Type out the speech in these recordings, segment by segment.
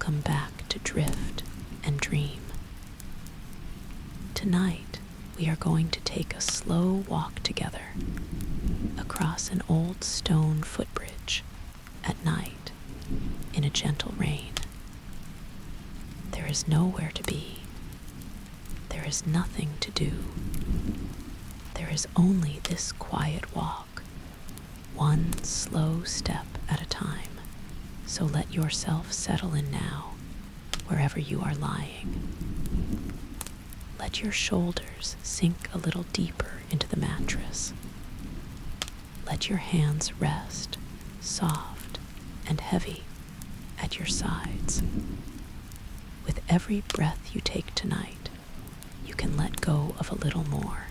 come back to drift and dream. Tonight, we are going to take a slow walk together across an old stone footbridge at night in a gentle rain. There is nowhere to be. There is nothing to do. There is only this quiet walk, one slow step at a time. So let yourself settle in now, wherever you are lying. Let your shoulders sink a little deeper into the mattress. Let your hands rest, soft and heavy, at your sides. With every breath you take tonight, you can let go of a little more.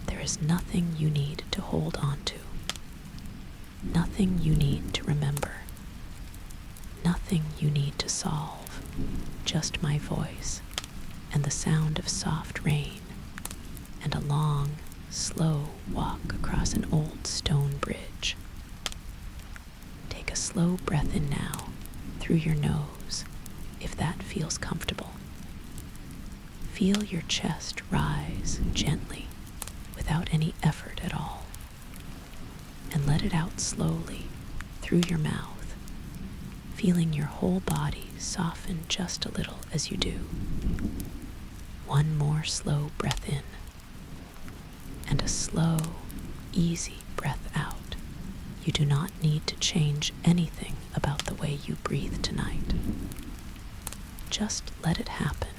There is nothing you need to hold on to, nothing you need to remember, nothing you need to solve, just my voice and the sound of soft rain and a long, slow walk across an old stone bridge. Take a slow breath in now through your nose, if that feels comfortable. Feel your chest rise gently without any effort at all, and let it out slowly through your mouth, feeling your whole body soften just a little as you do. One more slow breath in, and a slow, easy breath out. You do not need to change anything about the way you breathe tonight. Just let it happen,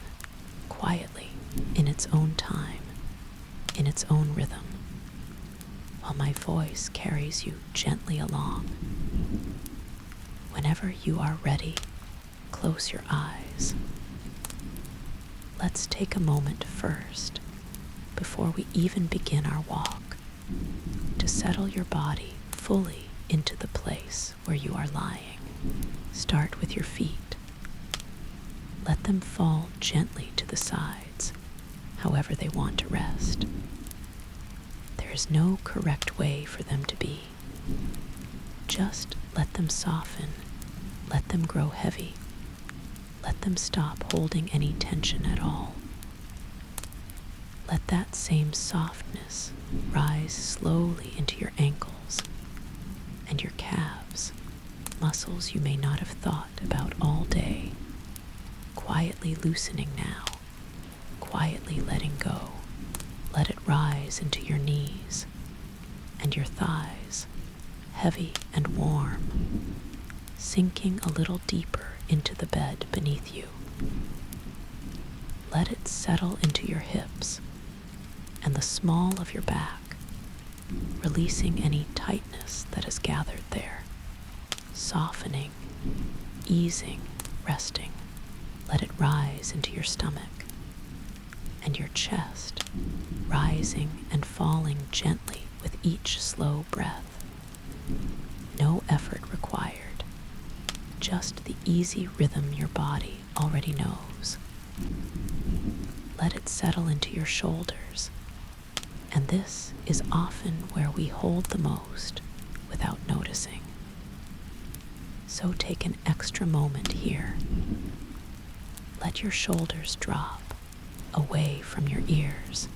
quietly, in its own time, in its own rhythm, while my voice carries you gently along. Whenever you are ready, close your eyes. Let's take a moment first, before we even begin our walk, to settle your body fully into the place where you are lying. Start with your feet. Let them fall gently to the sides, however they want to rest. There is no correct way for them to be. Just let them soften, let them grow heavy, let them stop holding any tension at all. Let that same softness rise slowly into your ankles and your calves, muscles you may not have thought about all day, quietly loosening now, quietly letting go. Let it rise into your knees and your thighs, heavy and warm, sinking a little deeper into the bed beneath you. Let it settle into your hips and the small of your back, releasing any tightness that has gathered there, softening, easing, resting. Let it rise into your stomach and your chest, rising and falling gently with each slow breath. No effort required, just the easy rhythm your body already knows. Let it settle into your shoulders, and this is often where we hold the most without noticing. So take an extra moment here. Let your shoulders drop away from your ears,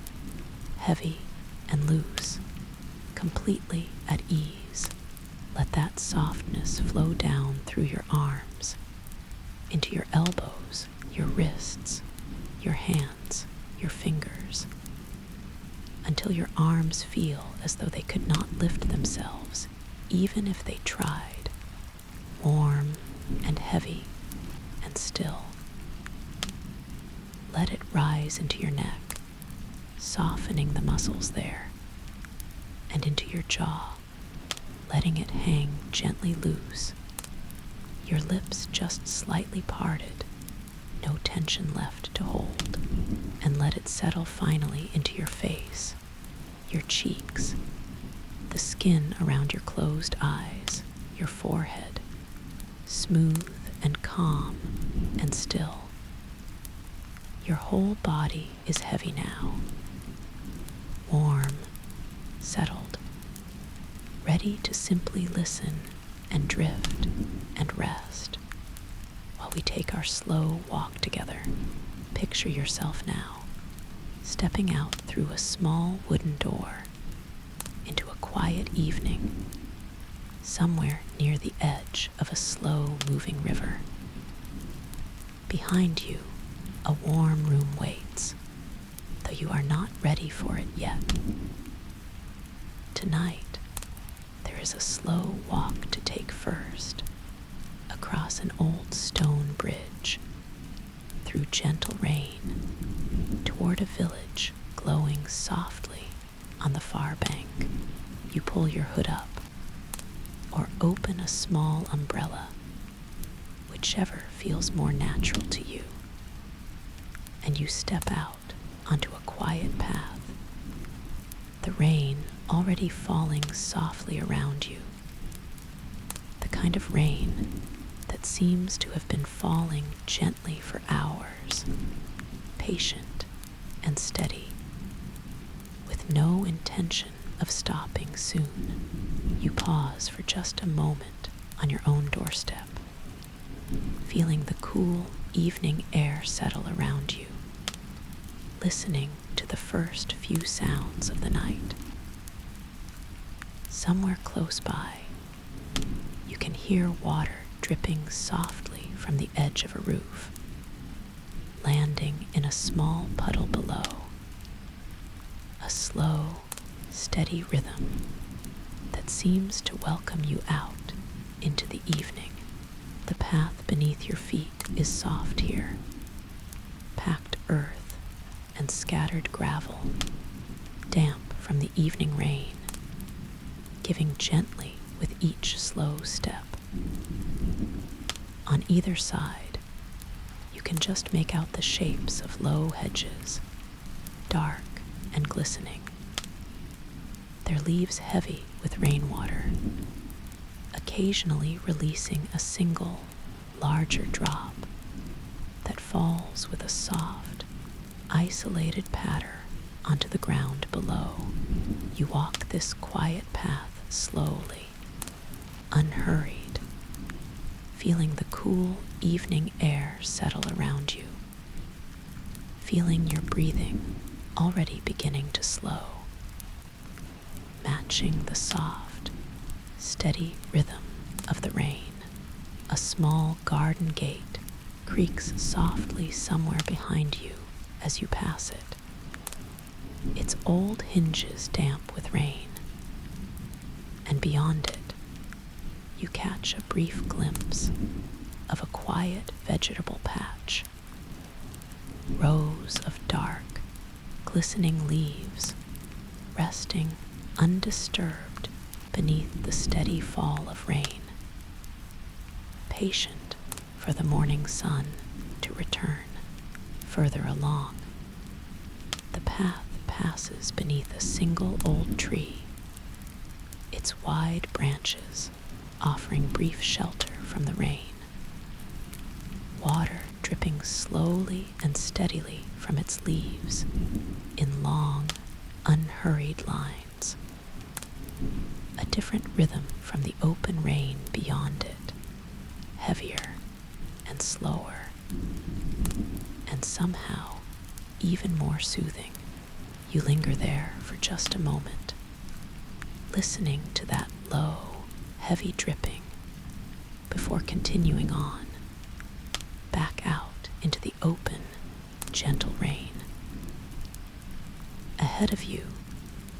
heavy and loose, completely at ease. Let that softness flow down through your arms, into your elbows, your wrists, your hands, your fingers, until your arms feel as though they could not lift themselves, even if they tried, warm and heavy and still. Let it rise into your neck, softening the muscles there, and into your jaw, letting it hang gently loose, your lips just slightly parted, no tension left to hold, and let it settle finally into your face, your cheeks, the skin around your closed eyes, your forehead, smooth and calm and still. Your whole body is heavy now, warm, settled, ready to simply listen and drift and rest, we take our slow walk together. Picture yourself now, stepping out through a small wooden door into a quiet evening, somewhere near the edge of a slow-moving river. Behind you, a warm room waits, though you are not ready for it yet. Tonight, there is a slow walk to take first, across an old stone bridge, through gentle rain, toward a village glowing softly on the far bank. You pull your hood up, or open a small umbrella, whichever feels more natural to you, and you step out onto a quiet path, the rain already falling softly around you, the kind of rain that seems to have been falling gently for hours, patient and steady, with no intention of stopping soon. You pause for just a moment on your own doorstep, feeling the cool evening air settle around you, listening to the first few sounds of the night. Somewhere close by, you can hear water dripping softly from the edge of a roof, landing in a small puddle below. A slow, steady rhythm that seems to welcome you out into the evening. The path beneath your feet is soft here, packed earth and scattered gravel, damp from the evening rain, giving gently with each slow step. On either side, you can just make out the shapes of low hedges, dark and glistening, their leaves heavy with rainwater, occasionally releasing a single, larger drop that falls with a soft, isolated patter onto the ground below. You walk this quiet path slowly, unhurried, feeling the cool evening air settle around you, feeling your breathing already beginning to slow, matching the soft, steady rhythm of the rain. A small garden gate creaks softly somewhere behind you as you pass it, its old hinges damp with rain, and beyond it, you catch a brief glimpse of a quiet vegetable patch. Rows of dark, glistening leaves resting undisturbed beneath the steady fall of rain, patient for the morning sun to return. Further along, the path passes beneath a single old tree, its wide branches offering brief shelter from the rain, water dripping slowly and steadily from its leaves in long, unhurried lines. A different rhythm from the open rain beyond it, heavier and slower, and somehow even more soothing. You linger there for just a moment, listening to that low, heavy dripping before continuing on, back out into the open, gentle rain. Ahead of you,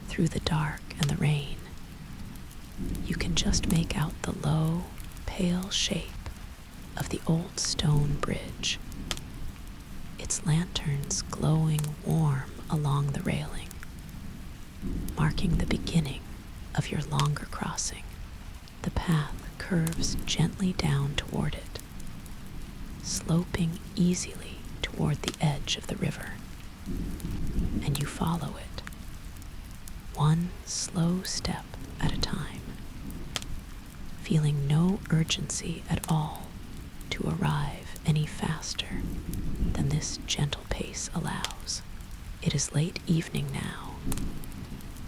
through the dark and the rain, you can just make out the low, pale shape of the old stone bridge, its lanterns glowing warm along the railing, marking the beginning of your longer crossing. The path curves gently down toward it, sloping easily toward the edge of the river, and you follow it, one slow step at a time, feeling no urgency at all to arrive any faster than this gentle pace allows. It is late evening now,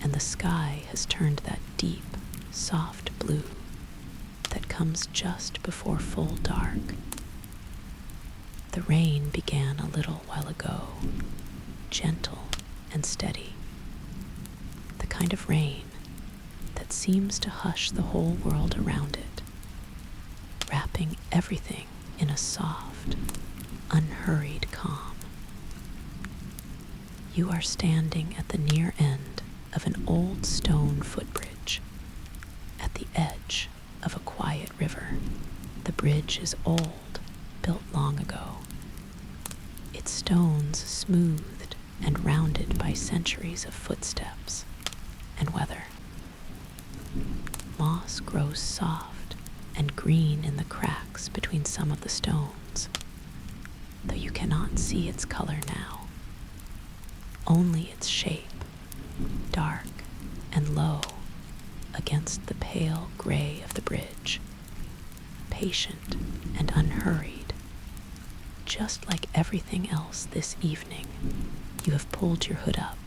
and the sky has turned that deep, soft blue that comes just before full dark. The rain began a little while ago, gentle and steady. The kind of rain that seems to hush the whole world around it, wrapping everything in a soft, unhurried calm. You are standing at the near end of an old stone footbridge, at the edge of a quiet river. The bridge is old, built long ago, its stones smoothed and rounded by centuries of footsteps and weather. Moss grows soft and green in the cracks between some of the stones, though you cannot see its color now, only its shape, dark and low against the pale gray of the bridge, patient and unhurried. Just like everything else this evening, you have pulled your hood up,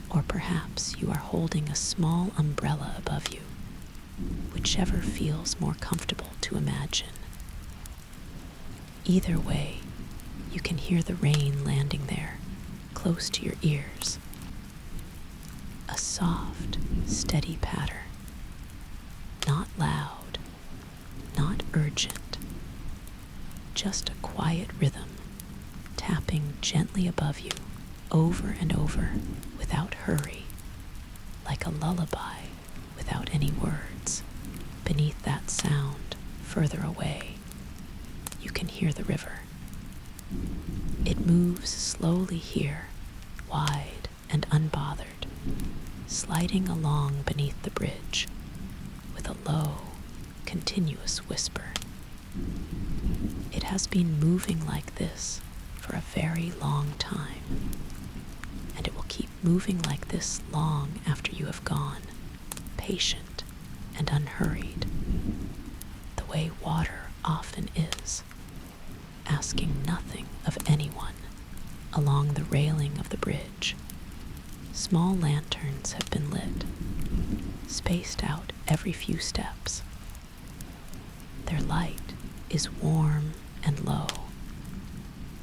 or perhaps you are holding a small umbrella above you, whichever feels more comfortable to imagine. Either way, you can hear the rain landing there, close to your ears. A soft, steady patter, not loud, not urgent, just a quiet rhythm, tapping gently above you, over and over, without hurry, like a lullaby without any words. Beneath that sound, further away, you can hear the river. It moves slowly here, wide and unbothered, sliding along beneath the bridge with a low, continuous whisper. It has been moving like this for a very long time, and it will keep moving like this long after you have gone, patient and unhurried, the way water often is, asking nothing of anyone. Along the railing of the bridge, small lanterns have been lit, spaced out every few steps. Their light is warm and low,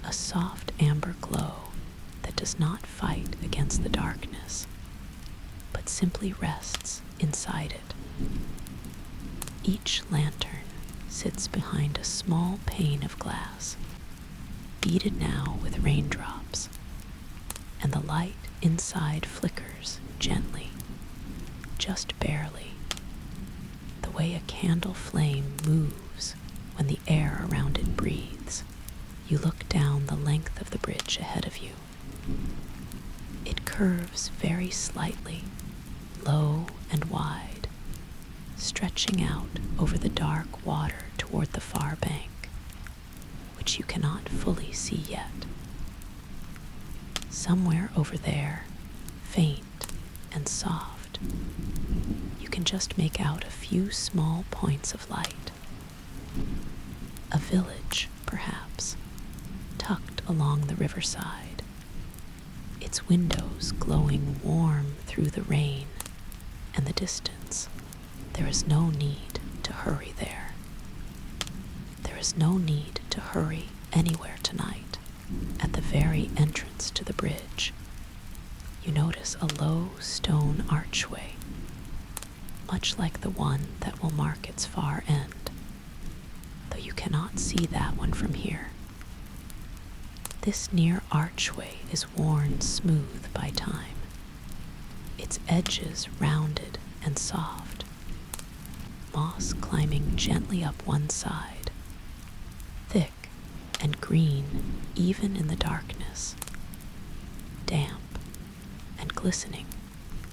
a soft amber glow that does not fight against the darkness, but simply rests inside it. Each lantern sits behind a small pane of glass, beaded now with raindrops, and the light inside flickers gently, just barely, the way a candle flame moves when the air around it breathes. You look down the length of the bridge ahead of you. It curves very slightly, low and wide, stretching out over the dark water toward the far bank, which you cannot fully see yet. Somewhere over there, faint and soft, you can just make out a few small points of light. A village, perhaps, tucked along the riverside, its windows glowing warm through the rain and the distance. There is no need to hurry there. There is no need to hurry anywhere tonight. At the very entrance to the bridge, you notice a low stone archway, much like the one that will mark its far end, though you cannot see that one from here. This near archway is worn smooth by time, its edges rounded and soft, moss climbing gently up one side, thick and green even in the darkness, damp and glistening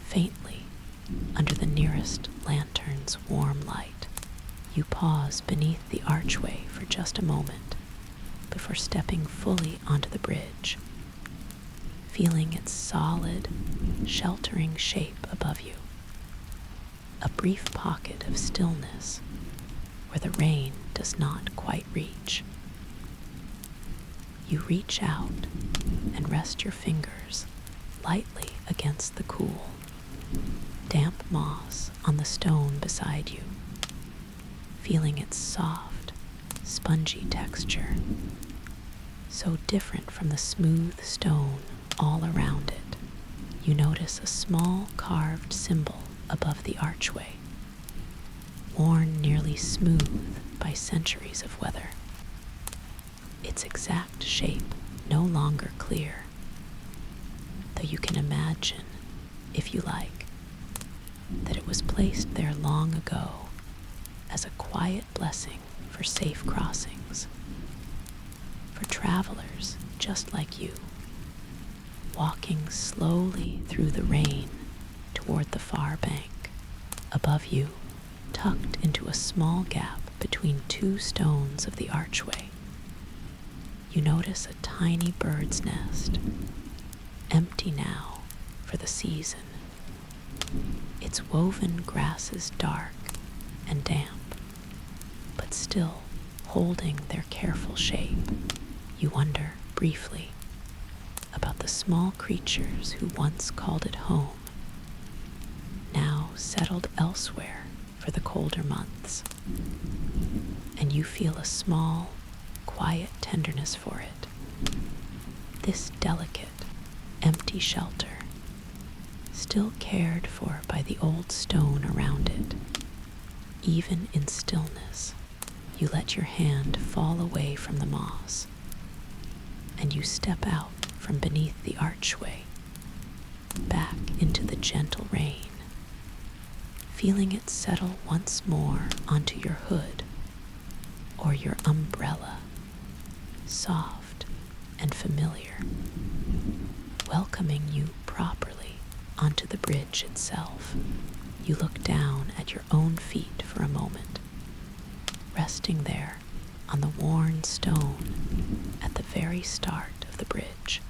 faintly under the nearest lantern's warm light. You pause beneath the archway for just a moment before stepping fully onto the bridge, feeling its solid, sheltering shape above you. A brief pocket of stillness where the rain does not quite reach. You reach out and rest your fingers lightly against the cool, damp moss on the stone beside you, feeling its soft, spongy texture. so different from the smooth stone all around it. You notice a small carved symbol above the archway, worn nearly smooth by centuries of weather. Its exact shape no longer clear, though you can imagine, if you like, that it was placed there long ago as a quiet blessing for safe crossings, for travelers just like you, walking slowly through the rain toward the far bank. Above you, tucked into a small gap between two stones of the archway, you notice a tiny bird's nest, empty now for the season. Its woven grasses dark and damp, but still holding their careful shape. You wonder briefly about the small creatures who once called it home, now settled elsewhere for the colder months, and you feel a small, quiet tenderness for it. This delicate, empty shelter, still cared for by the old stone around it. Even in stillness, you let your hand fall away from the moss, and you step out from beneath the archway, back into the gentle rain, feeling it settle once more onto your hood or your umbrella, soft and familiar, welcoming you properly onto the bridge itself. You look down at your own feet for a moment, resting there on the worn stone at the very start of the bridge.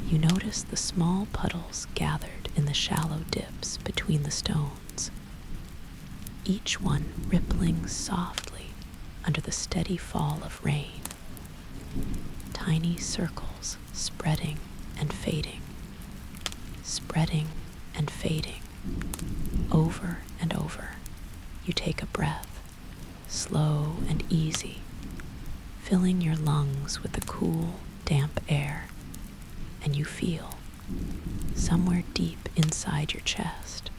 You notice the small puddles gathered in the shallow dips between the stones, each one rippling softly under the steady fall of rain, tiny circles spreading and fading, over and over. You take a breath, slow and easy, filling your lungs with the cool, damp air, and you feel, somewhere deep inside your chest,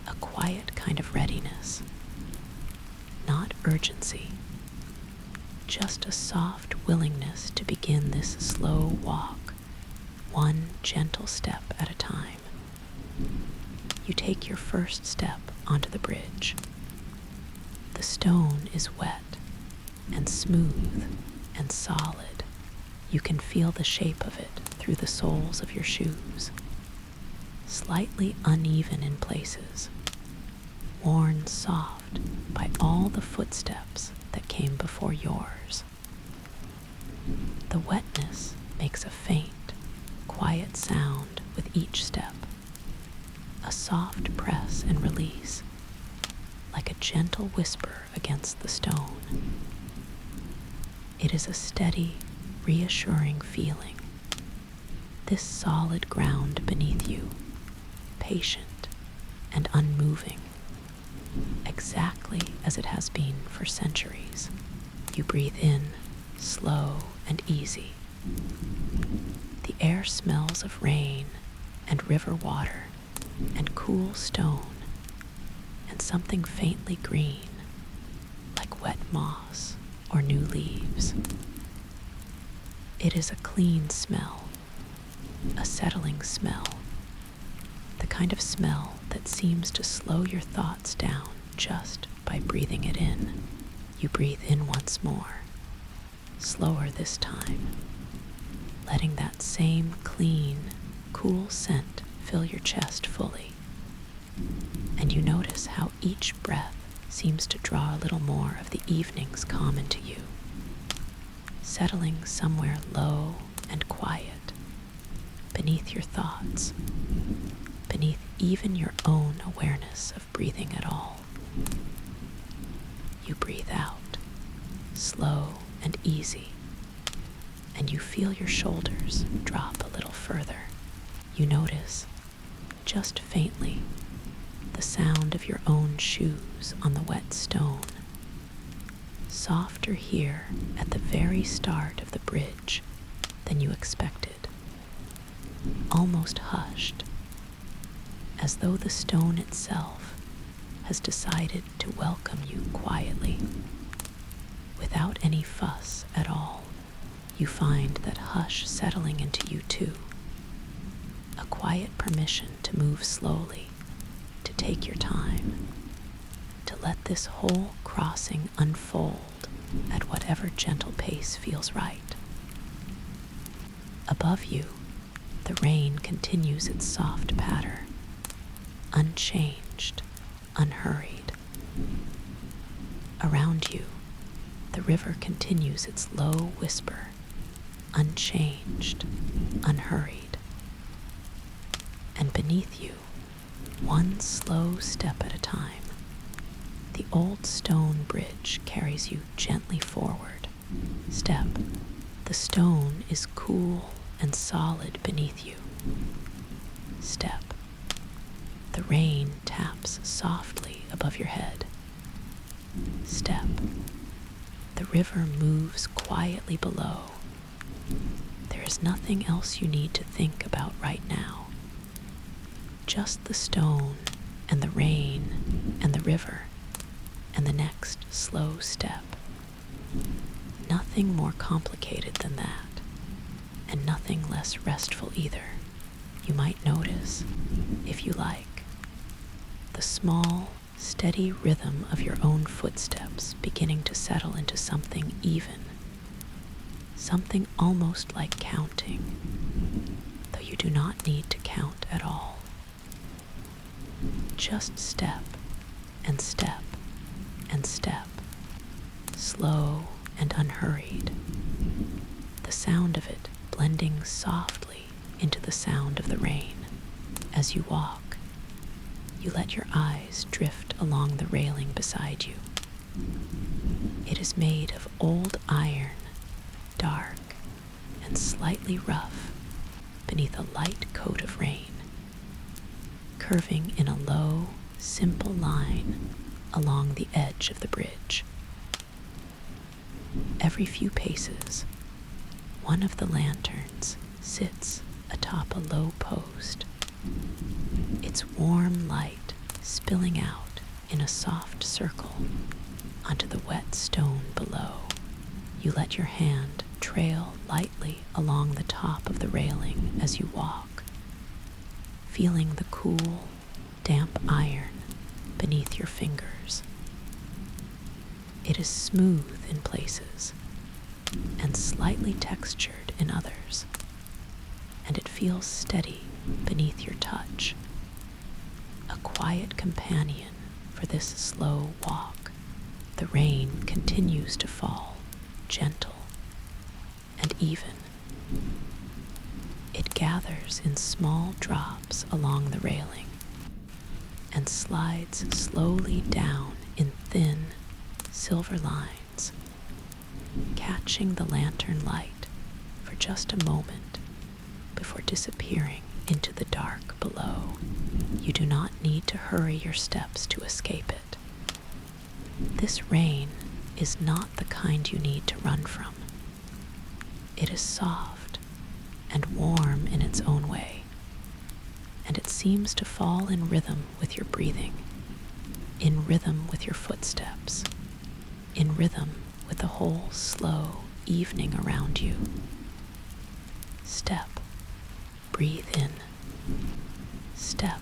a quiet kind of readiness. Not urgency, just a soft willingness to begin this slow walk, one gentle step at a time. You take your first step onto the bridge. The stone is wet and smooth and solid. You can feel the shape of it through the soles of your shoes, slightly uneven in places, worn soft by all the footsteps that came before yours. The wetness makes a faint, quiet sound with each step, a soft press and release, like a gentle whisper against the stone. It is a steady, reassuring feeling. This solid ground beneath you, patient and unmoving, exactly as it has been for centuries. You breathe in, slow and easy. The air smells of rain and river water and cool stone and something faintly green, like wet moss or new leaves. It is a clean smell, a settling smell, the kind of smell that seems to slow your thoughts down just by breathing it in. You breathe in once more, slower this time, letting that same clean, cool scent fill your chest fully. And you notice how each breath seems to draw a little more of the evening's calm into you, settling somewhere low and quiet, beneath your thoughts, beneath even your own awareness of breathing at all. You breathe out, slow and easy, and you feel your shoulders drop a little further. You notice, just faintly, the sound of your own shoes on the wet stone, softer here at the very start of the bridge than you expected, almost hushed, as though the stone itself has decided to welcome you quietly. Without any fuss at all, you find that hush settling into you too, a quiet permission to move slowly, to take your time, to let this whole crossing unfold at whatever gentle pace feels right. Above you, the rain continues its soft patter, unchanged, unhurried. Around you, the river continues its low whisper, unchanged, unhurried. And beneath you, one slow step at a time, the old stone bridge carries you gently forward. Step. The stone is cool and solid beneath you. Step. The rain taps softly above your head. Step. The river moves quietly below. There is nothing else you need to think about right now. Just the stone and the rain and the river and the next slow step. Nothing more complicated than that, and nothing less restful either. You might notice, if you like, the small, steady rhythm of your own footsteps beginning to settle into something even, something almost like counting, though you do not need to count at all. Just step and step and step, slow and unhurried, the sound of it blending softly into the sound of the rain. As you walk, you let your eyes drift along the railing beside you. It is made of old iron, dark and slightly rough beneath a light coat of rain, curving in a low, simple line along the edge of the bridge. Every few paces, one of the lanterns sits atop a low post, its warm light spilling out in a soft circle onto the wet stone below. You let your hand trail lightly along the top of the railing as you walk, feeling the cool, damp iron beneath your fingers. It is smooth in places and slightly textured in others, and it feels steady beneath your touch, a quiet companion for this slow walk. The rain continues to fall, gentle and even. It gathers in small drops along the railing and slides slowly down in thin, silver lines, catching the lantern light for just a moment before disappearing into the dark below. You do not need to hurry your steps to escape it. This rain is not the kind you need to run from. It is soft and warm in its own way, and it seems to fall in rhythm with your breathing, in rhythm with your footsteps, in rhythm with the whole slow evening around you. Step, breathe in. Step,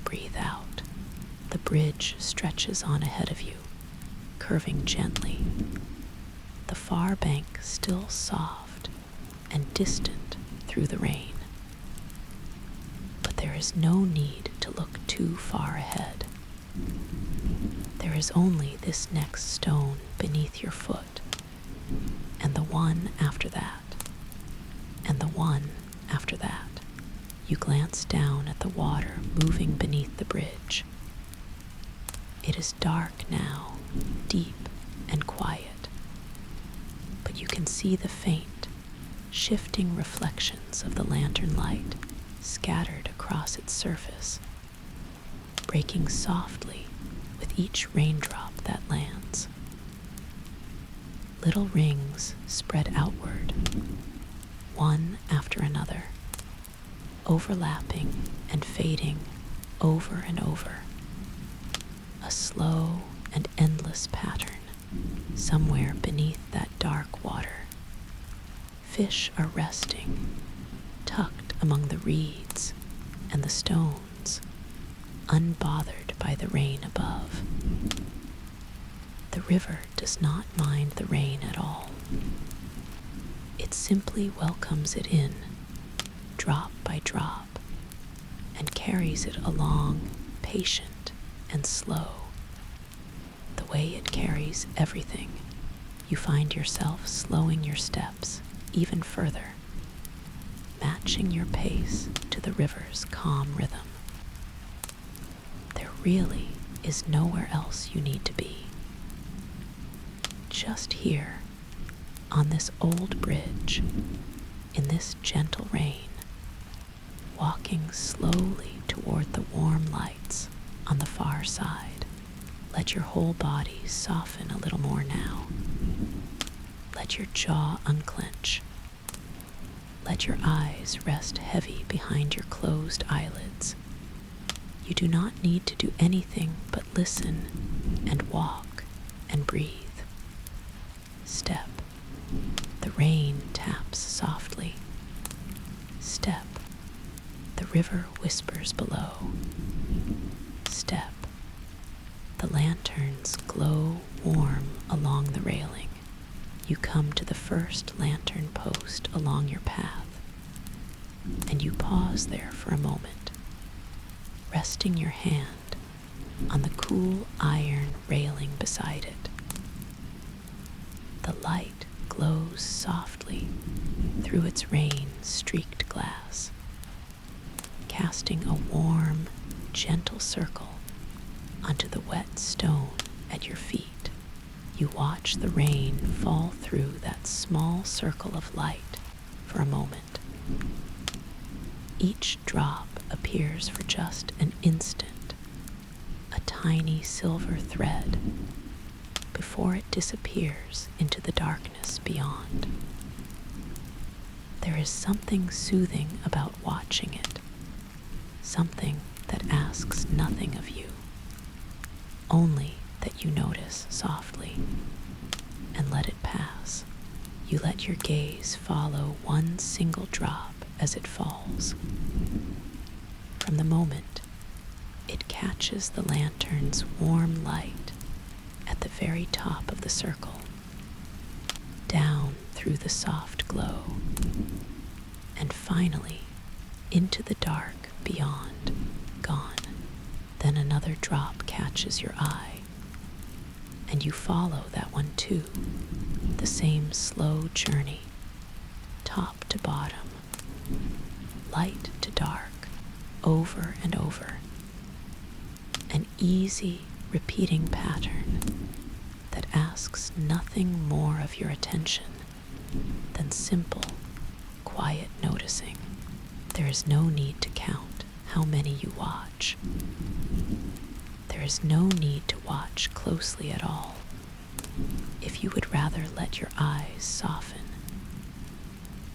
breathe out. The bridge stretches on ahead of you, curving gently, the far bank still soft and distant through the rain. But there is no need to look too far ahead. There is only this next stone beneath your foot, and the one after that, and the one after that. You glance down at the water moving beneath the bridge. It is dark now, deep and quiet, but you can see the faint, shifting reflections of the lantern light scattered across its surface, breaking softly with each raindrop that lands. Little rings spread outward, one after another, overlapping and fading over and over. A slow and endless pattern somewhere beneath that dark water. Fish are resting, tucked among the reeds and the stones, unbothered by the rain above. The river does not mind the rain at all. It simply welcomes it in, drop by drop, and carries it along, patient and slow. The way it carries everything, you find yourself slowing your steps even further, matching your pace to the river's calm rhythm. There really is nowhere else you need to be. Just here, on this old bridge, in this gentle rain, walking slowly toward the warm lights on the far side. Let your whole body soften a little more now. Let your jaw unclench. Let your eyes rest heavy behind your closed eyelids. You do not need to do anything but listen and walk and breathe. Step. The rain taps softly. Step. The river whispers below. Step. The lanterns glow warm along the railing. You come to the first lantern post along your path, and you pause there for a moment, resting your hand on the cool iron railing beside it. The light glows softly through its rain-streaked glass, casting a warm, gentle circle onto the wet stone at your feet. You watch the rain fall through that small circle of light for a moment. Each drop appears for just an instant, a tiny silver thread, before it disappears into the darkness beyond. There is something soothing about watching it, something that asks nothing of you, only that you notice softly and let it pass. You let your gaze follow one single drop as it falls. From the moment it catches the lantern's warm light at the very top of the circle, down through the soft glow, and finally into the dark beyond, gone. Then another drop catches your eye, and you follow that one too, the same slow journey, top to bottom, light to dark, over and over, an easy, repeating pattern that asks nothing more of your attention than simple, quiet noticing. There is no need to count how many you watch. There is no need to watch closely at all. If you would rather let your eyes soften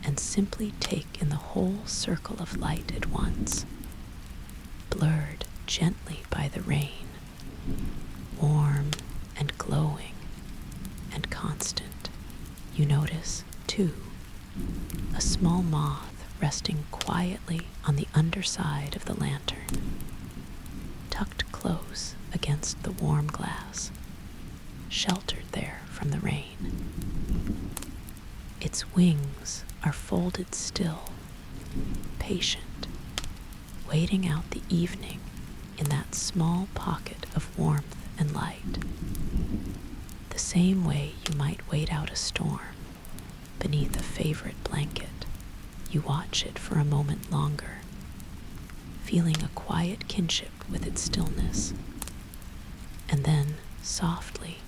and simply take in the whole circle of light at once, blurred gently by the rain, warm and glowing and constant. You notice, too, a small moth resting quietly on the underside of the lantern, tucked close against the warm glass, sheltered there from the rain. Its wings are folded still, patient, waiting out the evening in that small pocket of warmth and light, the same way you might wait out a storm beneath a favorite blanket. You watch it for a moment longer, feeling a quiet kinship with its stillness, and then, softly,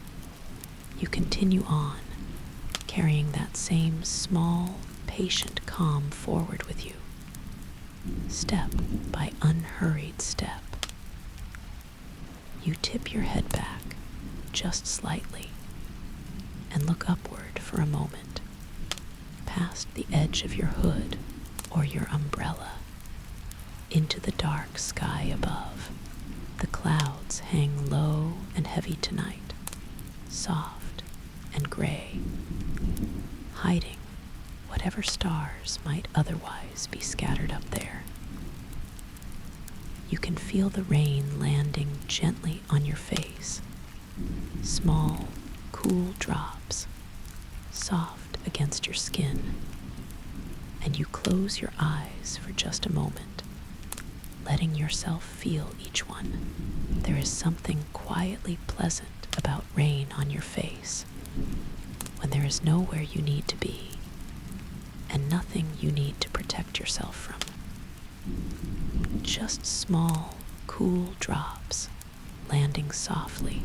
you continue on, carrying that same small, patient calm forward with you, step by unhurried step. You tip your head back just slightly, and look upward for a moment, past the edge of your hood or your umbrella, into the dark sky above. The clouds hang low and heavy tonight, soft and gray, hiding whatever stars might otherwise be scattered up there. You can feel the rain landing gently on your face, small, cool drops, soft against your skin, and you close your eyes for just a moment, letting yourself feel each one. There is something quietly pleasant about rain on your face, when there is nowhere you need to be, and nothing you need to protect yourself from. Just small, cool drops landing softly,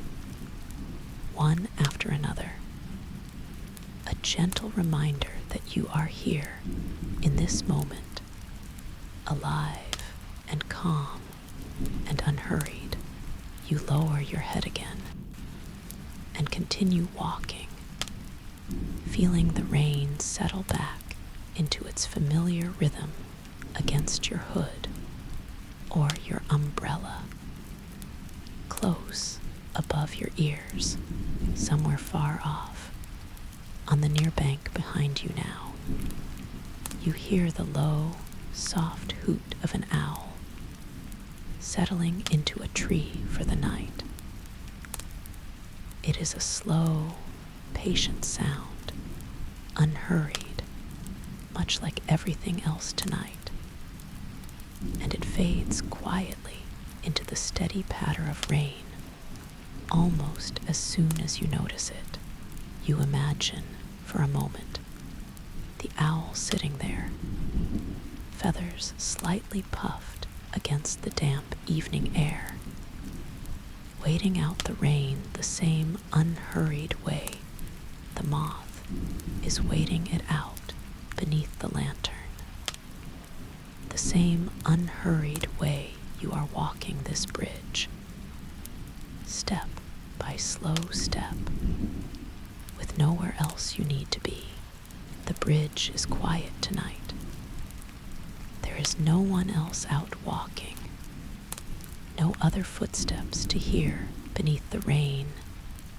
one after another. A gentle reminder that you are here in this moment, alive and calm and unhurried. You lower your head again and continue walking, feeling the rain settle back into its familiar rhythm against your hood or your umbrella, close above your ears, somewhere far off, on the near bank behind you now. You hear the low, soft hoot of an owl settling into a tree for the night. It is a slow, patient sound, unhurried, much like everything else tonight, and it fades quietly into the steady patter of rain almost as soon as you notice it. You imagine, for a moment, the owl sitting there, feathers slightly puffed against the damp evening air, waiting out the rain the same unhurried way the moth is waiting it out beneath the lantern. The same unhurried way you are walking this bridge, step by slow step, with nowhere else you need to be. The bridge is quiet tonight. There is no one else out walking, no other footsteps to hear beneath the rain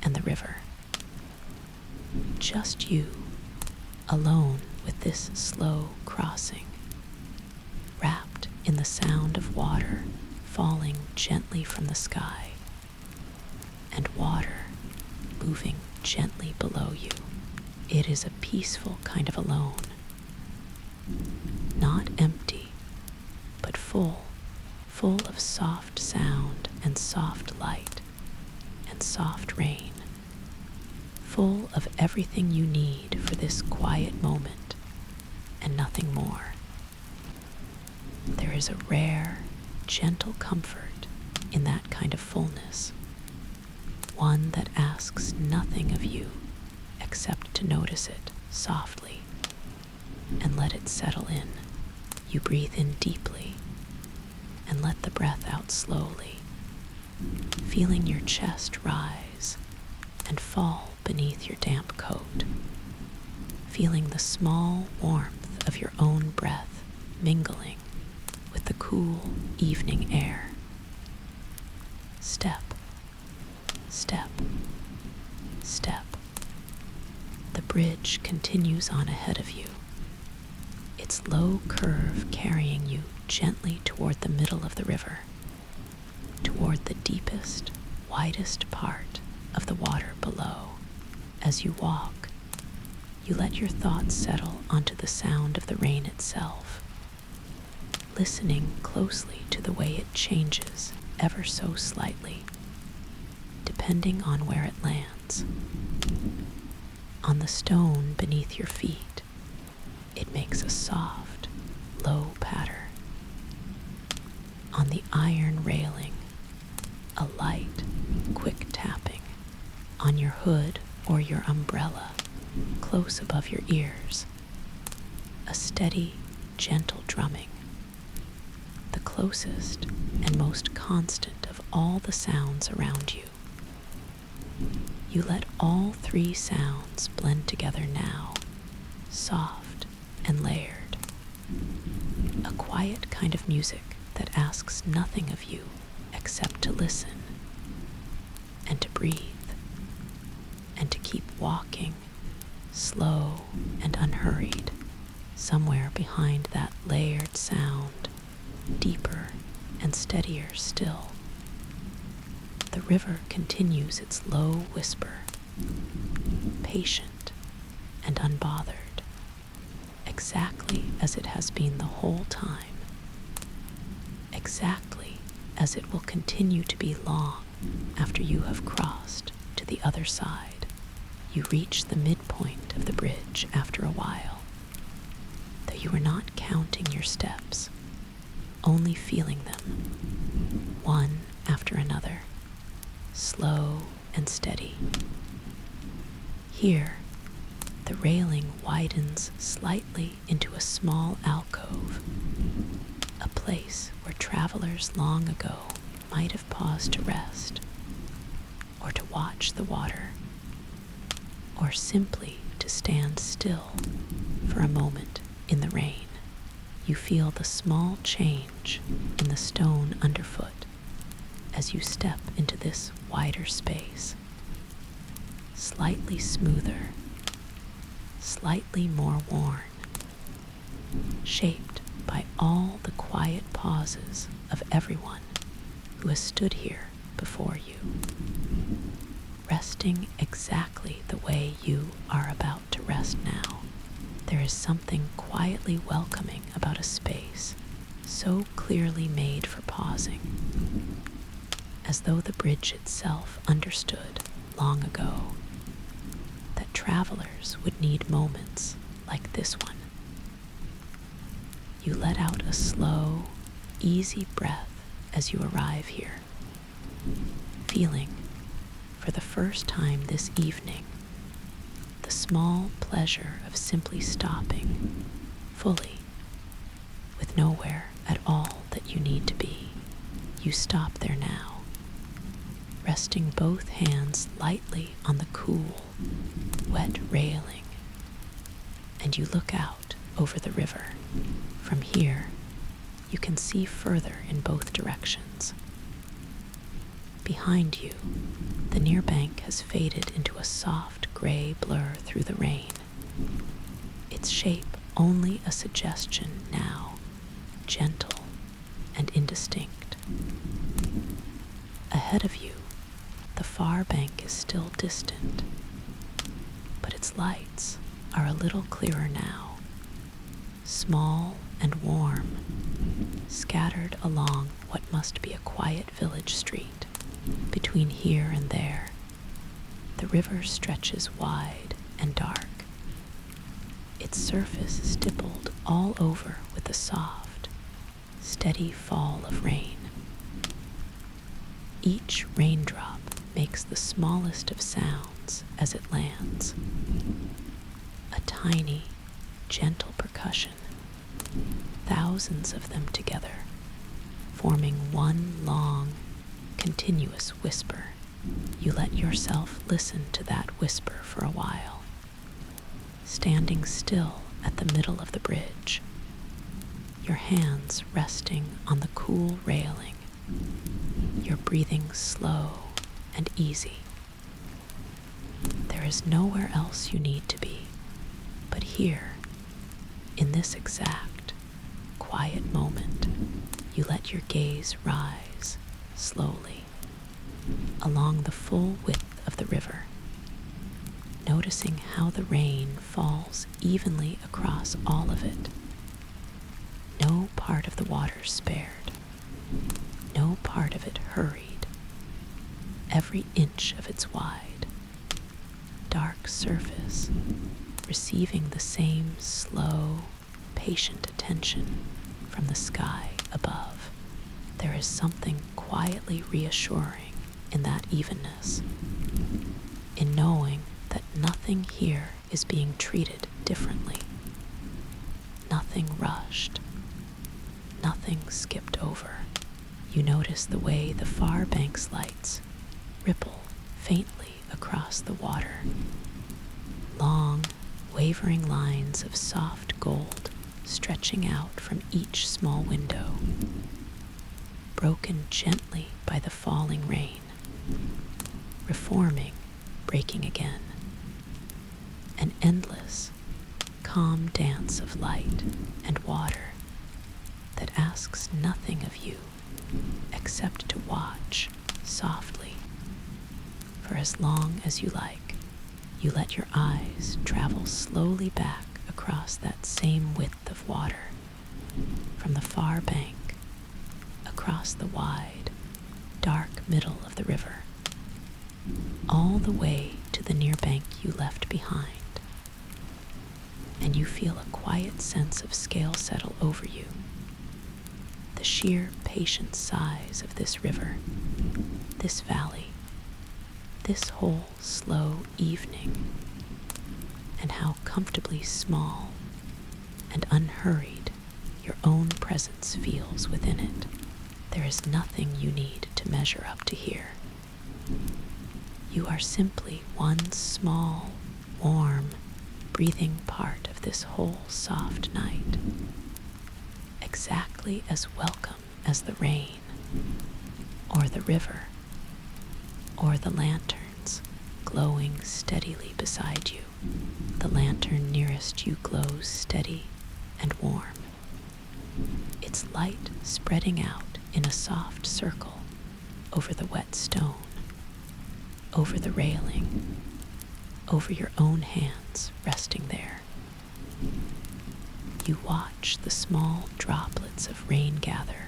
and the river. Just you, alone with this slow crossing, wrapped in the sound of water falling gently from the sky, and water moving gently below you. It is a peaceful kind of alone, not empty, but full of soft sound and soft light and soft rain, full of everything you need for this quiet moment and nothing more. There is a rare, gentle comfort in that kind of fullness, one that asks nothing of you except to notice it softly and let it settle in. You breathe in deeply and let the breath out slowly, feeling your chest rise and fall beneath your damp coat, feeling the small warmth of your own breath mingling with the cool evening air. Step, step, step. The bridge continues on ahead of you, its low curve carrying you gently toward the middle of the river, toward the deepest, widest part of the water below. As you walk, you let your thoughts settle onto the sound of the rain itself, listening closely to the way it changes ever so slightly, depending on where it lands. On the stone beneath your feet, it makes a soft, low patter. On the iron railing, a light, quick tapping. On your hood or your umbrella, close above your ears, a steady, gentle drumming. The closest and most constant of all the sounds around you. You let all three sounds blend together now, soft and layered. A quiet kind of music that asks nothing of you except to listen and to breathe and to keep walking, slow and unhurried, somewhere behind that layered sound, deeper and steadier still. The river continues its low whisper, patient and unbothered, exactly as it has been the whole time, exactly as it will continue to be long after you have crossed to the other side. You reach the midpoint of the bridge after a while, though you are not counting your steps, only feeling them, one after another, slow and steady. Here, the railing widens slightly into a small alcove, a place where travelers long ago might have paused to rest, or to watch the water, or simply to stand still for a moment in the rain. You feel the small change in the stone underfoot as you step into this wider space, slightly smoother, slightly more worn, shaped by all the quiet pauses of everyone who has stood here before you, resting exactly the way you are about to rest now. There is something quietly welcoming about a space so clearly made for pausing, as though the bridge itself understood long ago that travelers would need moments like this one. You let out a slow, easy breath as you arrive here, feeling, for the first time this evening, the small pleasure of simply stopping fully, with nowhere at all that you need to be. You stop there now, resting both hands lightly on the cool, wet railing, and you look out over the river. From here, you can see further in both directions. Behind you, the near bank has faded into a soft gray blur through the rain, its shape only a suggestion now, gentle and indistinct. Ahead of you, the far bank is still distant, but its lights are a little clearer now, small and warm, scattered along what must be a quiet village street. Between here and there, the river stretches wide and dark, its surface stippled all over with the soft, steady fall of rain. Each raindrop makes the smallest of sounds as it lands, a tiny, gentle percussion, thousands of them together, forming one long, continuous whisper. You let yourself listen to that whisper for a while, standing still at the middle of the bridge, your hands resting on the cool railing, your breathing slow and easy. There is nowhere else you need to be, but here, in this exact, quiet moment, you let your gaze rise slowly along the full width of the river, noticing how the rain falls evenly across all of it. No part of the water spared, no part of it hurried. Every inch of its wide, dark surface receiving the same slow, patient attention from the sky above. There is something quietly reassuring in that evenness, in knowing that nothing here is being treated differently, nothing rushed, nothing skipped over. You notice the way the far bank's lights ripple faintly across the water. Long, wavering lines of soft gold stretching out from each small window, broken gently by the falling rain, reforming, breaking again. An endless, calm dance of light and water that asks nothing of you except to watch softly for as long as you like. You let your eyes travel slowly back across that same width of water, from the far bank, across the wide, dark middle of the river, all the way to the near bank you left behind. And you feel a quiet sense of scale settle over you. The sheer patient size of this river, this valley, this whole slow evening, and how comfortably small and unhurried your own presence feels within it. There is nothing you need to measure up to here. You are simply one small, warm, breathing part of this whole soft night, exactly as welcome as the rain, or the river, or the lanterns glowing steadily beside you. The lantern nearest you glows steady and warm, its light spreading out in a soft circle over the wet stone, over the railing, over your own hands resting there. You watch the small droplets of rain gather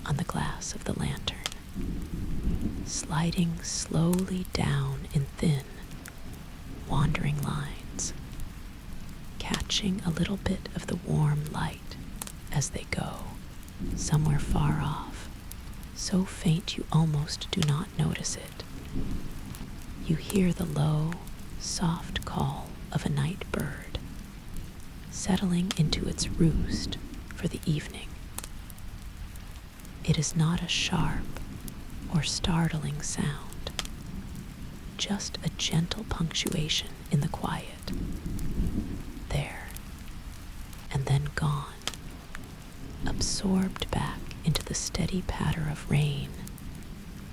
on the glass of the lantern, sliding slowly down in thin, wandering lines, catching a little bit of the warm light as they go, somewhere far off, so faint you almost do not notice it. You hear the low, soft call of a night bird, settling into its roost for the evening. It is not a sharp or startling sound, just a gentle punctuation in the quiet. There, and then gone, absorbed back into the steady patter of rain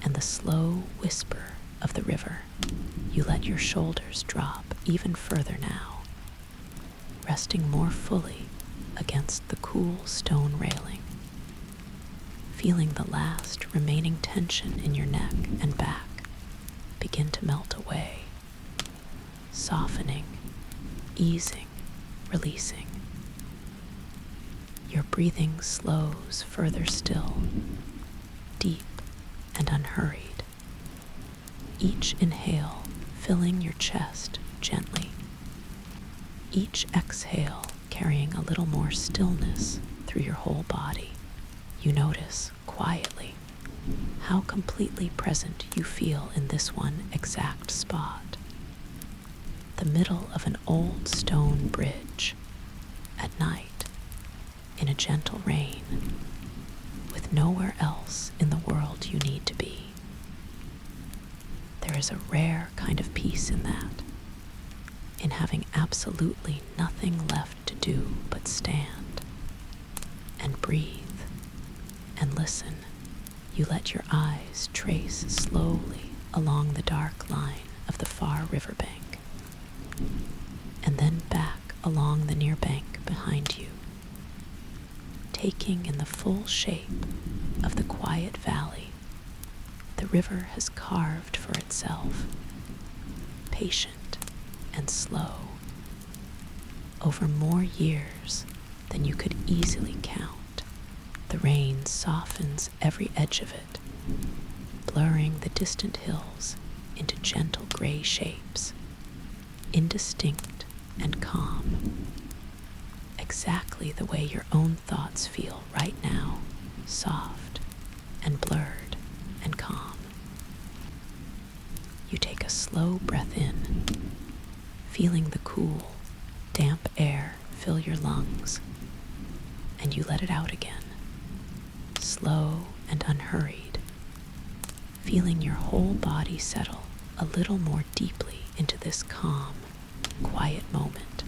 and the slow whisper of the river. You let your shoulders drop even further now, resting more fully against the cool stone railing, feeling the last remaining tension in your neck and back begin to melt away, softening, easing, releasing. Your breathing slows further still, deep and unhurried, each inhale filling your chest gently, each exhale carrying a little more stillness through your whole body. You notice, quietly, how completely present you feel in this one exact spot, the middle of an old stone bridge, at night, in a gentle rain, with nowhere else in the world you need to be. There is a rare kind of peace in that, in having absolutely nothing left to do but stand and breathe and listen. You let your eyes trace slowly along the dark line of the far riverbank, and then back along the near bank behind you, taking in the full shape of the quiet valley the river has carved for itself, patient and slow, over more years than you could easily count. The rain softens every edge of it, blurring the distant hills into gentle gray shapes, indistinct and calm, exactly the way your own thoughts feel right now, soft and blurred and calm. You take a slow breath in, feeling the cool, damp air fill your lungs, and you let it out again, slow and unhurried, feeling your whole body settle a little more deeply into this calm, quiet moment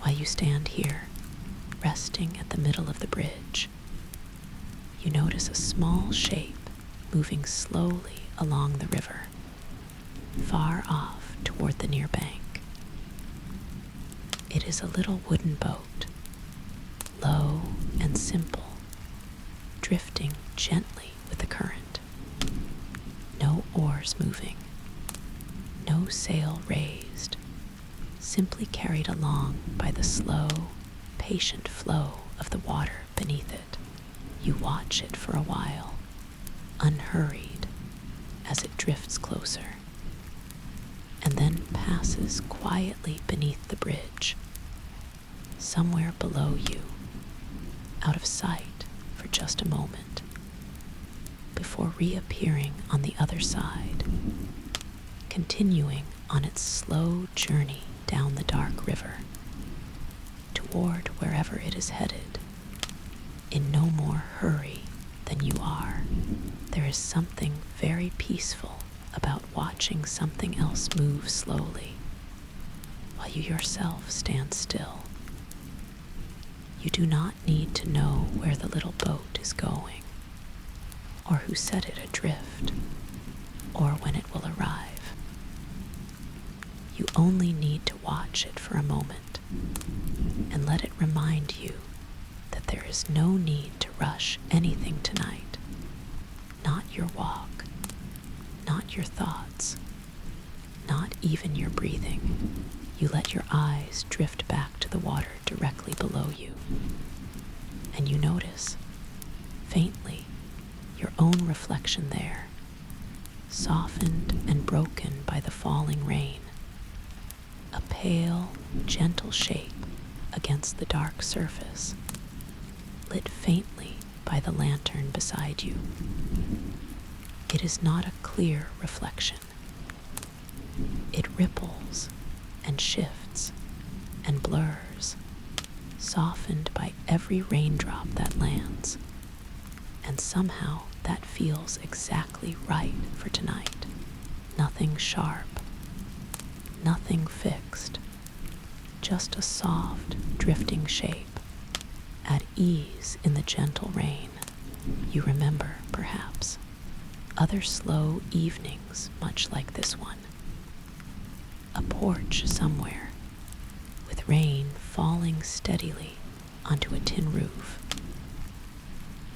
while you stand here, resting at the middle of the bridge. You notice a small shape moving slowly along the river, far off toward the near bank. It is a little wooden boat, low and simple, drifting gently with the current. No oars moving, no sail raised, simply carried along by the slow, patient flow of the water beneath it. You watch it for a while, unhurried, as it drifts closer, and then passes quietly beneath the bridge, somewhere below you, out of sight for just a moment, before reappearing on the other side, continuing on its slow journey down the dark river, toward wherever it is headed, in no more hurry than you are. There is something very peaceful about watching something else move slowly, while you yourself stand still. You do not need to know where the little boat is going, or who set it adrift, or when it will arrive. You only need to watch it for a moment and let it remind you that there is no need to rush anything tonight. Not your walk, not your thoughts, not even your breathing. You let your eyes drift back to the water directly below you, and you notice, faintly, your own reflection there, softened and broken by the falling rain, a pale, gentle shape against the dark surface, lit faintly by the lantern beside you. It is not a clear reflection. It ripples and shifts and blurs, softened by every raindrop that lands, and somehow that feels exactly right for tonight. Nothing sharp, nothing fixed, just a soft, drifting shape, at ease in the gentle rain. You remember, perhaps, other slow evenings much like this one. A porch somewhere, with rain falling steadily onto a tin roof.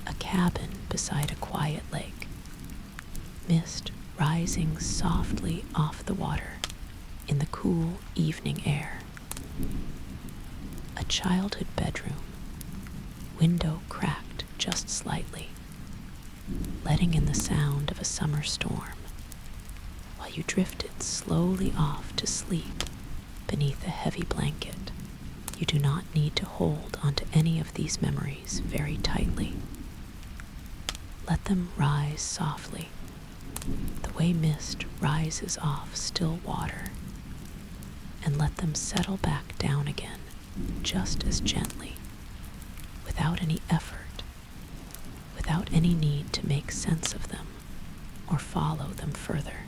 A cabin beside a quiet lake, mist rising softly off the water in the cool evening air. A childhood bedroom, window cracked just slightly, letting in the sound of a summer storm, while you drifted slowly off to sleep beneath a heavy blanket. You do not need to hold onto any of these memories very tightly. Let them rise softly, the way mist rises off still water, and let them settle back down again just as gently, without any effort, without any need to make sense of them or follow them further.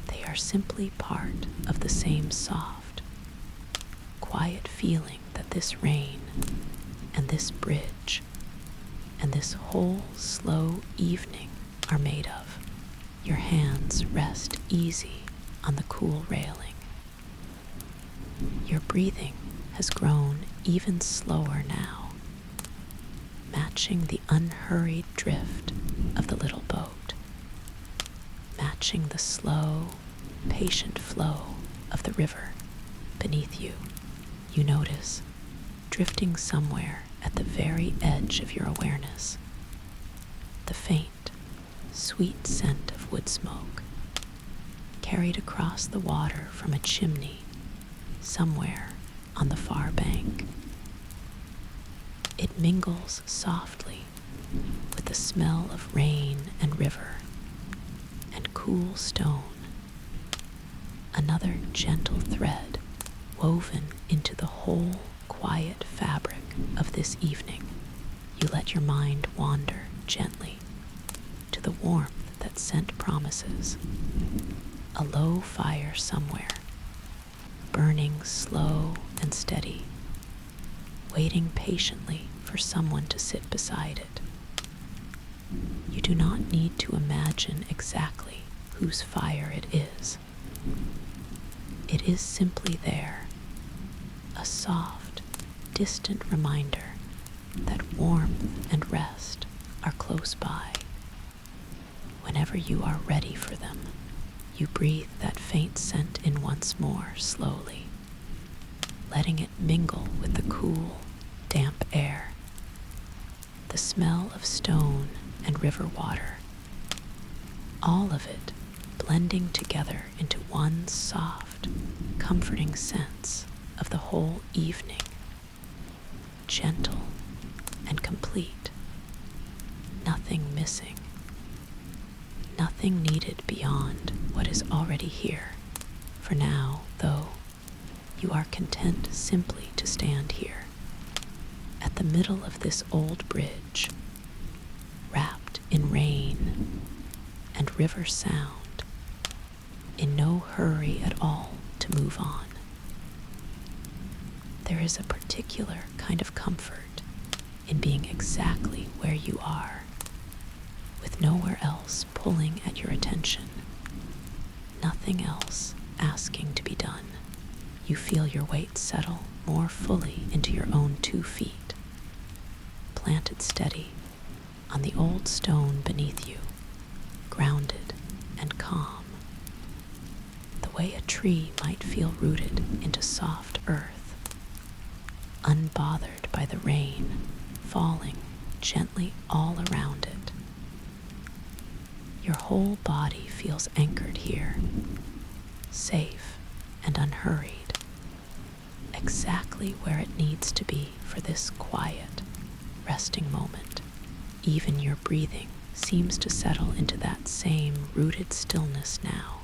They are simply part of the same soft, quiet feeling that this rain and this bridge and this whole slow evening are made of. Your hands rest easy on the cool railing. Your breathing has grown even slower now, matching the unhurried drift of the little boat, matching the slow, patient flow of the river beneath you. You notice, drifting somewhere at the very edge of your awareness, the faint, sweet scent of wood smoke, carried across the water from a chimney somewhere on the far bank. It mingles softly with the smell of rain and river and cool stone, another gentle thread woven into the whole quiet fabric of this evening. You let your mind wander gently to the warmth that scent promises. A low fire somewhere, burning slow and steady, waiting patiently for someone to sit beside it. You do not need to imagine exactly whose fire it is. It is simply there, a soft, distant reminder that warmth and rest are close by. Whenever you are ready for them, you breathe that faint scent in once more slowly, letting it mingle with the cool, damp air. The smell of stone and river water, all of it blending together into one soft, comforting sense of the whole evening, gentle and complete, nothing missing, nothing needed beyond what is already here. For now, though, you are content simply to stand here, at the middle of this old bridge, wrapped in rain and river sound, in no hurry at all to move on. There is a particular kind of comfort in being exactly where you are, with nowhere else pulling at your attention, nothing else asking to be done. You feel your weight settle more fully into your own 2 feet, planted steady on the old stone beneath you, grounded and calm, the way a tree might feel rooted into soft earth, unbothered by the rain falling gently all around it. Your whole body feels anchored here, safe and unhurried, exactly where it needs to be for this quiet, resting moment. Even your breathing seems to settle into that same rooted stillness now,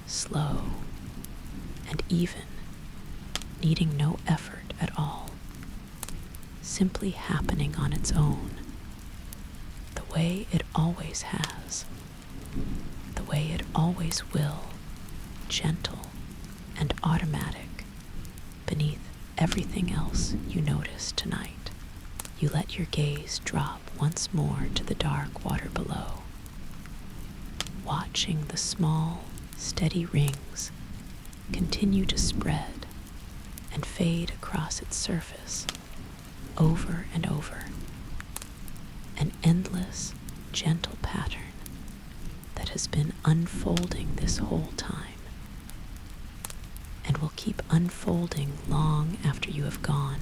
slow and even, needing no effort at all, simply happening on its own, the way it always has, the way it always will, gentle and automatic, beneath everything else you notice tonight. You let your gaze drop once more to the dark water below, watching the small, steady rings continue to spread and fade across its surface, over and over, an endless, gentle pattern that has been unfolding this whole time, and will keep unfolding long after you have gone,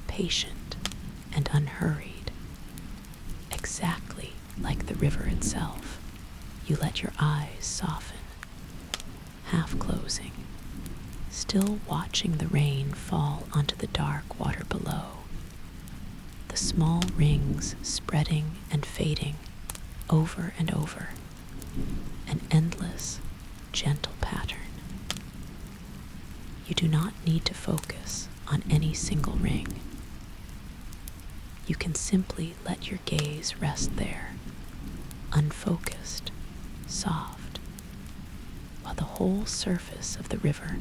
patient and unhurried, exactly like the river itself. You let your eyes soften, half closing, still watching the rain fall onto the dark water below, the small rings spreading and fading over and over, an endless, gentle pattern. You do not need to focus on any single ring. You can simply let your gaze rest there, unfocused, soft, while the whole surface of the river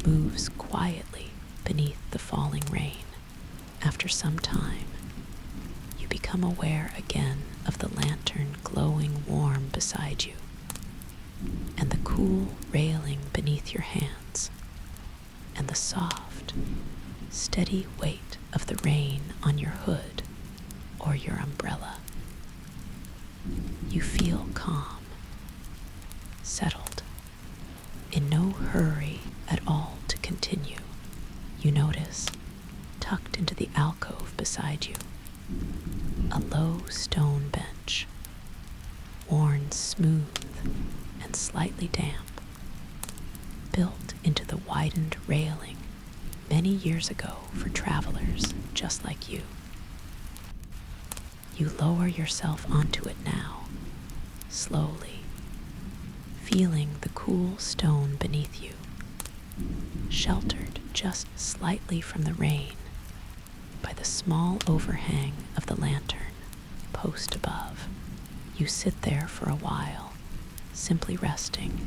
moves quietly beneath the falling rain. After some time, you become aware again of the lantern glowing warm beside you, and the cool railing beneath your hands, and the soft, steady weight of the rain on your hood or your umbrella. You feel calm, settled, in no hurry at all to continue. You notice, tucked into the alcove beside you, a low stone bench, worn smooth and slightly damp, built into the widened railing many years ago for travelers just like you. You lower yourself onto it now, slowly, feeling the cool stone beneath you, sheltered just slightly from the rain by the small overhang of the lantern post above. You sit there for a while, simply resting,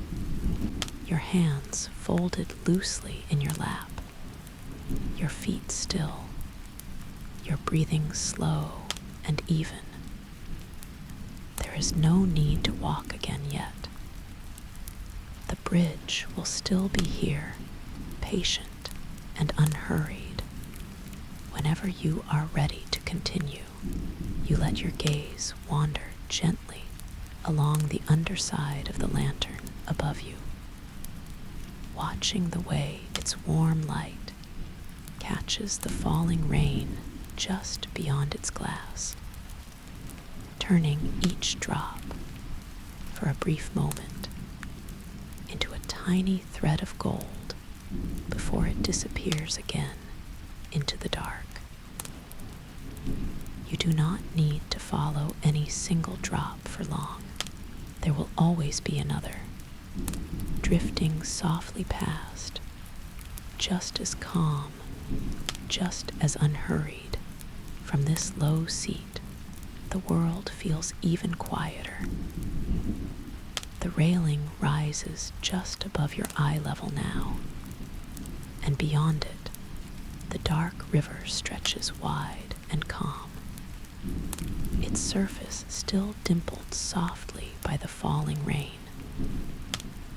your hands folded loosely in your lap, your feet still, your breathing slow and even. There is no need to walk again yet. The bridge will still be here, patient and unhurried. Whenever you are ready to continue, you let your gaze wander gently along the underside of the lantern above you, watching the way its warm light catches the falling rain just beyond its glass, turning each drop, for a brief moment, into a tiny thread of gold before it disappears again into the dark. You do not need to follow any single drop for long. There will always be another, drifting softly past, just as calm, just as unhurried. From this low seat, the world feels even quieter. The railing rises just above your eye level now, and beyond it, the dark river stretches wide and calm, its surface still dimpled softly by the falling rain,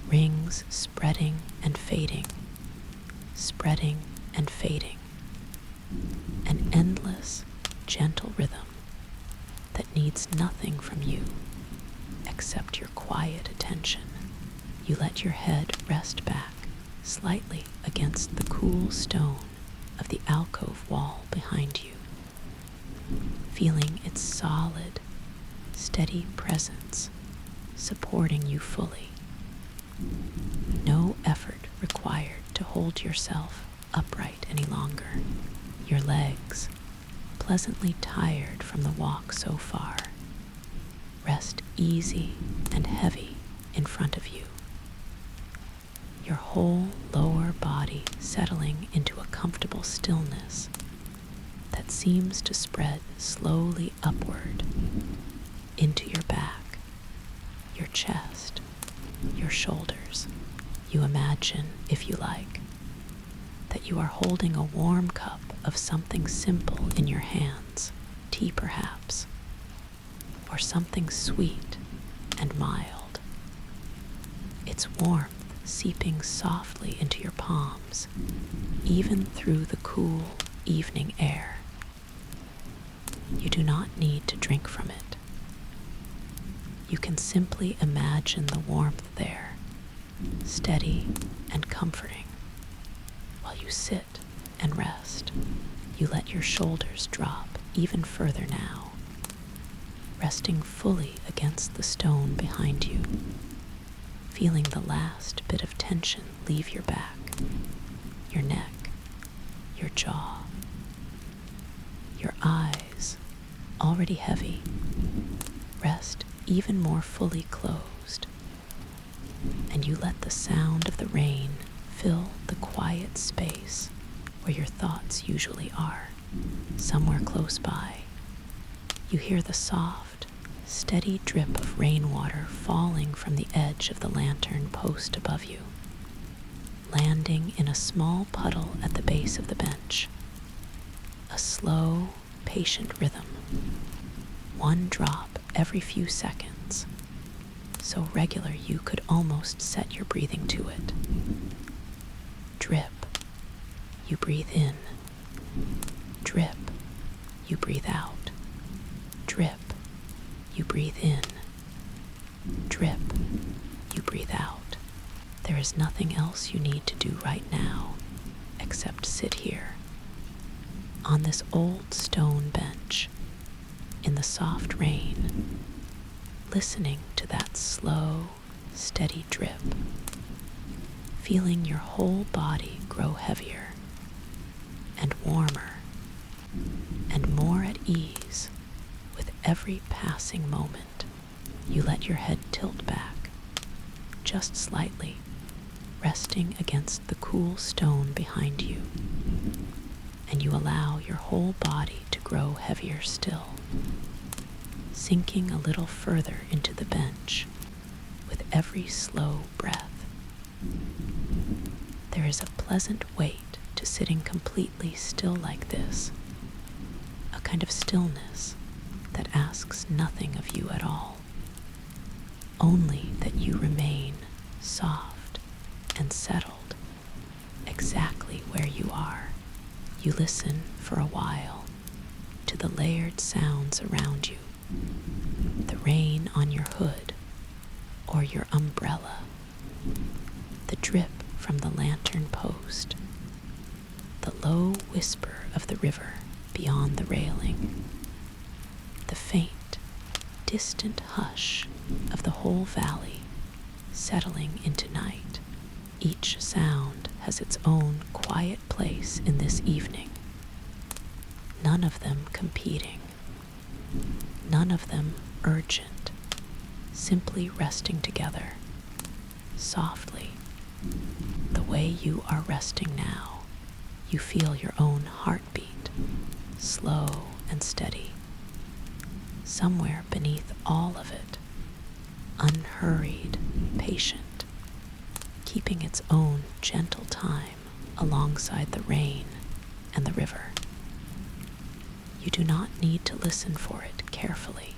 rings spreading and fading, spreading and fading, an endless, gentle rhythm that needs nothing from you except your quiet attention. You let your head rest back slightly against the cool stone of the alcove wall behind you, feeling its solid, steady presence supporting you fully. No effort required to hold yourself upright any longer. Your legs, pleasantly tired from the walk so far, rest easy and heavy in front of you, your whole lower body settling into a comfortable stillness that seems to spread slowly upward into your back, your chest, your shoulders. You imagine, if you like, that you are holding a warm cup of something simple in your hands, tea perhaps, or something sweet and mild. Its warmth seeping softly into your palms, even through the cool evening air. You do not need to drink from it. You can simply imagine the warmth there, steady and comforting. While you sit and rest, you let your shoulders drop even further now, resting fully against the stone behind you, feeling the last bit of tension leave your back, your neck, your jaw. Your eyes, already heavy, rest even more fully closed, and you let the sound of the rain fill the quiet space where your thoughts usually are, somewhere close by. You hear the soft, steady drip of rainwater falling from the edge of the lantern post above you, landing in a small puddle at the base of the bench. A slow, patient rhythm, one drop every few seconds, so regular you could almost set your breathing to it. Drip, you breathe in. Drip, you breathe out. Drip, you breathe in. Drip, you breathe out. There is nothing else you need to do right now except sit here on this old stone bench in the soft rain, listening to that slow, steady drip, feeling your whole body grow heavier and warmer and more at ease with every passing moment. You let your head tilt back, just slightly, resting against the cool stone behind you, and you allow your whole body to grow heavier still. sinking a little further into the bench with every slow breath. There is a pleasant weight to sitting completely still like this, a kind of stillness that asks nothing of you at all, only that you remain soft and settled exactly where you are. You listen for a while to the layered sounds around you, the rain on your hood or your umbrella, the drip from the lantern post, the low whisper of the river beyond the railing, the faint, distant hush of the whole valley settling into night. Each sound has its own quiet place in this evening, none of them competing, none of them urgent, simply resting together, softly, the way you are resting now. You feel your own heartbeat, slow and steady. Somewhere beneath all of it, unhurried, patient, keeping its own gentle time alongside the rain and the river. You do not need to listen for it carefully.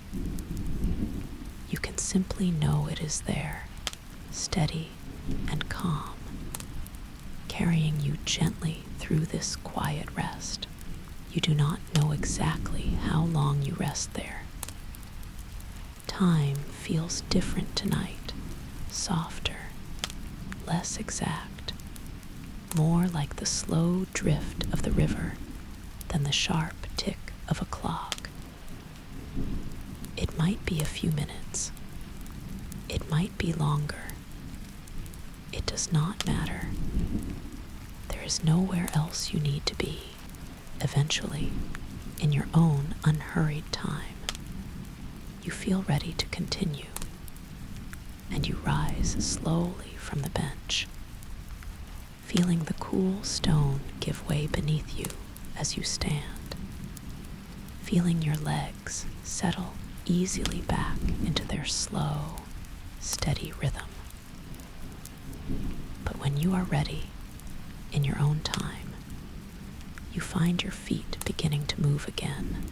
You can simply know it is there, steady and calm, carrying you gently through this quiet rest. You do not know exactly how long you rest there. Time feels different tonight, softer, less exact, more like the slow drift of the river than the sharp tick of a clock. It might be a few minutes. It might be longer. It does not matter. There is nowhere else you need to be. Eventually, in your own unhurried time, you feel ready to continue, and you rise slowly from the bench, feeling the cool stone give way beneath you as you stand, feeling your legs settle easily back into their slow, steady rhythm. But when you are ready, in your own time, you find your feet beginning to move again,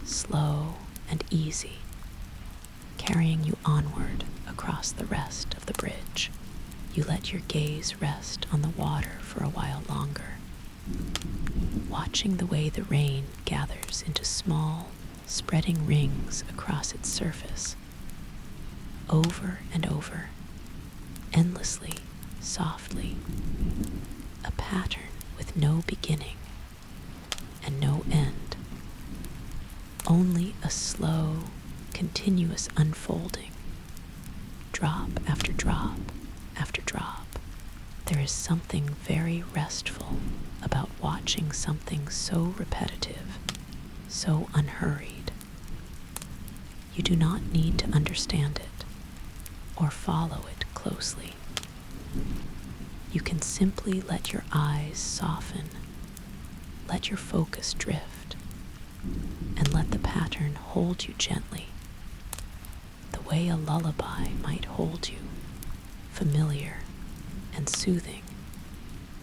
slow and easy, carrying you onward across the rest of the bridge. You let your gaze rest on the water for a while longer, watching the way the rain gathers into small, spreading rings across its surface, over and over, endlessly, softly, a pattern with no beginning and no end, only a slow, continuous unfolding, drop after drop after drop. There is something very restful about watching something so repetitive, so unhurried. You do not need to understand it or follow it closely. You can simply let your eyes soften, let your focus drift, and let the pattern hold you gently, the way a lullaby might hold you, familiar and soothing,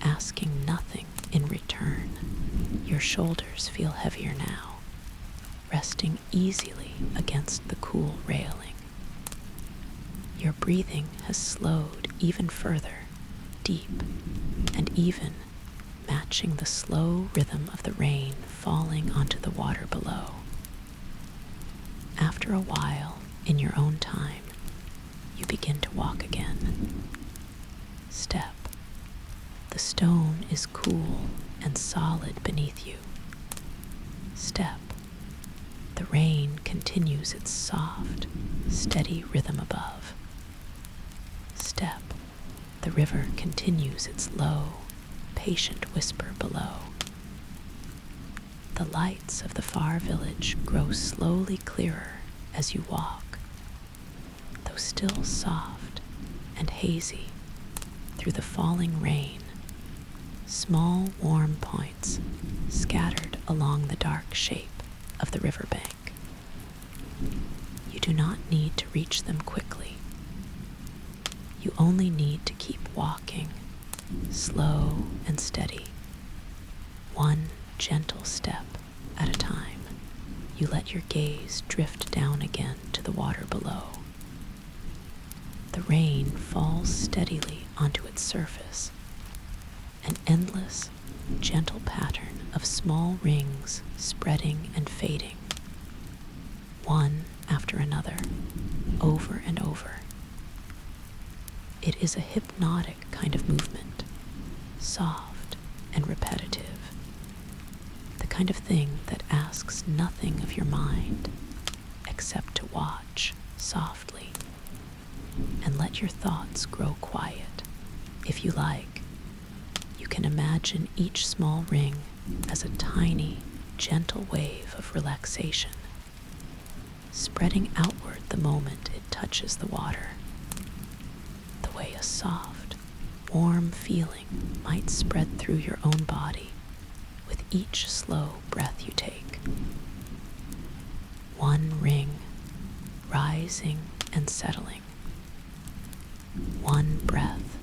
asking nothing in return. Your shoulders feel heavier now, resting easily against the cool railing. Your breathing has slowed even further, deep and even, matching the slow rhythm of the rain falling onto the water below. After a while, in your own time, you begin to walk again. Step. The stone is cool and solid beneath you. Step. The rain continues its soft, steady rhythm above. Step. The river continues its low, patient whisper below. The lights of the far village grow slowly clearer as you walk, though still soft and hazy through the falling rain. Small warm points scattered along the dark shape of the riverbank. You do not need to reach them quickly. You only need to keep walking, slow and steady, one gentle step at a time. You let your gaze drift down again to the water below. The rain falls steadily onto its surface, an endless, gentle pattern of small rings spreading and fading, one after another, over and over. It is a hypnotic kind of movement, soft and repetitive, the kind of thing that asks nothing of your mind except to watch softly and let your thoughts grow quiet. If you like, you can imagine each small ring as a tiny, gentle wave of relaxation, spreading outward the moment it touches the water, the way a soft, warm feeling might spread through your own body with each slow breath you take. One ring rising and settling. One breath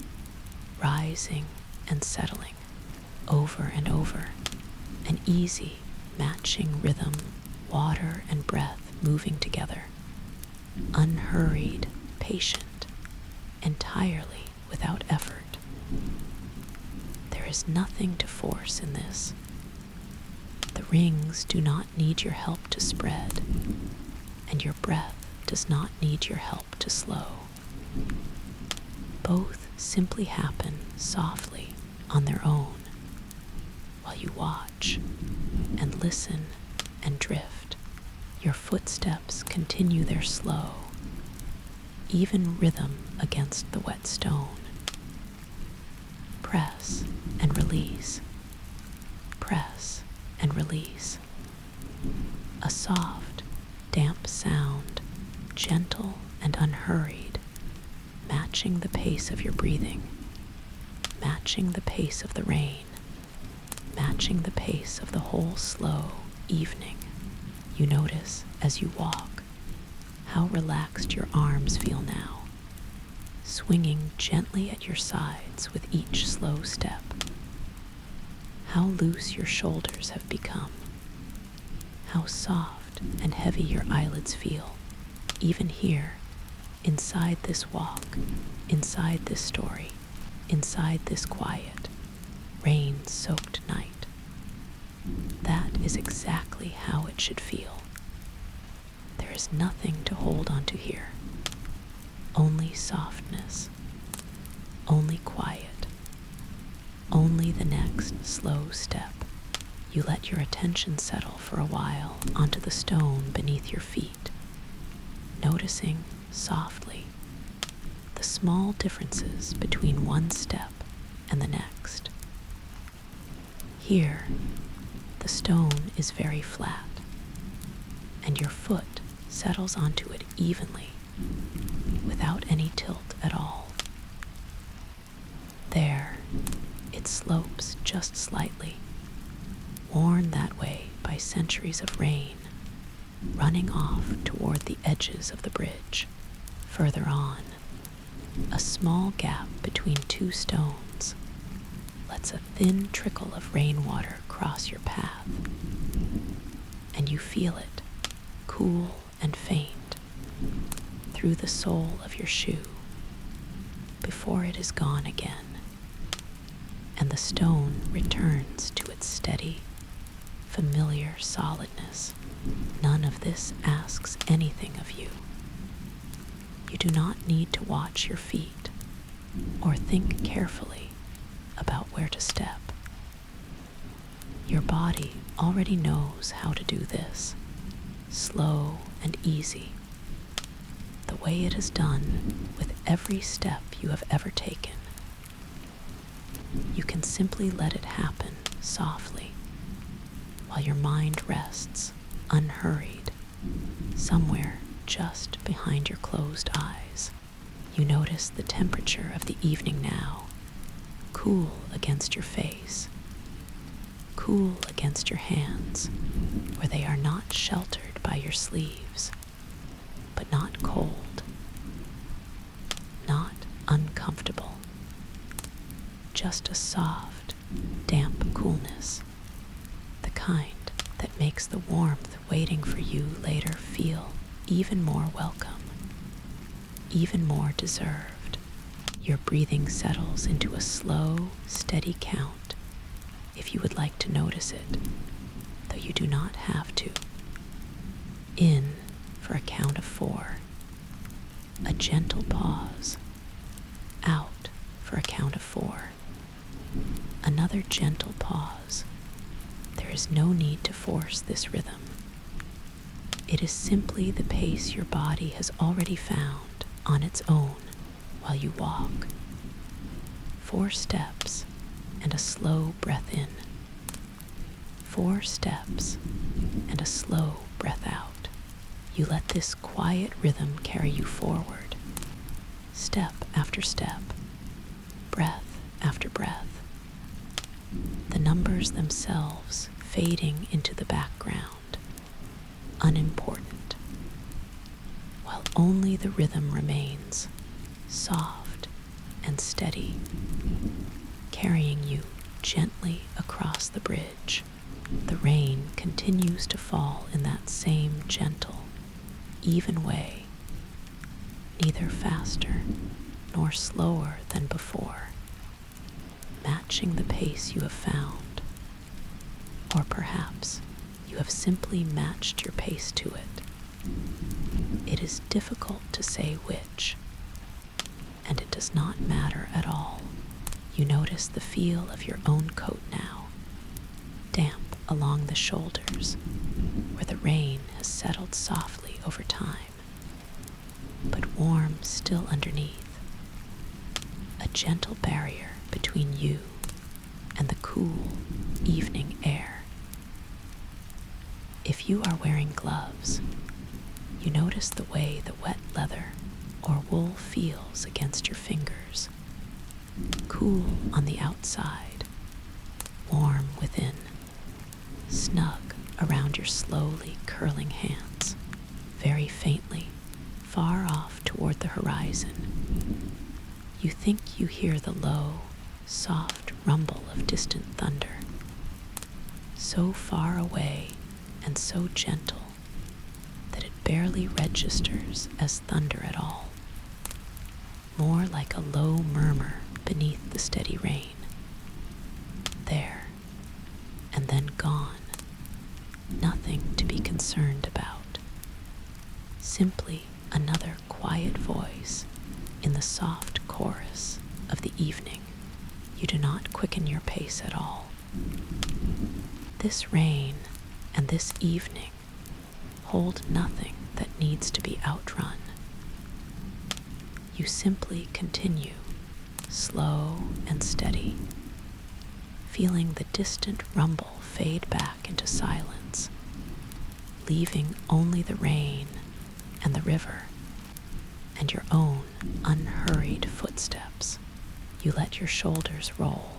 rising and settling over and over, an easy, matching rhythm, water and breath moving together, unhurried, patient, entirely without effort. There is nothing to force in this. The rings do not need your help to spread, and your breath does not need your help to slow. Both simply happen softly on their own while you watch and listen and drift. Your footsteps continue their slow, even rhythm against the wet stone. Press and release. Press and release. A soft, damp sound, gentle and unhurried, matching the pace of your breathing, matching the pace of the rain, matching the pace of the whole slow evening. You notice as you walk how relaxed your arms feel now, swinging gently at your sides with each slow step. How loose your shoulders have become, how soft and heavy your eyelids feel, even here, inside this walk, inside this story, inside this quiet, rain-soaked night. That is exactly how it should feel. There is nothing to hold on to here. Only softness, only quiet, only the next slow step. You let your attention settle for a while onto the stone beneath your feet, noticing softly the small differences between one step and the next. Here, the stone is very flat, and your foot settles onto it evenly, without any tilt at all. There, it slopes just slightly, worn that way by centuries of rain, running off toward the edges of the bridge. Further on, a small gap between two stones lets a thin trickle of rainwater cross your path, and you feel it, cool and faint, through the sole of your shoe, before it is gone again, and the stone returns to its steady, familiar solidness. None of this asks anything of you. You do not need to watch your feet or think carefully about where to step. Your body already knows how to do this, slow and easy, the way it is done with every step you have ever taken. You can simply let it happen softly, while your mind rests, unhurried, somewhere just behind your closed eyes. You notice the temperature of the evening now, cool against your face, cool against your hands, where they are not sheltered by your sleeves. but not cold, not uncomfortable, just a soft, damp coolness, the kind that makes the warmth waiting for you later feel even more welcome, even more deserved. Your breathing settles into a slow, steady count if you would like to notice it, though you do not have to. In for a count of 4, a gentle pause. Out for a count of 4, another gentle pause. There is no need to force this rhythm. It is simply the pace your body has already found on its own while you walk. 4 steps and a slow breath in. 4 steps and a slow breath out. You let this quiet rhythm carry you forward, step after step, breath after breath. The numbers themselves fading into the background, unimportant, while only the rhythm remains, soft and steady, carrying you gently across the bridge. The rain continues to fall in that same gentle, even way, neither faster nor slower than before, matching the pace you have found. Or perhaps you have simply matched your pace to it. It is difficult to say which, and it does not matter at all. You notice the feel of your own coat now, damp along the shoulders, where the rain has settled softly over time, but warm still underneath. A gentle barrier between you and the cool evening air. If you are wearing gloves, you notice the way the wet leather or wool feels against your fingers, cool on the outside, warm within, snug around your slowly curling hands, very faintly, far off toward the horizon. You think you hear the low, soft rumble of distant thunder, so far away and so gentle that it barely registers as thunder at all, more like a low murmur beneath the steady rain. There, and then gone, nothing to be concerned about, simply another quiet voice in the soft chorus of the evening. You do not quicken your pace at all. This rain and this evening hold nothing that needs to be outrun. You simply continue, slow and steady, feeling the distant rumble fade back into silence, leaving only the rain and the river and your own unhurried footsteps. You let your shoulders roll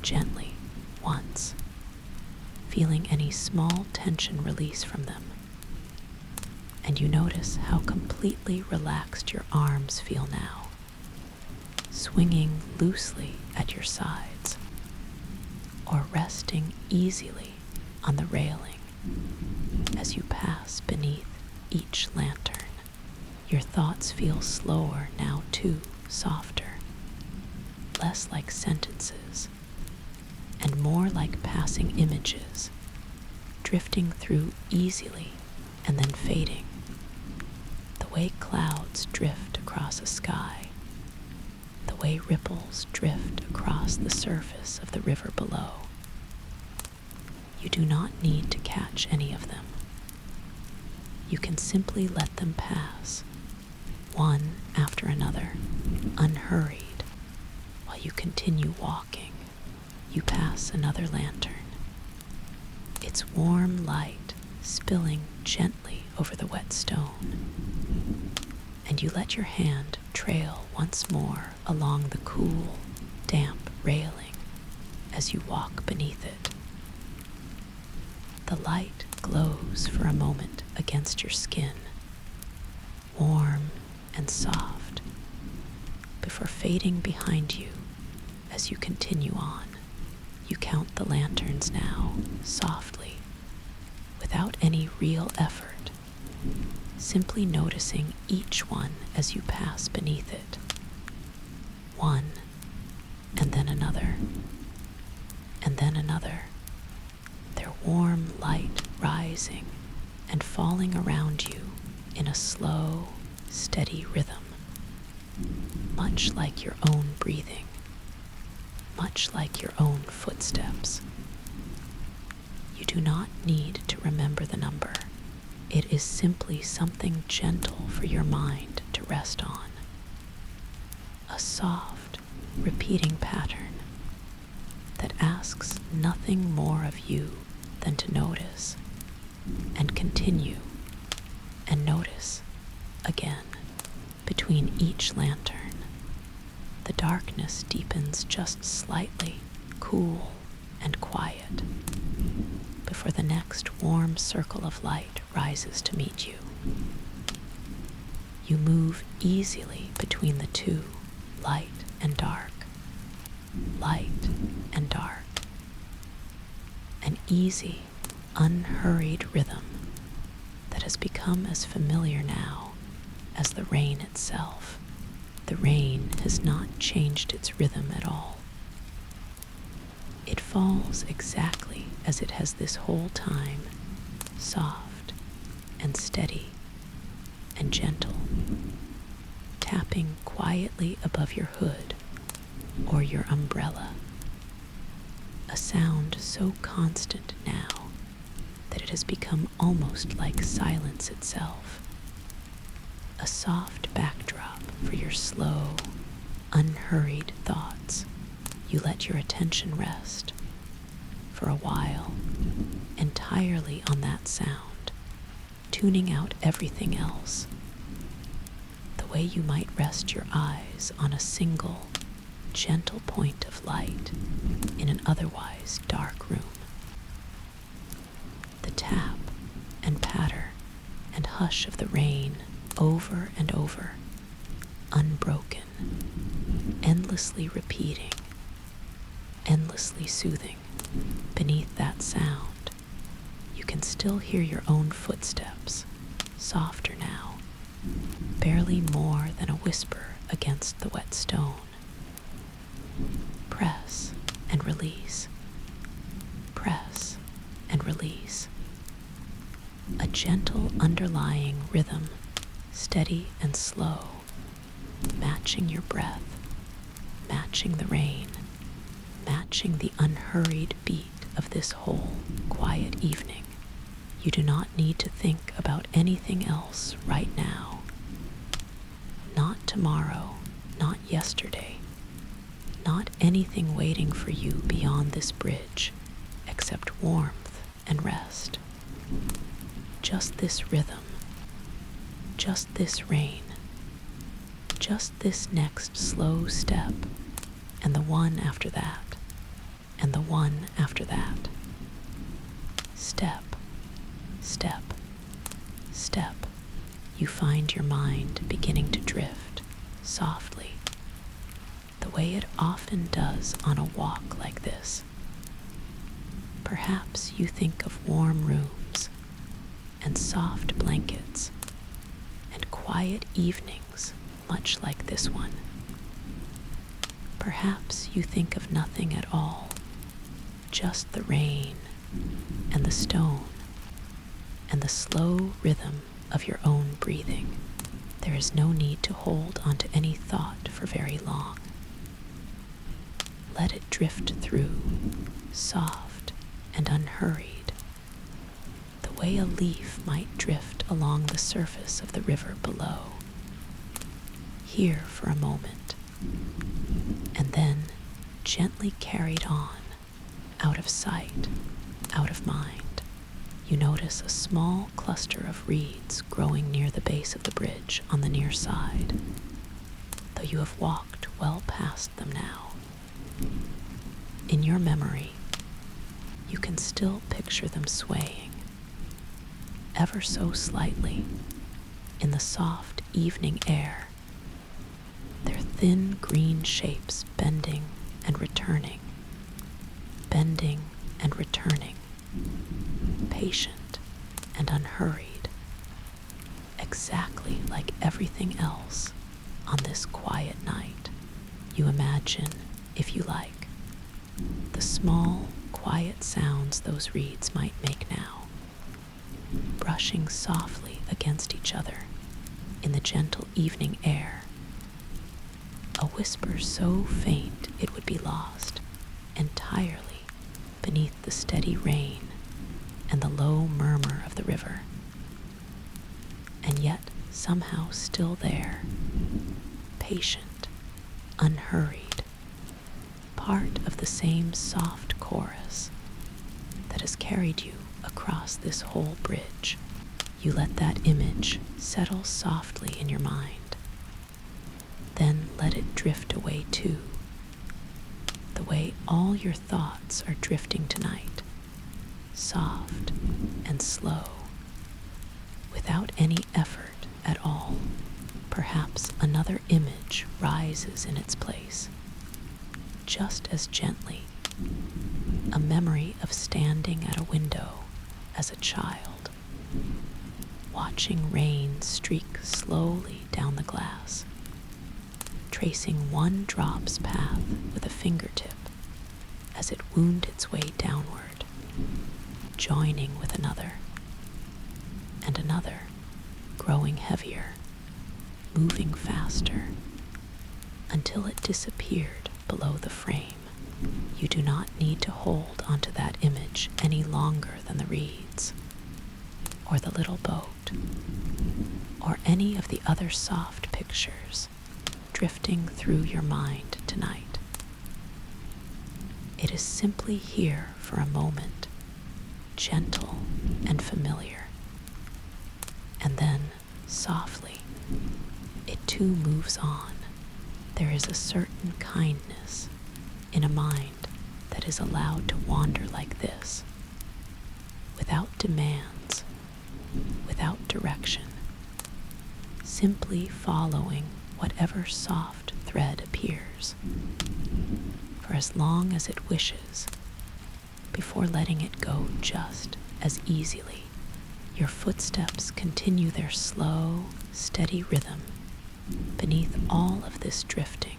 gently once, feeling any small tension release from them. And you notice how completely relaxed your arms feel now, swinging loosely at your sides, or resting easily on the railing as you pass beneath each lantern. Your thoughts feel slower now too, softer, less like sentences, and more like passing images, drifting through easily and then fading, the way clouds drift across a sky, the way ripples drift across the surface of the river below. You do not need to catch any of them. You can simply let them pass, one after another, unhurried, while you continue walking. You pass another lantern, its warm light spilling gently over the wet stone, and you let your hand trail once more along the cool, damp railing as you walk beneath it. The light glows for a moment against your skin, warm and soft, before fading behind you as you continue on. You count the lanterns now, softly, without any real effort, simply noticing each one as you pass beneath it. One, and then another, and then another, their warm light rising and falling around you in a slow, steady rhythm, much like your own breathing, much like your own footsteps. You do not need to remember the number. It is simply something gentle for your mind to rest on. A soft, repeating pattern that asks nothing more of you than to notice and continue and notice again. Between each lantern, the darkness deepens just slightly, cool and quiet, before the next warm circle of light rises to meet you. You move easily between the two, light and dark, light and dark. An easy, unhurried rhythm that has become as familiar now as the rain itself. The rain has not changed its rhythm at all. It falls exactly as it has this whole time, soft and steady and gentle, tapping quietly above your hood or your umbrella. A sound so constant now that it has become almost like silence itself. A soft backdrop for your slow, unhurried thoughts. You let your attention rest for a while entirely on that sound, tuning out everything else, the way you might rest your eyes on a single, gentle point of light in an otherwise dark room. The tap and patter and hush of the rain over and over, unbroken, endlessly repeating, endlessly soothing. Beneath that sound, you can still hear your own footsteps, softer now, barely more than a whisper against the wet stone. Press and release, press and release. A gentle underlying rhythm, steady and slow, matching your breath, matching the rain, matching the unhurried beat of this whole quiet evening. You do not need to think about anything else right now. Not tomorrow, not yesterday, not anything waiting for you beyond this bridge, except warmth and rest. Just this rhythm, just this rain, just this next slow step, and the one after that, and the one after that. Step, step, step. You find your mind beginning to drift softly, the way it often does on a walk like this. Perhaps you think of warm rooms and soft blankets and quiet evenings much like this one. Perhaps you think of nothing at all, just the rain and the stone and the slow rhythm of your own breathing. There is no need to hold onto any thought for very long. Let it drift through, soft and unhurried, the way a leaf might drift along the surface of the river below. Here for a moment, and then gently carried on, out of sight, out of mind. You notice a small cluster of reeds growing near the base of the bridge on the near side, though you have walked well past them now. In your memory, you can still picture them swaying, ever so slightly, in the soft evening air, their thin green shapes bending and returning, patient and unhurried, exactly like everything else on this quiet night. You imagine, if you like, the small, quiet sounds those reeds might make now, brushing softly against each other in the gentle evening air. A whisper so faint it would be lost entirely beneath the steady rain and the low murmur of the river, and yet somehow still there, patient, unhurried, part of the same soft chorus that has carried you across this whole bridge. You let that image settle softly in your mind, then let it drift away too, the way all your thoughts are drifting tonight, soft and slow, without any effort at all. Perhaps another image rises in its place, just as gently, a memory of standing at a window as a child, watching rain streak slowly down the glass, tracing one drop's path with a fingertip as it wound its way downward, joining with another, and another, growing heavier, moving faster, until it disappeared below the frame. You do not need to hold onto that image any longer than the reeds, or the little boat, or any of the other soft pictures drifting through your mind tonight. It is simply here for a moment, gentle and familiar, and then, softly, it too moves on. There is a certain kindness in a mind that is allowed to wander like this, without demands, without direction, simply following whatever soft thread appears, for as long as it wishes, before letting it go just as easily. Your footsteps continue their slow, steady rhythm beneath all of this drifting,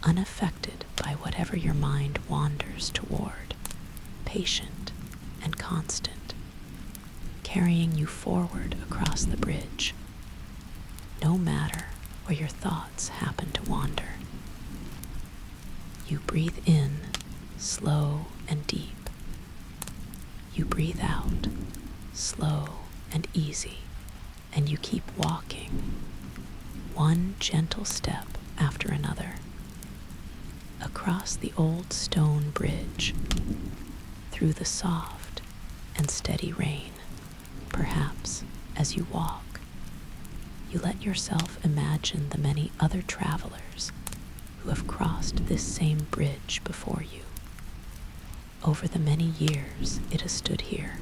unaffected by whatever your mind wanders toward, patient and constant, carrying you forward across the bridge, no matter where your thoughts happen to wander. You breathe in, slow and deep. You breathe out, slow and easy, and you keep walking, one gentle step after another, across the old stone bridge, through the soft and steady rain. Perhaps as you walk, you let yourself imagine the many other travelers who have crossed this same bridge before you, over the many years it has stood here.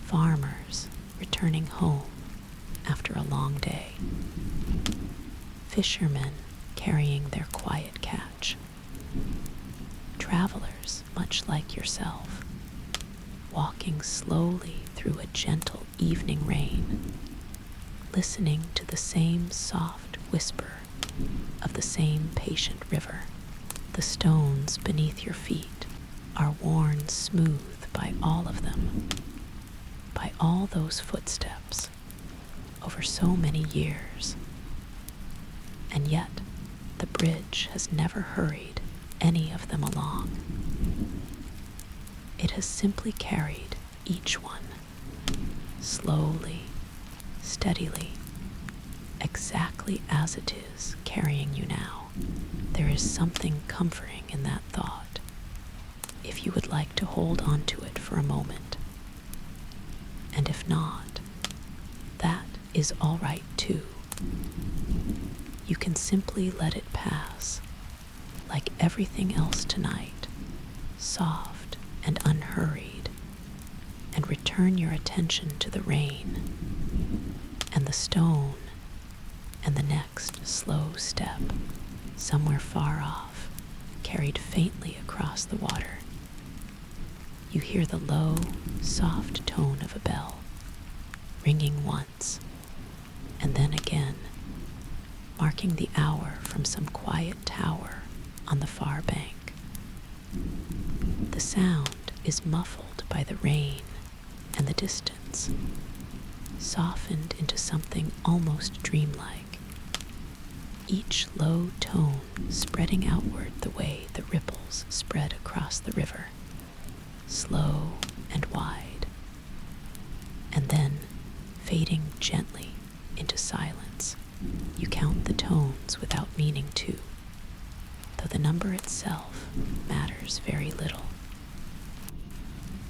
Farmers returning home after a long day, fishermen carrying their quiet catch, travelers much like yourself, walking slowly through a gentle evening rain, listening to the same soft whisper of the same patient river. The stones beneath your feet are worn smooth by all of them, by all those footsteps over so many years. And yet, the bridge has never hurried any of them along. It has simply carried each one, slowly, steadily, exactly as it is carrying you now. There is something comforting in that thought, if you would like to hold on to it for a moment. And if not, that is all right too. You can simply let it pass, like everything else tonight, soft and unhurried, and return your attention to the rain, the stone, and the next slow step, somewhere far off, carried faintly across the water. You hear the low, soft tone of a bell, ringing once, and then again, marking the hour from some quiet tower on the far bank. The sound is muffled by the rain and the distance, softened into something almost dreamlike, each low tone spreading outward the way the ripples spread across the river, slow and wide, and then fading gently into silence. You count the tones without meaning to, though the number itself matters very little.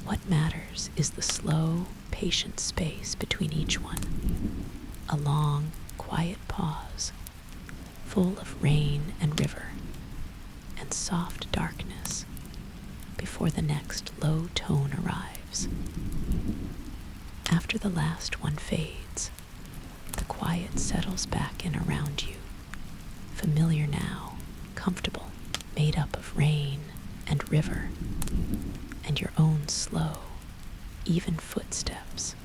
What matters is the slow, patient space between each one, a long, quiet pause, full of rain and river, and soft darkness before the next low tone arrives. After the last one fades, the quiet settles back in around you, familiar now, comfortable, made up of rain and river, and your own slow, even footsteps.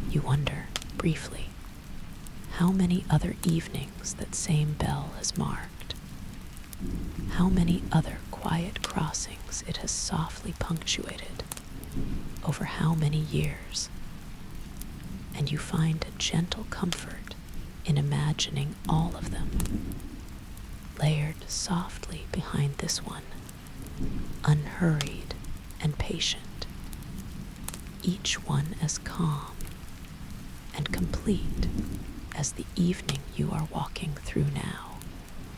You wonder, briefly, how many other evenings that same bell has marked, how many other quiet crossings it has softly punctuated, over how many years. And you find a gentle comfort in imagining all of them, layered softly behind this one, unhurried and patient, each one as calm and complete as the evening you are walking through now.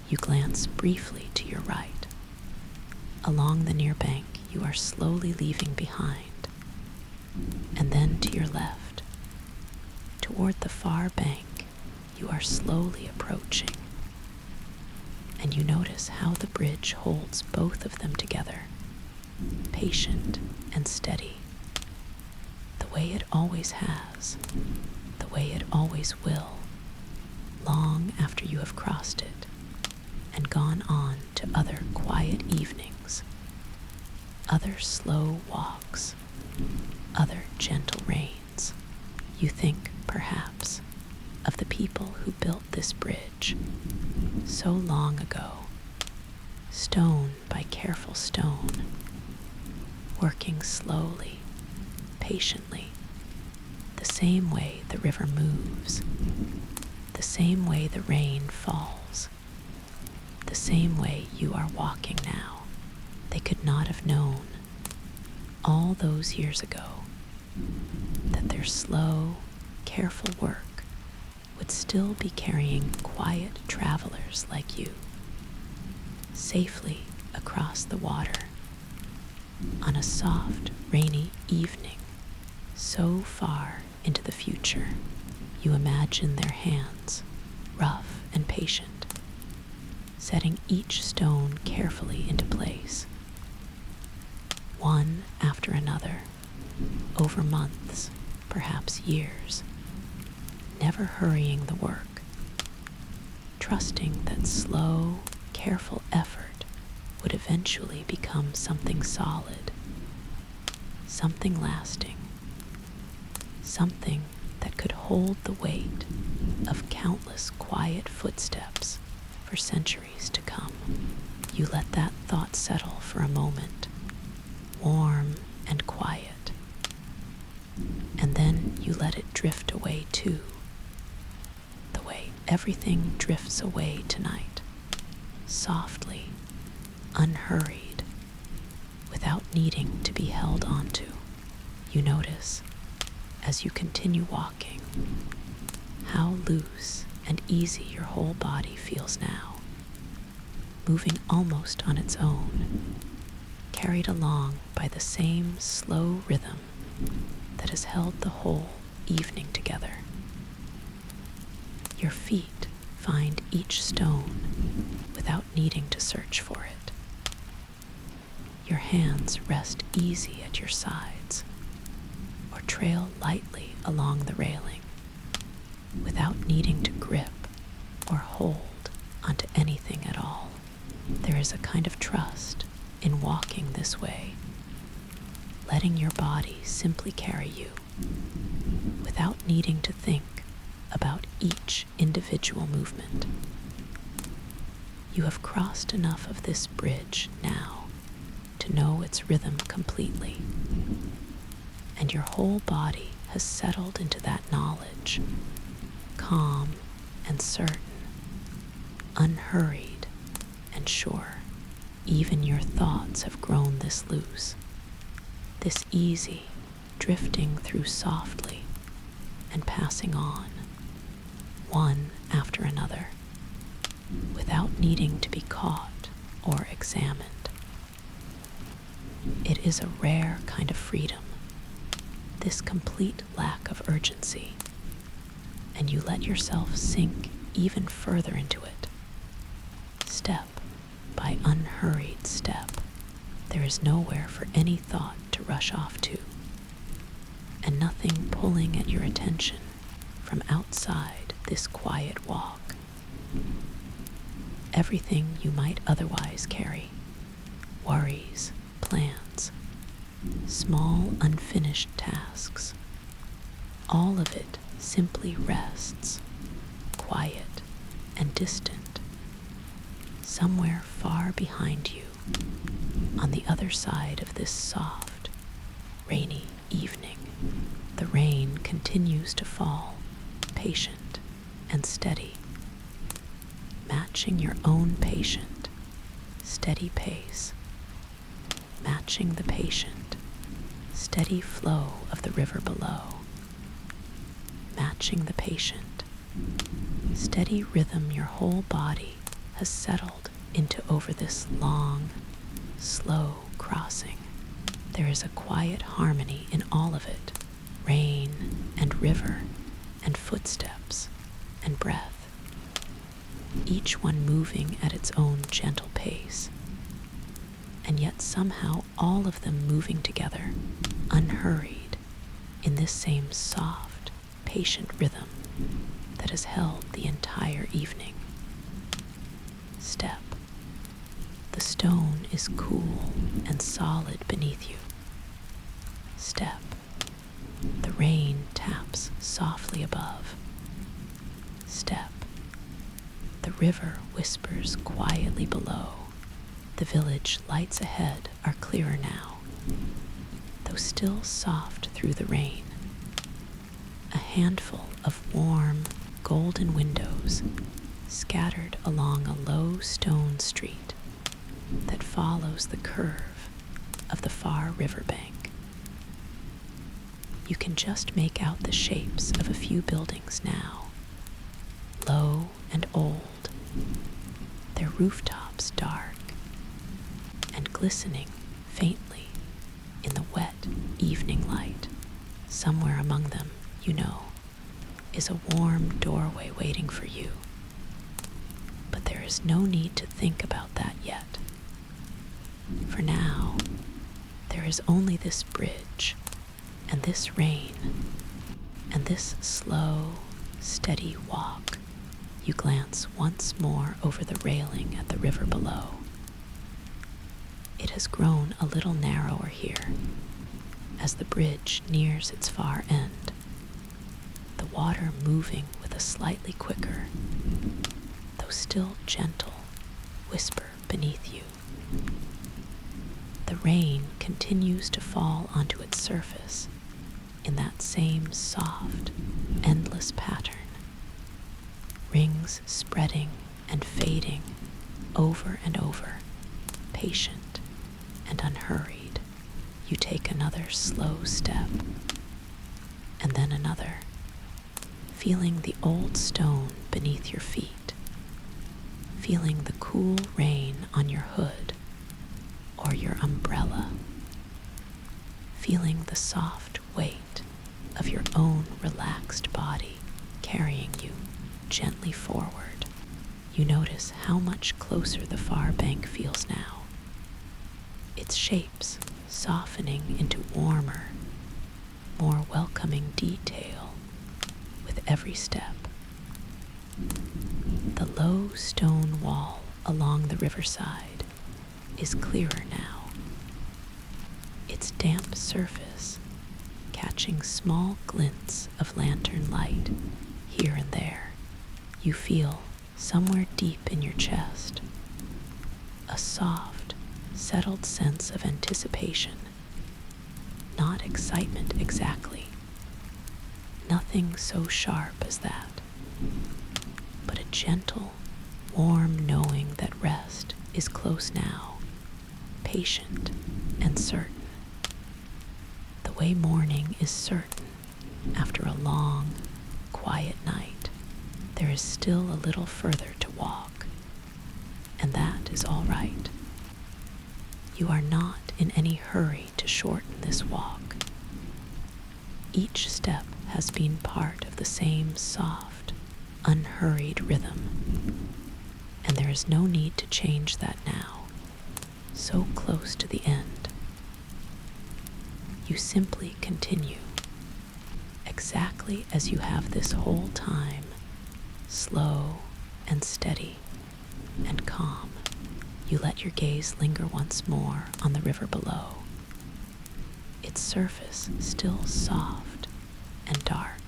You glance briefly to your right. Along the near bank you are slowly leaving behind, and then to your left, toward the far bank, you are slowly approaching, and you notice how the bridge holds both of them together, patient and steady, the way it always has, the way it always will, long after you have crossed it and gone on to other quiet evenings, other slow walks, other gentle rains. You think, perhaps, of the people who built this bridge so long ago, stone by careful stone, working slowly, patiently, the same way the river moves, the same way the rain falls, the same way you are walking now. They could not have known, all those years ago, that their slow, careful work would still be carrying quiet travelers like you safely across the water on a soft, rainy evening so far into the future. You imagine their hands, rough and patient, setting each stone carefully into place, one after another, over months, perhaps years, never hurrying the work, trusting that slow, careful effort would eventually become something solid, something lasting, something that could hold the weight of countless quiet footsteps for centuries to come. You let that thought settle for a moment, warm and quiet, and then you let it drift away too, the way everything drifts away tonight, softly, unhurried, without needing to be held onto. You notice, as you continue walking, how loose and easy your whole body feels now, moving almost on its own, carried along by the same slow rhythm that has held the whole evening together. Your feet find each stone without needing to search for it. Your hands rest easy at your sides or trail lightly along the railing. without needing to grip or hold onto anything at all. There is a kind of trust in walking this way, letting your body simply carry you without needing to think about each individual movement. You have crossed enough of this bridge now to know its rhythm completely, and your whole body has settled into that knowledge, calm and certain, unhurried and sure. Even your thoughts have grown this loose, this easy, drifting through softly and passing on, one after another, without needing to be caught or examined. It is a rare kind of freedom, this complete lack of urgency, and you let yourself sink even further into it. Step by unhurried step, there is nowhere for any thought to rush off to, and nothing pulling at your attention from outside this quiet walk. Everything you might otherwise carry, worries, plans, small unfinished tasks, all of it simply rests, quiet and distant, somewhere far behind you, on the other side of this soft, rainy evening. The rain continues to fall, patient and steady, matching your own patient, steady pace, matching the patient, steady flow of the river below, matching the patient, steady rhythm your whole body has settled into over this long, slow crossing. There is a quiet harmony in all of it, rain and river and footsteps and breath, each one moving at its own gentle pace, and yet somehow all of them moving together, unhurried, in this same soft, patient rhythm that has held the entire evening. Step. The stone is cool and solid beneath you. Step. The rain taps softly above. Step. The river whispers quietly below. The village lights ahead are clearer now, though still soft through the rain. A handful of warm, golden windows scattered along a low stone street that follows the curve of the far riverbank. You can just make out the shapes of a few buildings now, low and old, their rooftops dark and glistening faintly in the wet evening light. Somewhere among them, you know, is a warm doorway waiting for you. But there is no need to think about that yet. For now, there is only this bridge, and this rain, and this slow, steady walk. You glance once more over the railing at the river below. It has grown a little narrower here, as the bridge nears its far end, the water moving with a slightly quicker, though still gentle, whisper beneath you. The rain continues to fall onto its surface in that same soft, endless pattern, rings spreading and fading over and over, patient and unhurried. You take another slow step, and then another, feeling the old stone beneath your feet, feeling the cool rain on your hood or your umbrella, feeling the soft weight of your own relaxed body carrying you gently forward. You notice how much closer the far bank feels now, its shapes softening into warmer, more welcoming detail with every step. The low stone wall along the riverside is clearer now, its damp surface catching small glints of lantern light here and there. You feel somewhere deep in your chest a soft, settled sense of anticipation, not excitement exactly, nothing so sharp as that, but a gentle, warm knowing that rest is close now, patient and certain. The way morning is certain after a long, quiet night, there is still a little further to walk, and that is all right. You are not in any hurry to shorten this walk. Each step has been part of the same soft, unhurried rhythm, and there is no need to change that now, so close to the end. You simply continue, exactly as you have this whole time, slow and steady and calm. You let your gaze linger once more on the river below, its surface still soft and dark,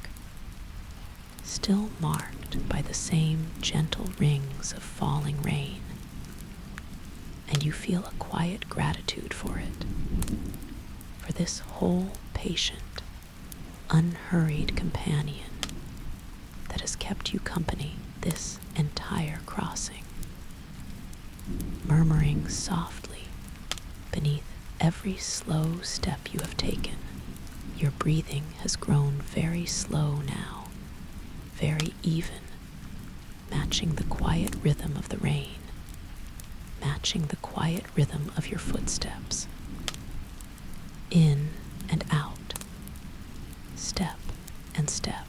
still marked by the same gentle rings of falling rain, and you feel a quiet gratitude for it, for this whole patient, unhurried companion that has kept you company this entire crossing, murmuring softly beneath every slow step you have taken. Your breathing has grown very slow now, very even, matching the quiet rhythm of the rain, matching the quiet rhythm of your footsteps, in and out, step and step,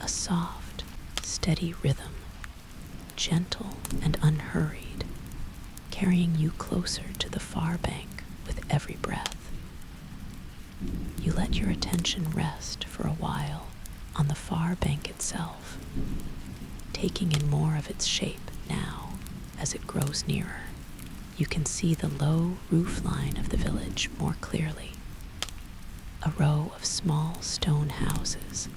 a soft, steady rhythm, gentle and unhurried, carrying you closer to the far bank with every breath. You let your attention rest for a while on the far bank itself, taking in more of its shape now as it grows nearer. You can see the low roof line of the village more clearly, a row of small stone houses,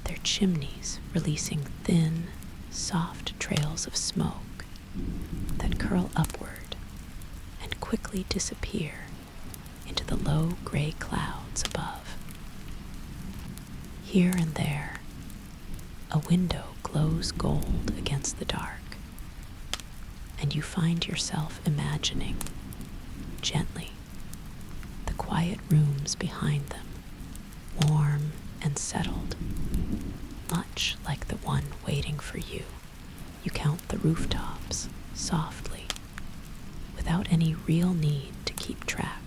their chimneys releasing thin, soft trails of smoke that curl upward and quickly disappear into the low gray clouds above. Here and there, a window glows gold against the dark, and you find yourself imagining, gently, the quiet rooms behind them, warm and settled, much like the one waiting for you. You count the rooftops softly, without any real need to keep track,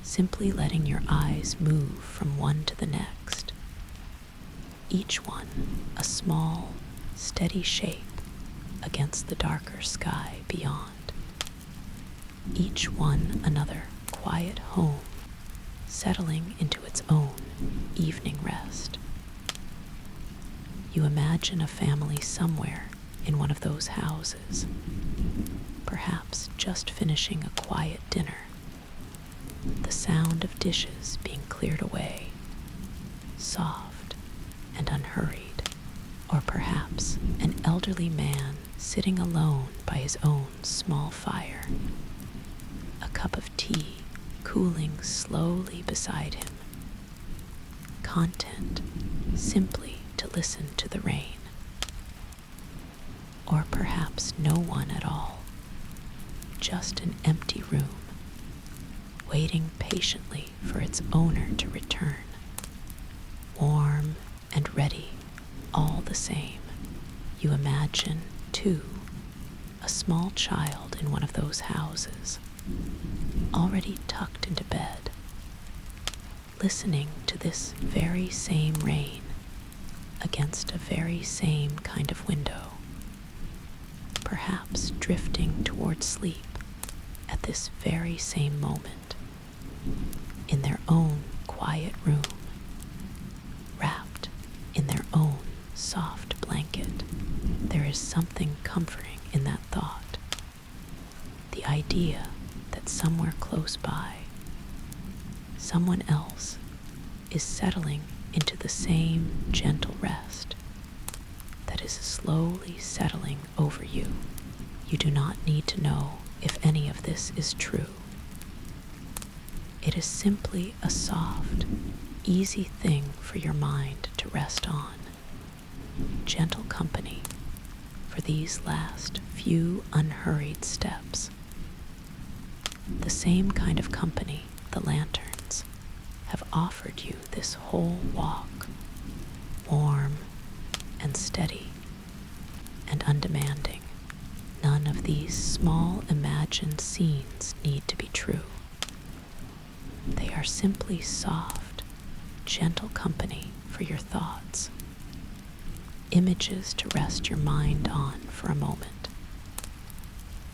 simply letting your eyes move from one to the next, each one a small, steady shape against the darker sky beyond, each one another quiet home settling into its own evening rest. You imagine a family somewhere in one of those houses, perhaps just finishing a quiet dinner, the sound of dishes being cleared away, soft and unhurried, or perhaps an elderly man sitting alone by his own small fire, a cup of tea cooling slowly beside him, content simply to listen to the rain. Or perhaps no one at all, just an empty room, waiting patiently for its owner to return, warm and ready, all the same. You imagine, too, a small child in one of those houses, already tucked into bed, listening to this very same rain against a very same kind of window, perhaps drifting toward sleep at this very same moment, in their own quiet room, wrapped in their own soft blanket. is something comforting in that thought. The idea that somewhere close by, someone else is settling into the same gentle rest that is slowly settling over you. You do not need to know if any of this is true. It is simply a soft, easy thing for your mind to rest on. Gentle company for these last few unhurried steps. The same kind of company the lanterns have offered you this whole walk, warm and steady and undemanding. None of these small imagined scenes need to be true. They are simply soft, gentle company for your thoughts, images to rest your mind on for a moment,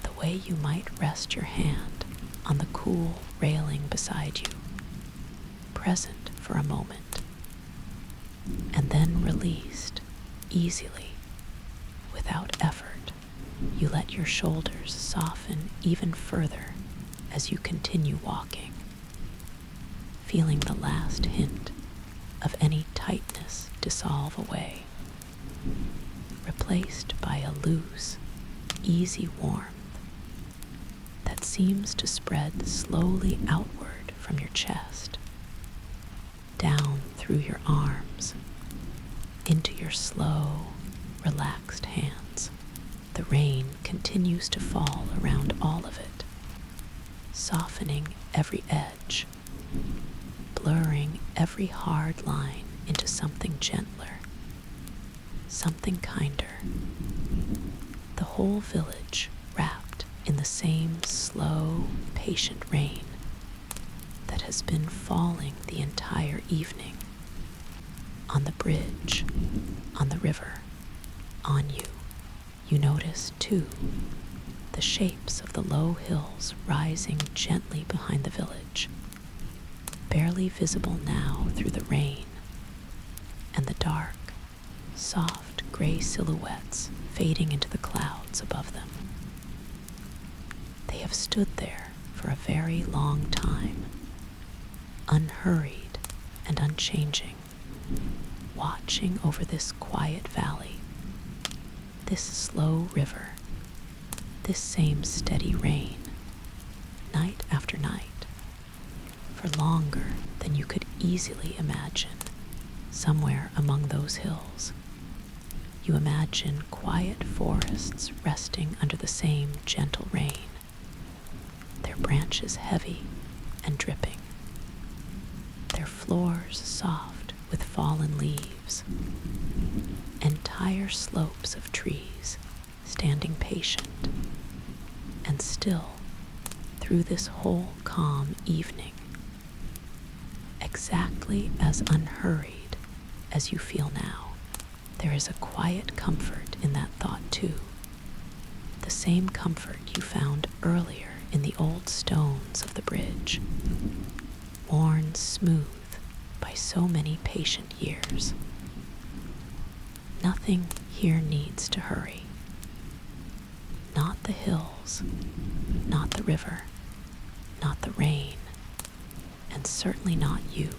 the way you might rest your hand on the cool railing beside you, present for a moment, and then released easily, without effort. You let your shoulders soften even further as you continue walking, feeling the last hint of any tightness dissolve away, replaced by a loose, easy warmth that seems to spread slowly outward from your chest, down through your arms, into your slow, relaxed hands. The rain continues to fall around all of it, softening every edge, blurring every hard line into something gentler, something kinder. The whole village wrapped in the same slow, patient rain that has been falling the entire evening, on the bridge, on the river, on you. You notice, too, the shapes of the low hills rising gently behind the village, barely visible now through the rain, and the dark, soft gray silhouettes fading into the clouds above them. They have stood there for a very long time, unhurried and unchanging, watching over this quiet valley, this slow river, this same steady rain, night after night, for longer than you could easily imagine. Somewhere among those hills, you imagine quiet forests resting under the same gentle rain, their branches heavy and dripping, their floors soft with fallen leaves, entire slopes of trees standing patient and still through this whole calm evening, exactly as unhurried as you feel now. There is a quiet comfort in that thought too, the same comfort you found earlier in the old stones of the bridge, worn smooth by so many patient years. Nothing here needs to hurry. Not the hills, not the river, not the rain, and certainly not you.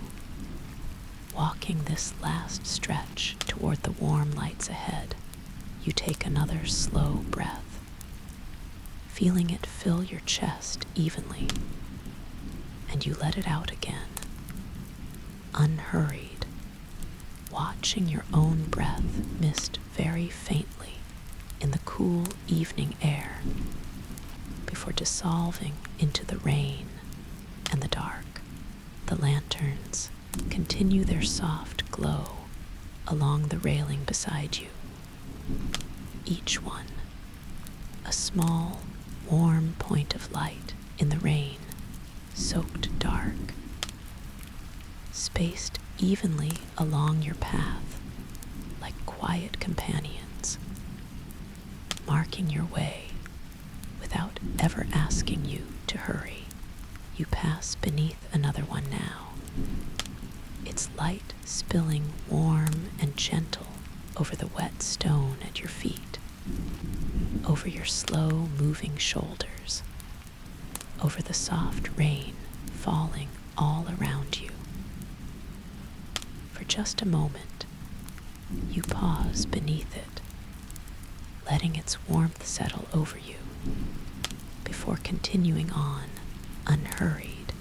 Walking this last stretch toward the warm lights ahead, you take another slow breath, feeling it fill your chest evenly, and you let it out again, unhurried, watching your own breath mist very faintly in the cool evening air before dissolving into the rain and the dark. The lanterns continue their soft glow along the railing beside you, each one a small, warm point of light in the rain-soaked dark, spaced evenly along your path like quiet companions, marking your way without ever asking you to hurry. You pass beneath another one now, its light spilling warm and gentle over the wet stone at your feet. over your slow moving shoulders, over the soft rain falling all around you. For just a moment, you pause beneath it, letting its warmth settle over you before continuing on, unhurried,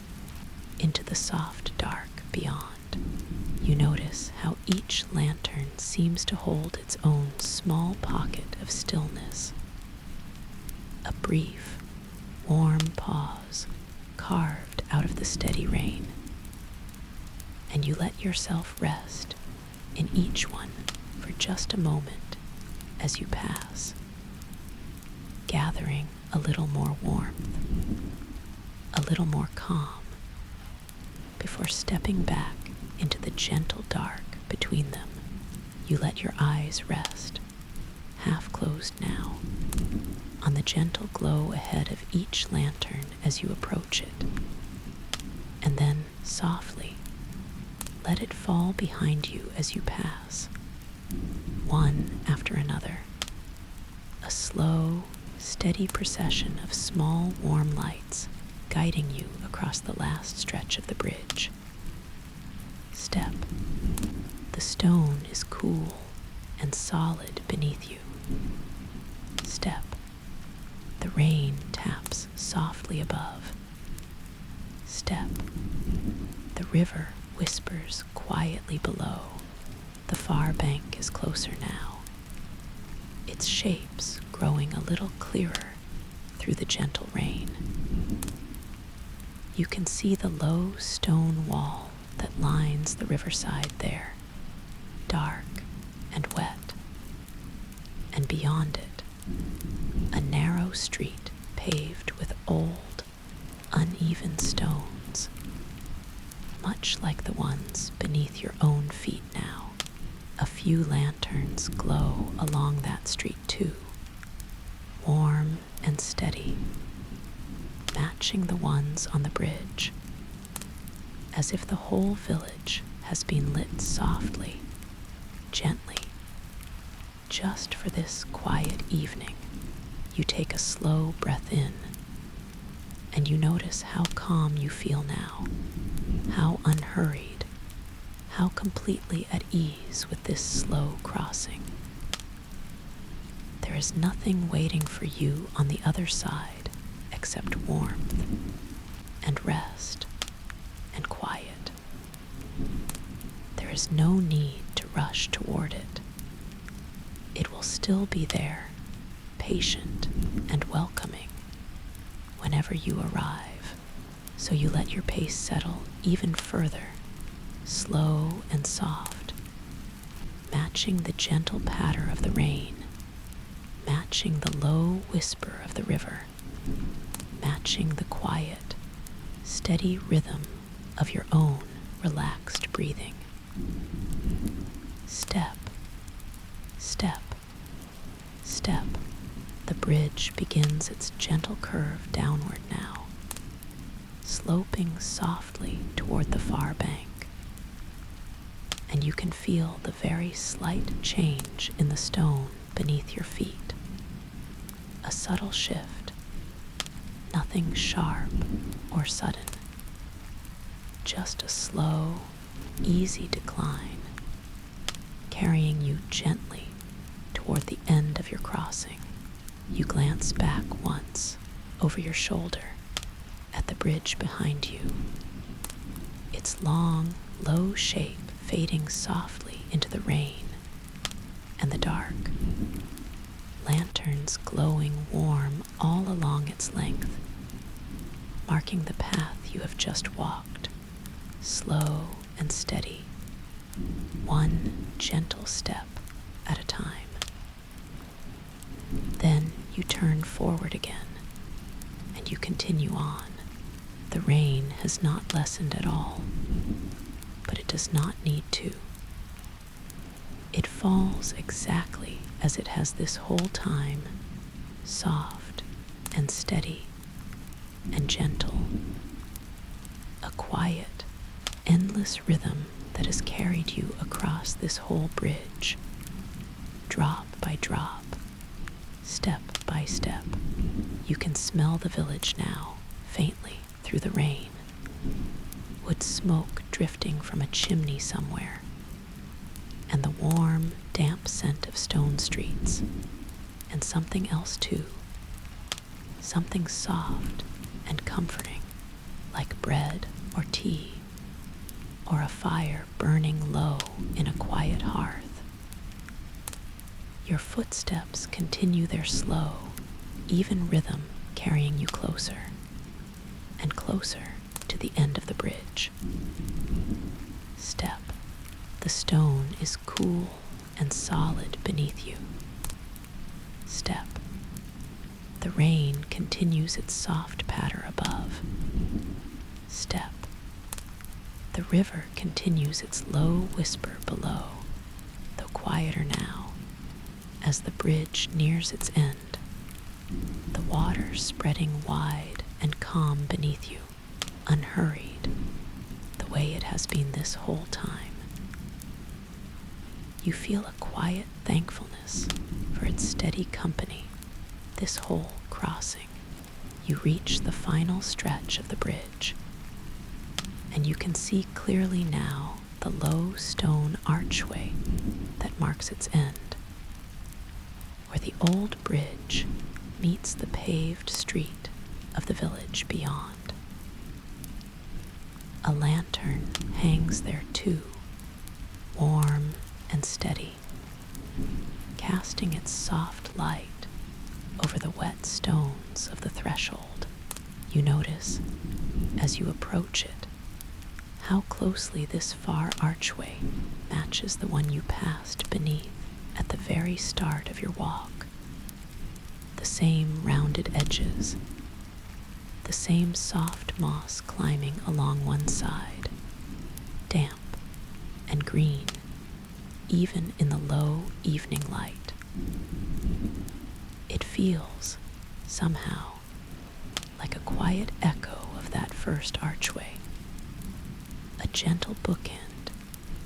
into the soft dark beyond. You notice how each lantern seems to hold its own small pocket of stillness. A brief, warm pause carved out of the steady rain. And you let yourself rest in each one for just a moment as you pass, gathering a little more warmth, a little more calm, before stepping back into the gentle dark between them. You let your eyes rest, half closed now, on the gentle glow ahead of each lantern as you approach it, and then softly let it fall behind you as you pass, one after another, a slow, steady procession of small, warm lights guiding you across the last stretch of the bridge. Step. The stone is cool and solid beneath you. Step. The rain taps softly above. Step. The river whispers quietly below. The far bank is closer now, its shapes growing a little clearer through the gentle rain. You can see the low stone wall that lines the riverside there, dark and wet, and beyond it, a narrow street paved with old, uneven stones, much like the ones beneath your own feet now. A few lanterns glow along that street too, warm and steady, matching the ones on the bridge, as if the whole village has been lit softly, gently, just for this quiet evening. You take a slow breath in, and you notice how calm you feel now, how unhurried, how completely at ease with this slow crossing. There is nothing waiting for you on the other side except warmth and rest and quiet. There is no need to rush toward it. It will still be there, patient and welcoming, whenever you arrive, so you let your pace settle even further, slow and soft, matching the gentle patter of the rain, matching the low whisper of the river, matching the quiet, steady rhythm of your own relaxed breathing. Step, step, step. The bridge begins its gentle curve downward now, sloping softly toward the far bank. And you can feel the very slight change in the stone beneath your feet. A subtle shift, nothing sharp or sudden, just a slow, easy decline, carrying you gently toward the end of your crossing. You glance back once over your shoulder at the bridge behind you, its long, low shape fading softly into the rain and the dark, lanterns glowing warm all along its length, marking the path you have just walked, slow and steady, one gentle step at a time. Then you turn forward again, and you continue on. The rain has not lessened at all, but it does not need to. It falls exactly as it has this whole time, soft and steady and gentle. A quiet, endless rhythm that has carried you across this whole bridge, drop by drop, Step by step, you can smell the village now, faintly through the rain. Wood smoke drifting from a chimney somewhere, and the warm, damp scent of stone streets, and something else too, something soft and comforting, like bread or tea, or a fire burning low in a quiet hearth. Your footsteps continue their slow, even rhythm, carrying you closer and closer to the end of the bridge. Step. The stone is cool and solid beneath you. Step. The rain continues its soft patter above. Step. The river continues its low whisper below, though quieter now, as the bridge nears its end, the water spreading wide and calm beneath you, unhurried, the way it has been this whole time. You feel a quiet thankfulness for its steady company this whole crossing. You reach the final stretch of the bridge, and you can see clearly now the low stone archway that marks its end, where the old bridge meets the paved street of the village beyond. A lantern hangs there too, warm and steady, casting its soft light over the wet stones of the threshold. You notice, as you approach it, how closely this far archway matches the one you passed beneath at the very start of your walk. The same rounded edges, the same soft moss climbing along one side, damp and green, even in the low evening light. It feels, somehow, like a quiet echo of that first archway, a gentle bookend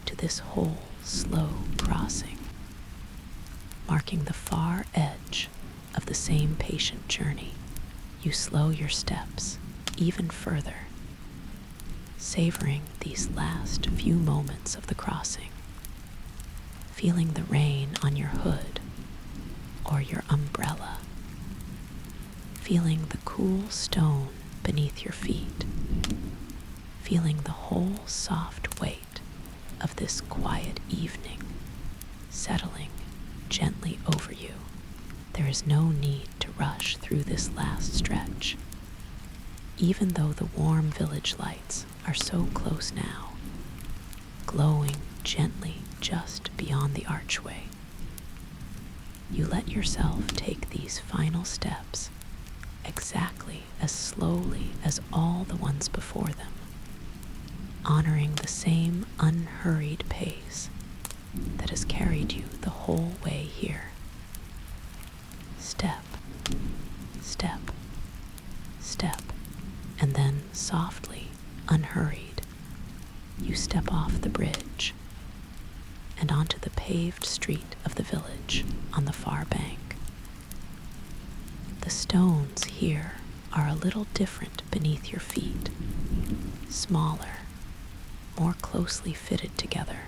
to this whole slow crossing, marking the far edge of the same patient journey. You slow your steps even further, savoring these last few moments of the crossing, feeling the rain on your hood or your umbrella, feeling the cool stone beneath your feet, feeling the whole soft weight of this quiet evening settling gently over you. There is no need to rush through this last stretch, even though the warm village lights are so close now, glowing gently just beyond the archway. You let yourself take these final steps exactly as slowly as all the ones before them, honoring the same unhurried pace that has carried you the whole way here. Step, step, step, and then softly, unhurried, you step off the bridge and onto the paved street of the village on the far bank. The stones here are a little different beneath your feet, smaller, more closely fitted together,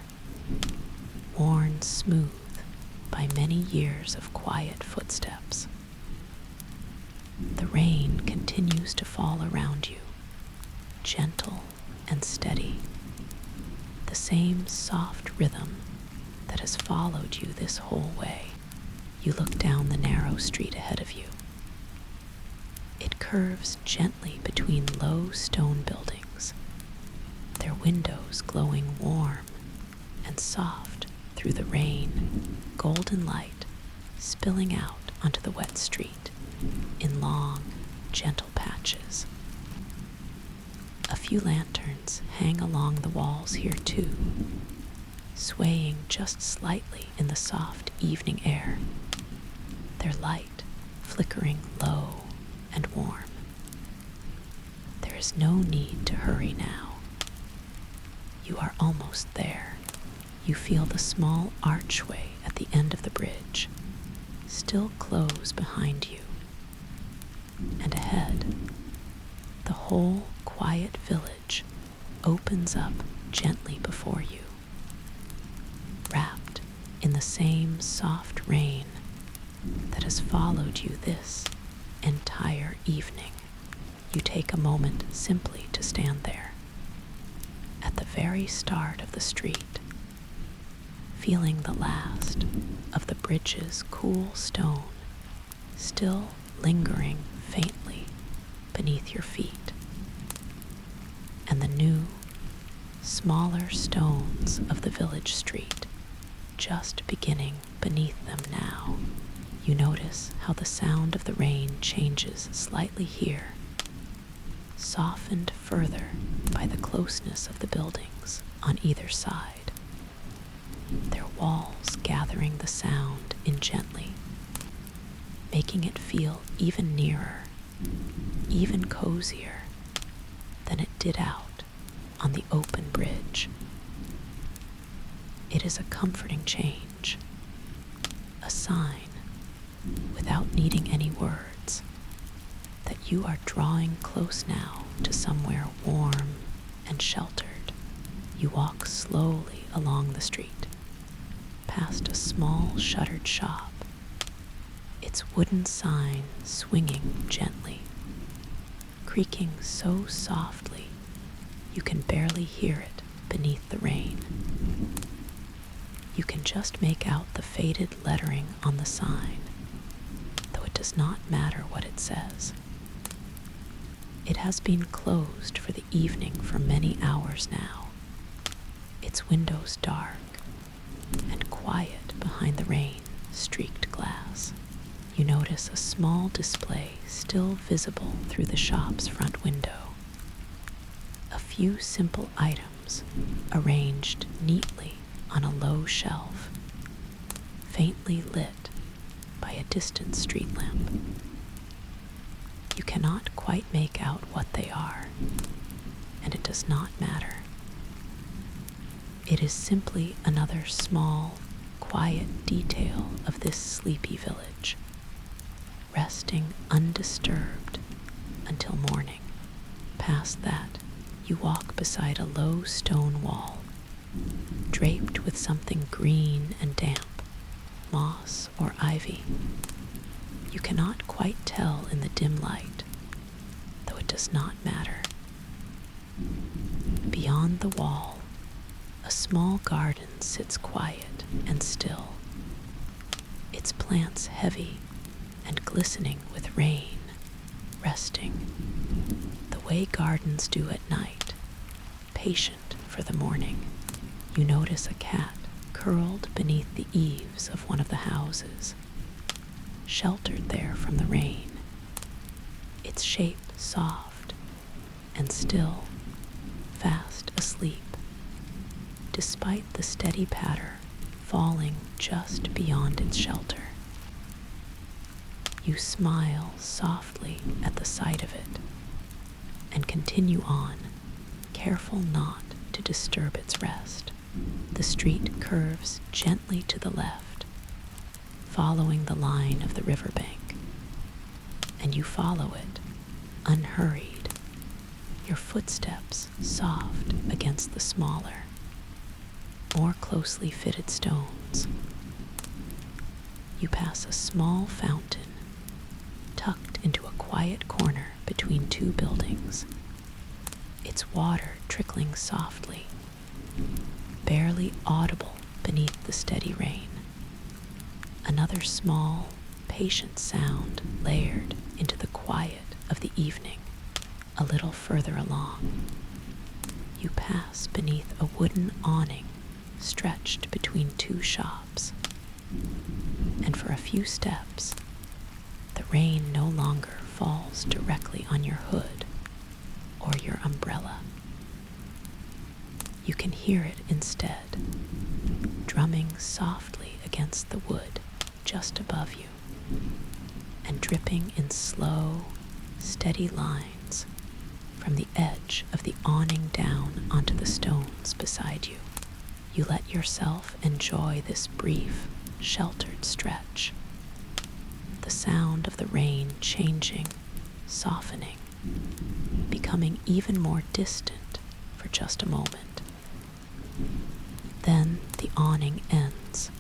worn smooth by many years of quiet footsteps. The rain continues to fall around you, gentle and steady, the same soft rhythm that has followed you this whole way. You look down the narrow street ahead of you. It curves gently between low stone buildings, their windows glowing warm and soft through the rain, golden light spilling out onto the wet street in long, gentle patches. A few lanterns hang along the walls here too, swaying just slightly in the soft evening air, their light flickering low and warm. There is no need to hurry now. You are almost there. You feel the small archway at the end of the bridge, still close behind you, and ahead, the whole quiet village opens up gently before you, wrapped in the same soft rain that has followed you this entire evening. You take a moment simply to stand there, at the very start of the street, feeling the last of the bridge's cool stone still lingering faintly beneath your feet, and the new, smaller stones of the village street just beginning beneath them now. You notice how the sound of the rain changes slightly here, softened further by the closeness of the buildings on either side, their walls gathering the sound in gently, making it feel even nearer, even cozier than it did out on the open bridge. It is a comforting change, a sign, without needing any words, that you are drawing close now to somewhere warm and sheltered. You walk slowly along the street, past a small shuttered shop, its wooden sign swinging gently, creaking so softly you can barely hear it beneath the rain. You can just make out the faded lettering on the sign, though it does not matter what it says. It has been closed for the evening for many hours now, its windows dark and quiet behind the rain-streaked glass. You notice a small display still visible through the shop's front window. A few simple items arranged neatly on a low shelf, faintly lit by a distant street lamp. You cannot quite make out what they are, and it does not matter. It is simply another small, quiet detail of this sleepy village, resting undisturbed until morning. Past that, you walk beside a low stone wall, draped with something green and damp, moss or ivy. You cannot quite tell in the dim light, though it does not matter. Beyond the wall, a small garden sits quiet and still, its plants heavy and glistening with rain, resting, the way gardens do at night, patient for the morning. You notice a cat curled beneath the eaves of one of the houses, sheltered there from the rain, its shape soft and still, fast asleep, despite the steady patter falling just beyond its shelter. You smile softly at the sight of it and continue on, careful not to disturb its rest. The street curves gently to the left, following the line of the riverbank, and you follow it, unhurried, your footsteps soft against the smaller, more closely fitted stones. You pass a small fountain tucked into a quiet corner between two buildings, its water trickling softly, barely audible beneath the steady rain. Another small, patient sound layered into the quiet of the evening a little further along. You pass beneath a wooden awning stretched between two shops, and for a few steps, the rain no longer falls directly on your hood or your umbrella. You can hear it instead, drumming softly against the wood just above you, and dripping in slow, steady lines from the edge of the awning down onto the stones beside you. You let yourself enjoy this brief, sheltered stretch, the sound of the rain changing, softening, becoming even more distant for just a moment. Then the awning ends,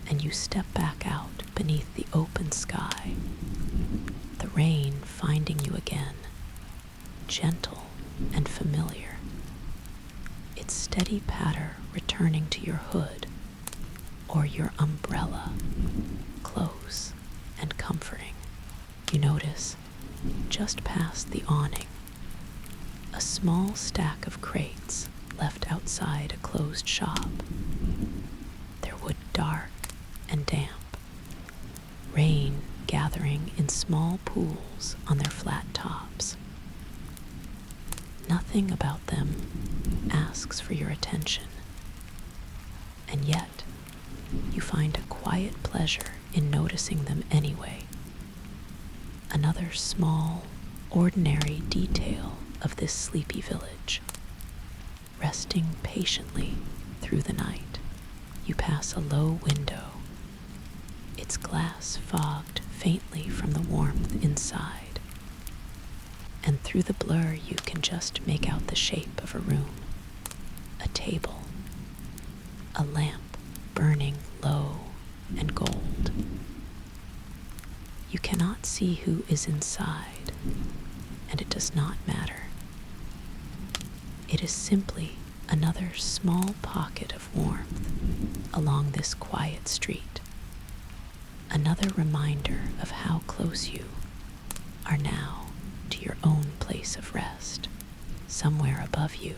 and you step back out beneath the open sky, the rain finding you again, gentle and familiar, its steady patter returning to your hood or your umbrella, close and comforting. You notice, just past the awning, a small stack of crates left outside a closed shop, their wood dark and damp, rain gathering in small pools on their flat tops. Nothing about them asks for your attention, and yet you find a quiet pleasure in noticing them anyway. Another small, ordinary detail of this sleepy village. Resting patiently through the night, you pass a low window, its glass fogged faintly from the warmth inside, and through the blur you can just make out the shape of a room, a table, a lamp burning low and gold. You cannot see who is inside, and it does not matter. It is simply another small pocket of warmth along this quiet street, another reminder of how close you are now to your own place of rest. Somewhere above you,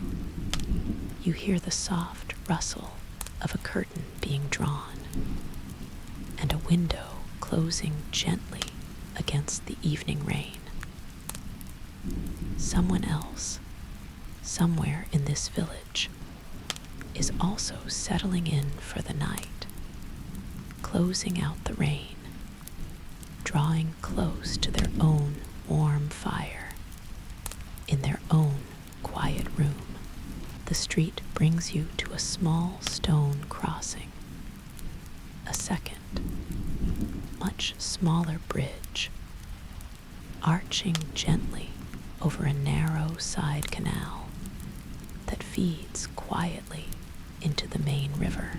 you hear the soft rustle of a curtain being drawn and a window closing gently against the evening rain. Someone else, somewhere in this village, is also settling in for the night, closing out the rain, drawing close to their own warm fire, in their own quiet room. The street brings you to a small stone crossing, a second, much smaller bridge, arching gently over a narrow side canal that feeds quietly into the main river.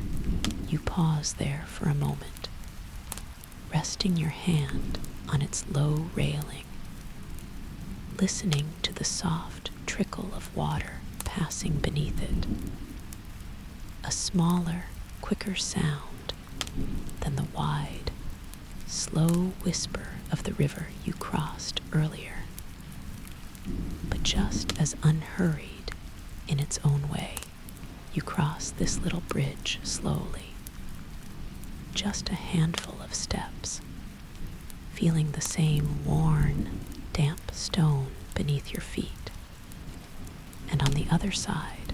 You pause there for a moment, resting your hand on its low railing, listening to the soft trickle of water passing beneath it, a smaller, quicker sound than the wide, slow whisper of the river you crossed earlier, but just as unhurried in its own way. You cross this little bridge slowly, just a handful of steps, feeling the same worn, damp stone beneath your feet. And on the other side,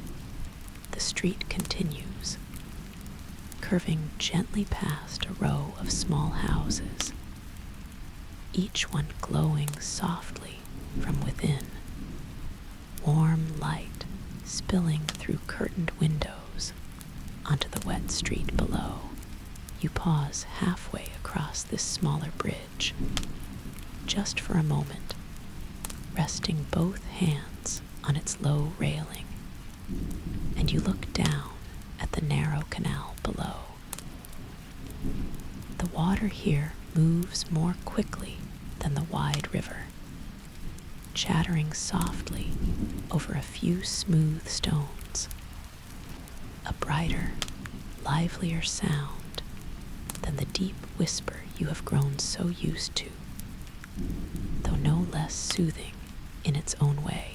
the street continues, curving gently past a row of small houses, each one glowing softly from within, warm light spilling through curtained windows onto the wet street below. You pause halfway across this smaller bridge, just for a moment, resting both hands on its low railing, and you look down at the narrow canal below. The water here moves more quickly than the wide river, chattering softly over a few smooth stones, a brighter, livelier sound than the deep whisper you have grown so used to, though no less soothing in its own way.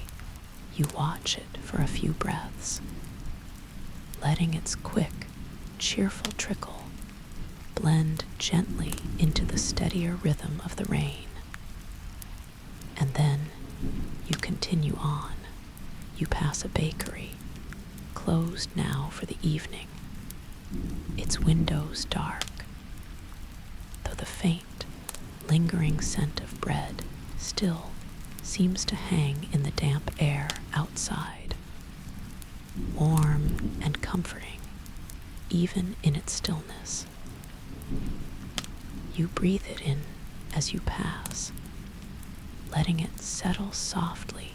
You watch it for a few breaths, letting its quick, cheerful trickle blend gently into the steadier rhythm of the rain. And then you continue on. You pass a bakery, closed now for the evening, its windows dark, though the faint, lingering scent of bread still seems to hang in the damp air outside, warm and comforting, even in its stillness. You breathe it in as you pass, letting it settle softly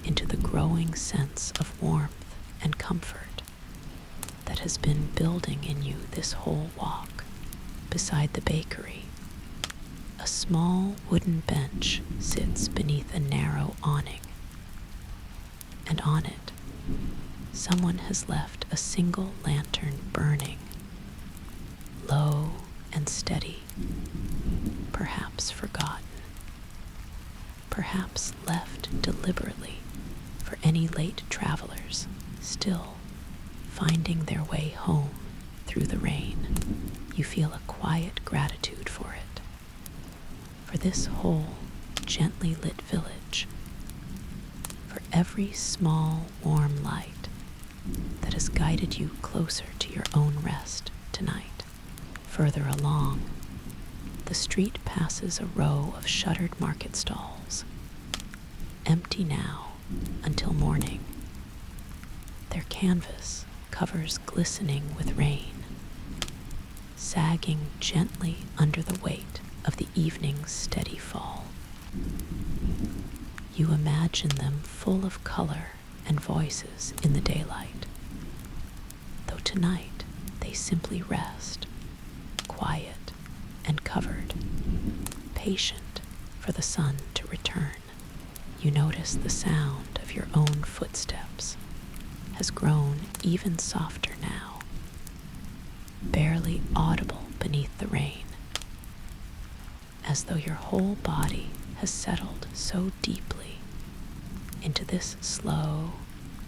into the growing sense of warmth and comfort that has been building in you this whole walk. Beside the bakery, a small wooden bench sits beneath a narrow awning, and on it, someone has left a single lantern burning, low and steady, perhaps forgotten, perhaps left deliberately for any late travelers still finding their way home through the rain. You feel a quiet gratitude for it, for this whole gently lit village, for every small warm light that has guided you closer to your own rest tonight. Further along, the street passes a row of shuttered market stalls, empty now until morning, their canvas covers glistening with rain, sagging gently under the weight of the evening's steady fall. You imagine them full of color and voices in the daylight, though tonight they simply rest, quiet and covered, patient for the sun to return. You notice the sound of your own footsteps has grown even softer now, barely audible beneath the rain, as though your whole body has settled so deeply into this slow,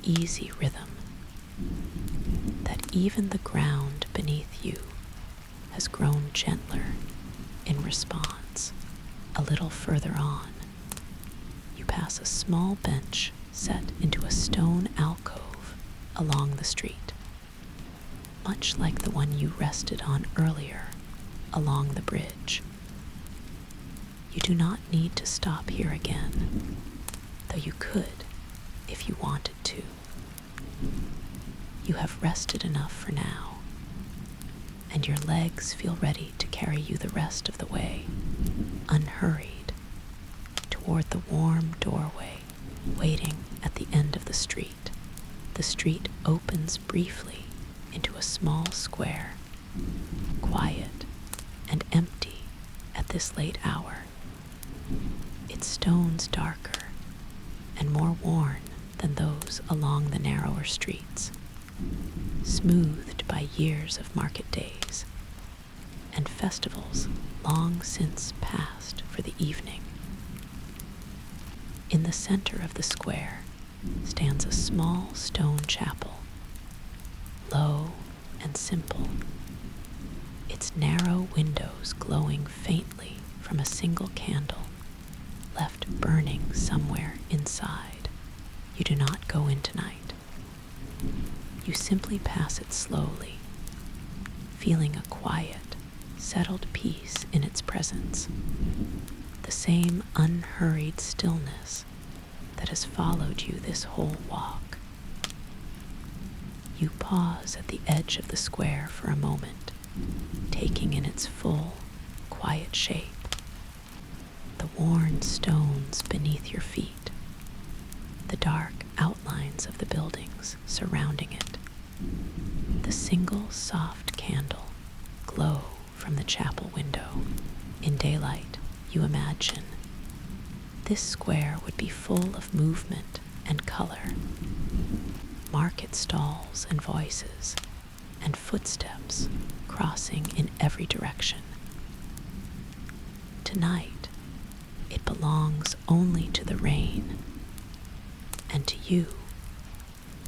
easy rhythm that even the ground beneath you has grown gentler in response. A little further on, you pass a small bench set into a stone alcove along the street, much like the one you rested on earlier along the bridge. You do not need to stop here again, though you could if you wanted to. You have rested enough for now, and your legs feel ready to carry you the rest of the way, unhurried, toward the warm doorway waiting at the end of the street. The street opens briefly into a small square, quiet and empty at this late hour, its stones darker and more worn than those along the narrower streets, smoothed by years of market days and festivals long since passed for the evening. In the center of the square stands a small stone chapel, low and simple, its narrow windows glowing faintly from a single candle left burning somewhere inside. You do not go in tonight. You simply pass it slowly, feeling a quiet, settled peace in its presence, the same unhurried stillness that has followed you this whole walk. You pause at the edge of the square for a moment, taking in its full, quiet shape, the worn stones beneath your feet, the dark outlines of the buildings surrounding it, the single soft candle glow from the chapel window. In daylight, you imagine this square would be full of movement and color, market stalls and voices, and footsteps crossing in every direction. Tonight, it belongs only to the rain and to you,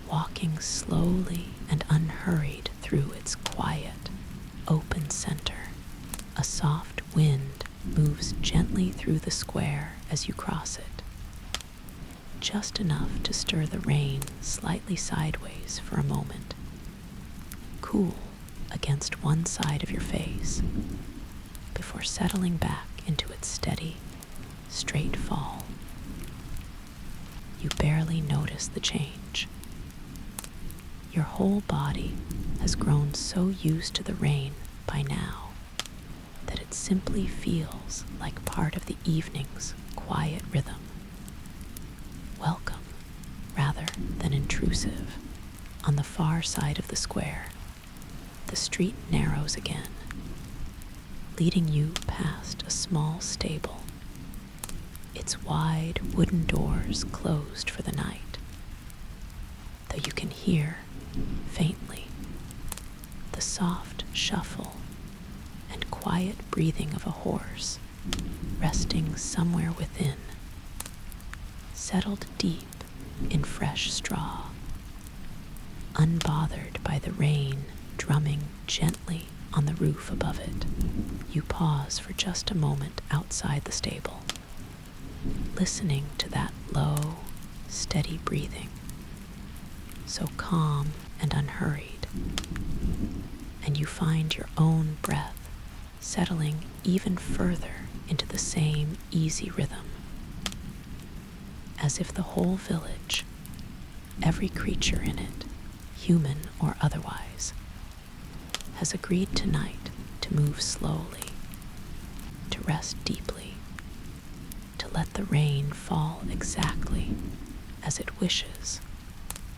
walking slowly and unhurried through its quiet, open center. A soft wind moves gently through the square as you cross it, just enough to stir the rain slightly sideways for a moment, cool against one side of your face, before settling back into its steady, straight fall. You barely notice the change. Your whole body has grown so used to the rain by now that it simply feels like part of the evening's quiet rhythm. Welcome, rather than intrusive, on the far side of the square, the street narrows again, leading you past a small stable, its wide wooden doors closed for the night, though you can hear, faintly, the soft shuffle and quiet breathing of a horse resting somewhere within, settled deep in fresh straw, unbothered by the rain drumming gently on the roof above it. You pause for just a moment outside the stable, listening to that low, steady breathing, so calm and unhurried, and you find your own breath settling even further into the same easy rhythm, as if the whole village, every creature in it, human or otherwise, has agreed tonight to move slowly, to rest deeply, to let the rain fall exactly as it wishes,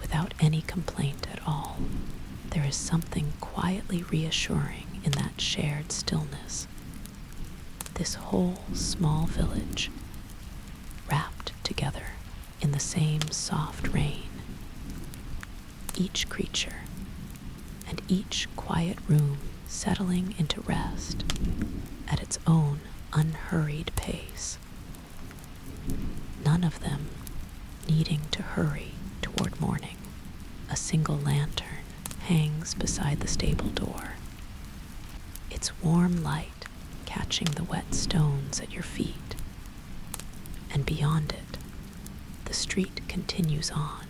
without any complaint at all. There is something quietly reassuring in that shared stillness. This whole small village, wrapped together in the same soft rain, each creature and each quiet room settling into rest at its own unhurried pace. None of them needing to hurry toward morning. A single lantern hangs beside the stable door, its warm light catching the wet stones at your feet, and beyond it, the street continues on,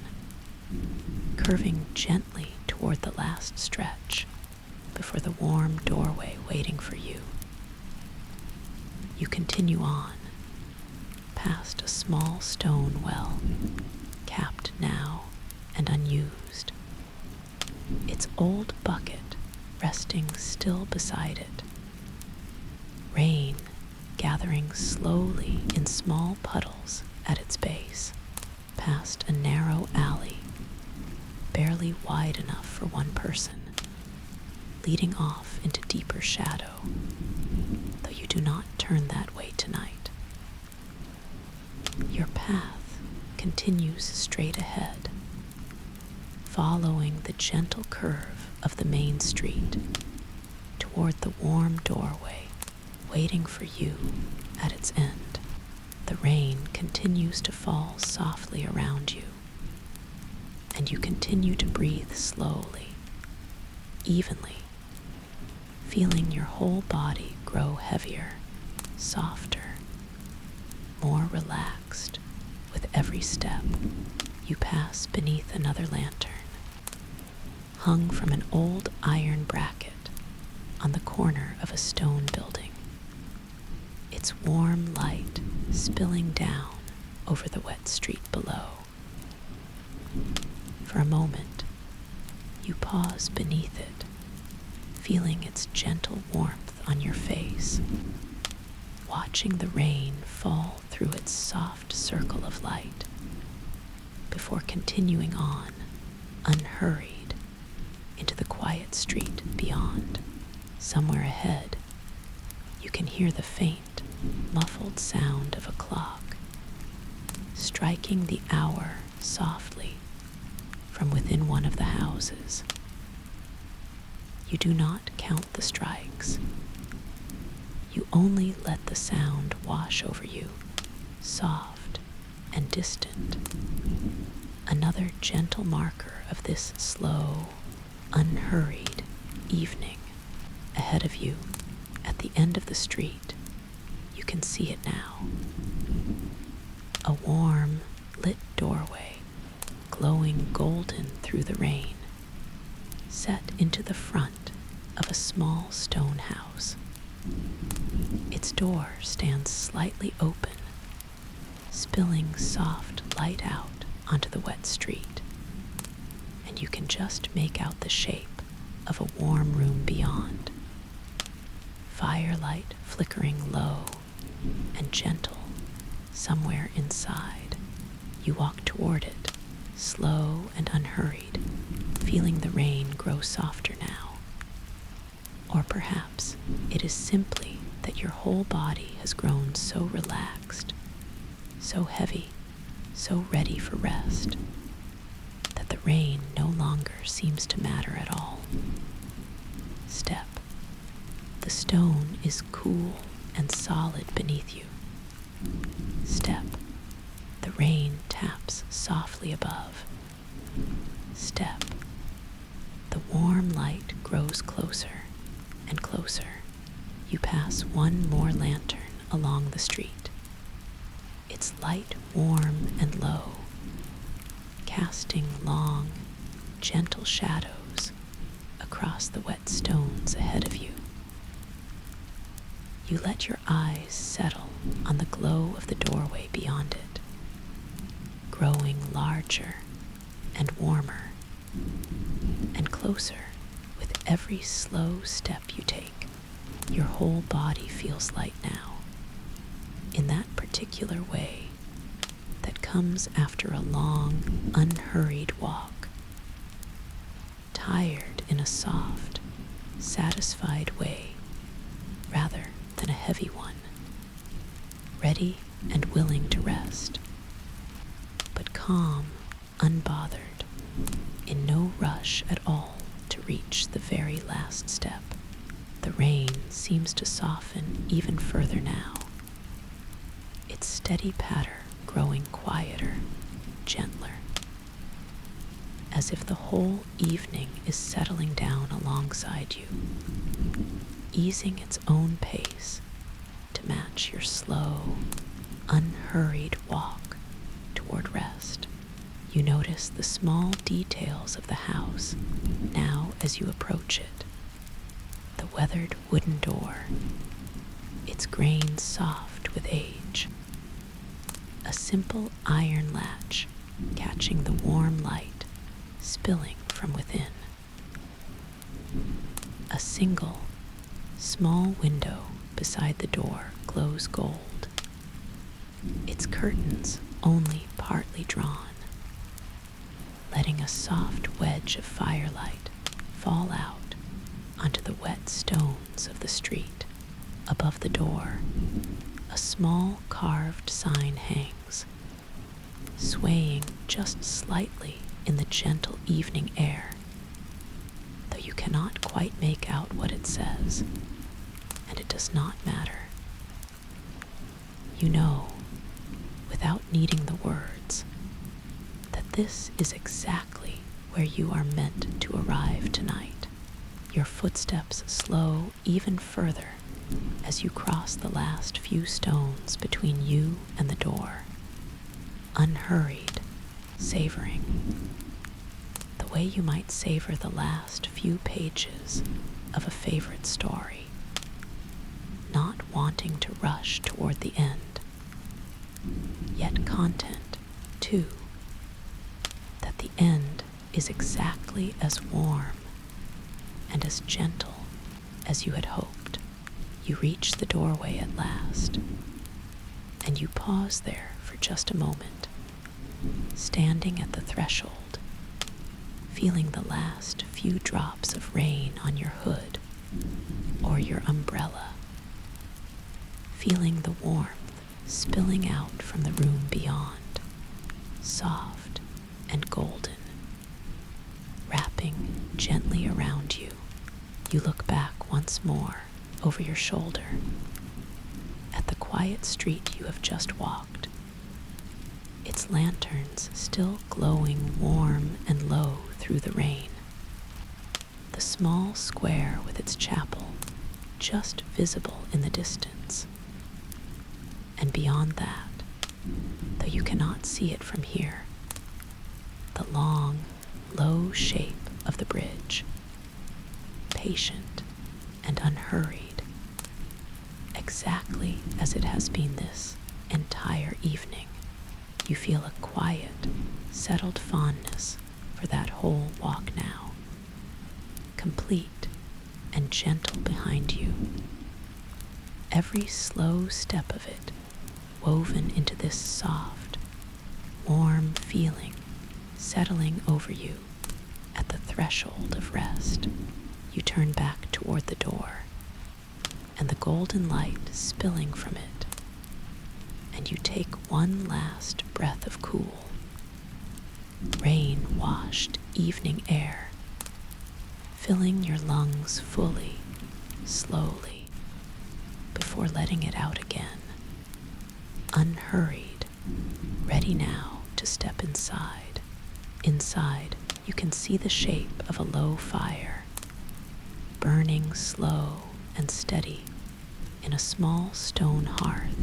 curving gently toward the last stretch before the warm doorway waiting for you. You continue on, past a small stone well, capped now and unused, its old bucket resting still beside it, rain gathering slowly in small puddles at its base, past a narrow alley, barely wide enough for one person, leading off into deeper shadow, though you do not turn that way tonight. Your path continues straight ahead, following the gentle curve of the main street toward the warm doorway waiting for you at its end. The rain continues to fall softly around you, and you continue to breathe slowly, evenly, feeling your whole body grow heavier, softer, more relaxed with every step. You pass beneath another lantern, hung from an old iron bracket on the corner of a stone building, its warm light spilling down over the wet street below. For a moment, you pause beneath it, feeling its gentle warmth on your face, watching the rain fall through its soft circle of light, before continuing on, unhurried, into the quiet street beyond. Somewhere ahead, you can hear the faint, muffled sound of a clock, striking the hour softly from within one of the houses. You do not count the strikes. You only let the sound wash over you, soft and distant. Another gentle marker of this slow, unhurried evening. Ahead of you, at the end of the street, you can see it now. A warm, lit doorway, glowing golden through the rain, set into the front of a small stone house. Its door stands slightly open, spilling soft light out onto the wet street, and you can just make out the shape of a warm room beyond, firelight flickering low and gentle somewhere inside. You walk toward it, slow and unhurried, feeling the rain grow softer now. Or perhaps it is simply that your whole body has grown so relaxed, so heavy, so ready for rest, that the rain no longer seems to matter at all. Step. The stone is cool and solid beneath you. Step. The rain taps softly above. Step. The warm light grows closer and closer. You pass one more lantern along the street. Its light warm and low, casting long, gentle shadows across the wet stones ahead of you. You let your eyes settle on the glow of the doorway beyond it, growing larger and warmer and closer with every slow step you take. Your whole body feels light now, in that particular way that comes after a long, unhurried walk, tired in a soft, satisfied way rather than a heavy one, ready and willing to rest, but calm, unbothered, in no rush at all to reach the very last step. The rain seems to soften even further now, its steady patter growing quieter, gentler, as if the whole evening is settling down alongside you, easing its own pace to match your slow, unhurried walk toward rest. You notice the small details of the house now as you approach it. The weathered wooden door, its grain soft with age. A simple iron latch catching the warm light spilling from within. A single, small window beside the door glows gold, its curtains only partly drawn, letting a soft wedge of firelight fall out onto the wet stones of the street. Above the door, a small carved sign hangs, swaying just slightly in the gentle evening air, though you cannot quite make out what it says, and it does not matter. You know, without needing the words, that this is exactly where you are meant to arrive tonight. Your footsteps slow even further as you cross the last few stones between you and the door, unhurried, savoring, the way you might savor the last few pages of a favorite story, not wanting to rush toward the end, yet content, too, that the end is exactly as warm and as gentle as you had hoped. You reach the doorway at last, and you pause there for just a moment, standing at the threshold, feeling the last few drops of rain on your hood or your umbrella, feeling the warmth spilling out from the room beyond, soft and golden, wrapping gently around you. You look back once more over your shoulder at the quiet street you have just walked, its lanterns still glowing warm and low through the rain, the small square with its chapel just visible in the distance, and beyond that, though you cannot see it from here, the long, low shape of the bridge, patient and unhurried, exactly as it has been this entire evening. You feel a quiet, settled fondness for that whole walk now, complete and gentle behind you, every slow step of it woven into this soft, warm feeling settling over you at the threshold of rest. You turn back toward the door, and the golden light spilling from it, and you take one last breath of cool, rain-washed evening air, filling your lungs fully, slowly, before letting it out again, unhurried, ready now to step inside. Inside, you can see the shape of a low fire, burning slow and steady in a small stone hearth,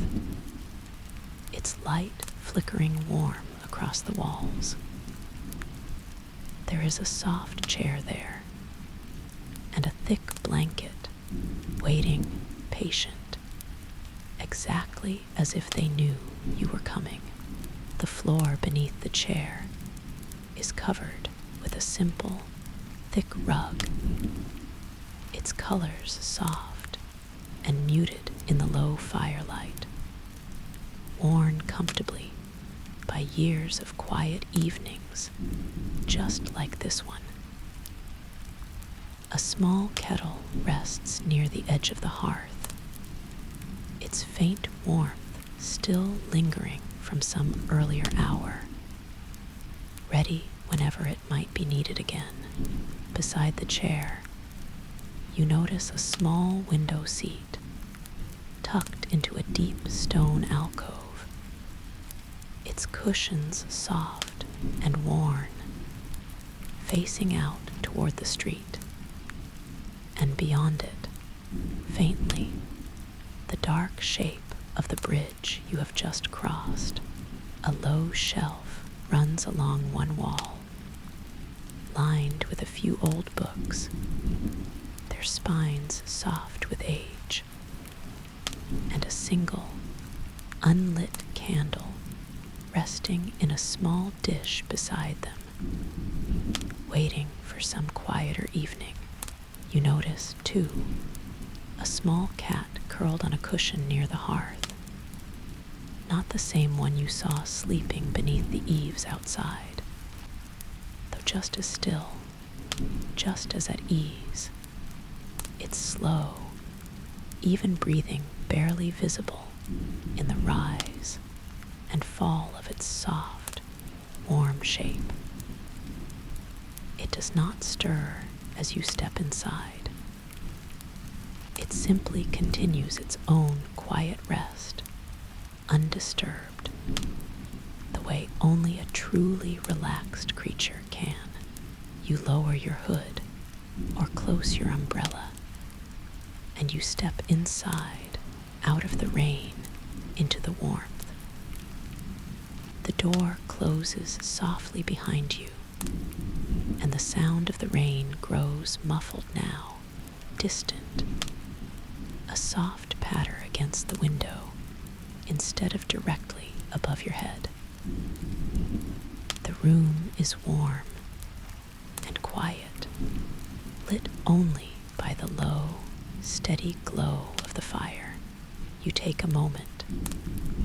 its light flickering warm across the walls. There is a soft chair there, and a thick blanket, waiting, patient, exactly as if they knew you were coming. The floor beneath the chair is covered with a simple, thick rug, its colors soft and muted in the low firelight, worn comfortably by years of quiet evenings, just like this one. A small kettle rests near the edge of the hearth, its faint warmth still lingering from some earlier hour, ready whenever it might be needed again. Beside the chair, you notice a small window seat, tucked into a deep stone alcove, its cushions soft and worn, facing out toward the street, and beyond it, faintly, the dark shape of the bridge you have just crossed. A low shelf runs along one wall, lined with a few old books, their spines soft with age, and a single, unlit candle resting in a small dish beside them, waiting for some quieter evening. You notice, too, a small cat curled on a cushion near the hearth, not the same one you saw sleeping beneath the eaves outside, though just as still, just as at ease, its slow, even breathing barely visible in the rise and fall of its soft, warm shape. It does not stir as you step inside. It simply continues its own quiet rest, undisturbed, the way only a truly relaxed creature can. You lower your hood or close your umbrella, and you step inside, out of the rain, into the warmth. The door closes softly behind you, and the sound of the rain grows muffled now, distant, a soft patter against the window instead of directly above your head. The room is warm and quiet, lit only by the low, steady glow of the fire. You take a moment,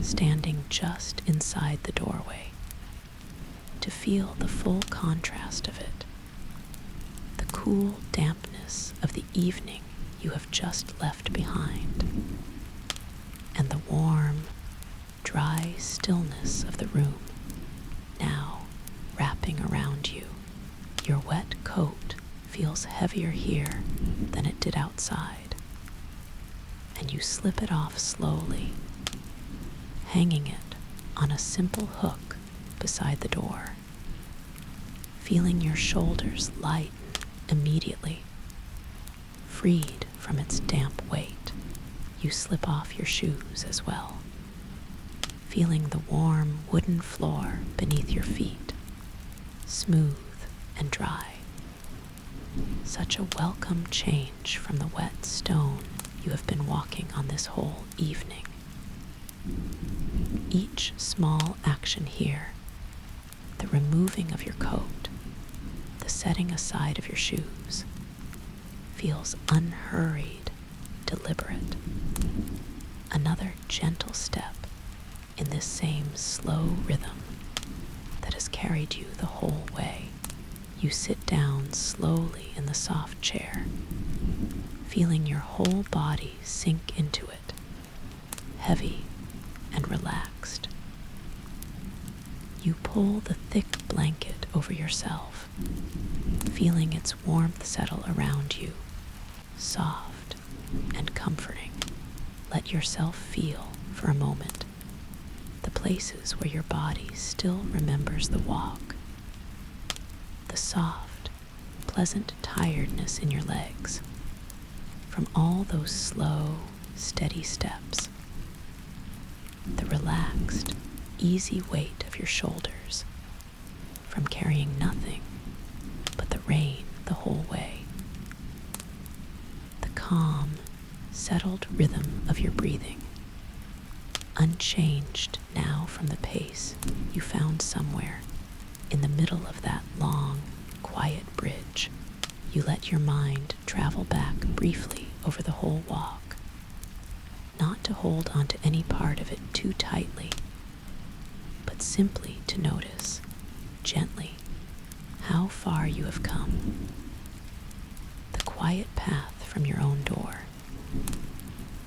standing just inside the doorway, to feel the full contrast of it, the cool dampness of the evening you have just left behind, and the warm, dry stillness of the room now wrapping around you. Your wet coat feels heavier here than it did outside, and you slip it off slowly, hanging it on a simple hook beside the door, feeling your shoulders lighten immediately. Freed from its damp weight, you slip off your shoes as well, feeling the warm wooden floor beneath your feet, smooth and dry. Such a welcome change from the wet stone you have been walking on this whole evening. Each small action here, the removing of your coat, the setting aside of your shoes, feels unhurried, deliberate. Another gentle step in this same slow rhythm that has carried you the whole way. You sit down slowly in the soft chair, feeling your whole body sink into it, heavy and relaxed. You pull the thick blanket over yourself, feeling its warmth settle around you, soft and comforting. Let yourself feel for a moment the places where your body still remembers the walk, the soft, pleasant tiredness in your legs from all those slow, steady steps, the relaxed, easy weight of your shoulders from carrying nothing but the rain the whole way, the calm, settled rhythm of your breathing, unchanged now from the pace you found somewhere in the middle of that long, quiet bridge. You let your mind travel back briefly over the whole walk, not to hold onto any part of it too tightly, but simply to notice, gently, how far you have come. The quiet path from your own door,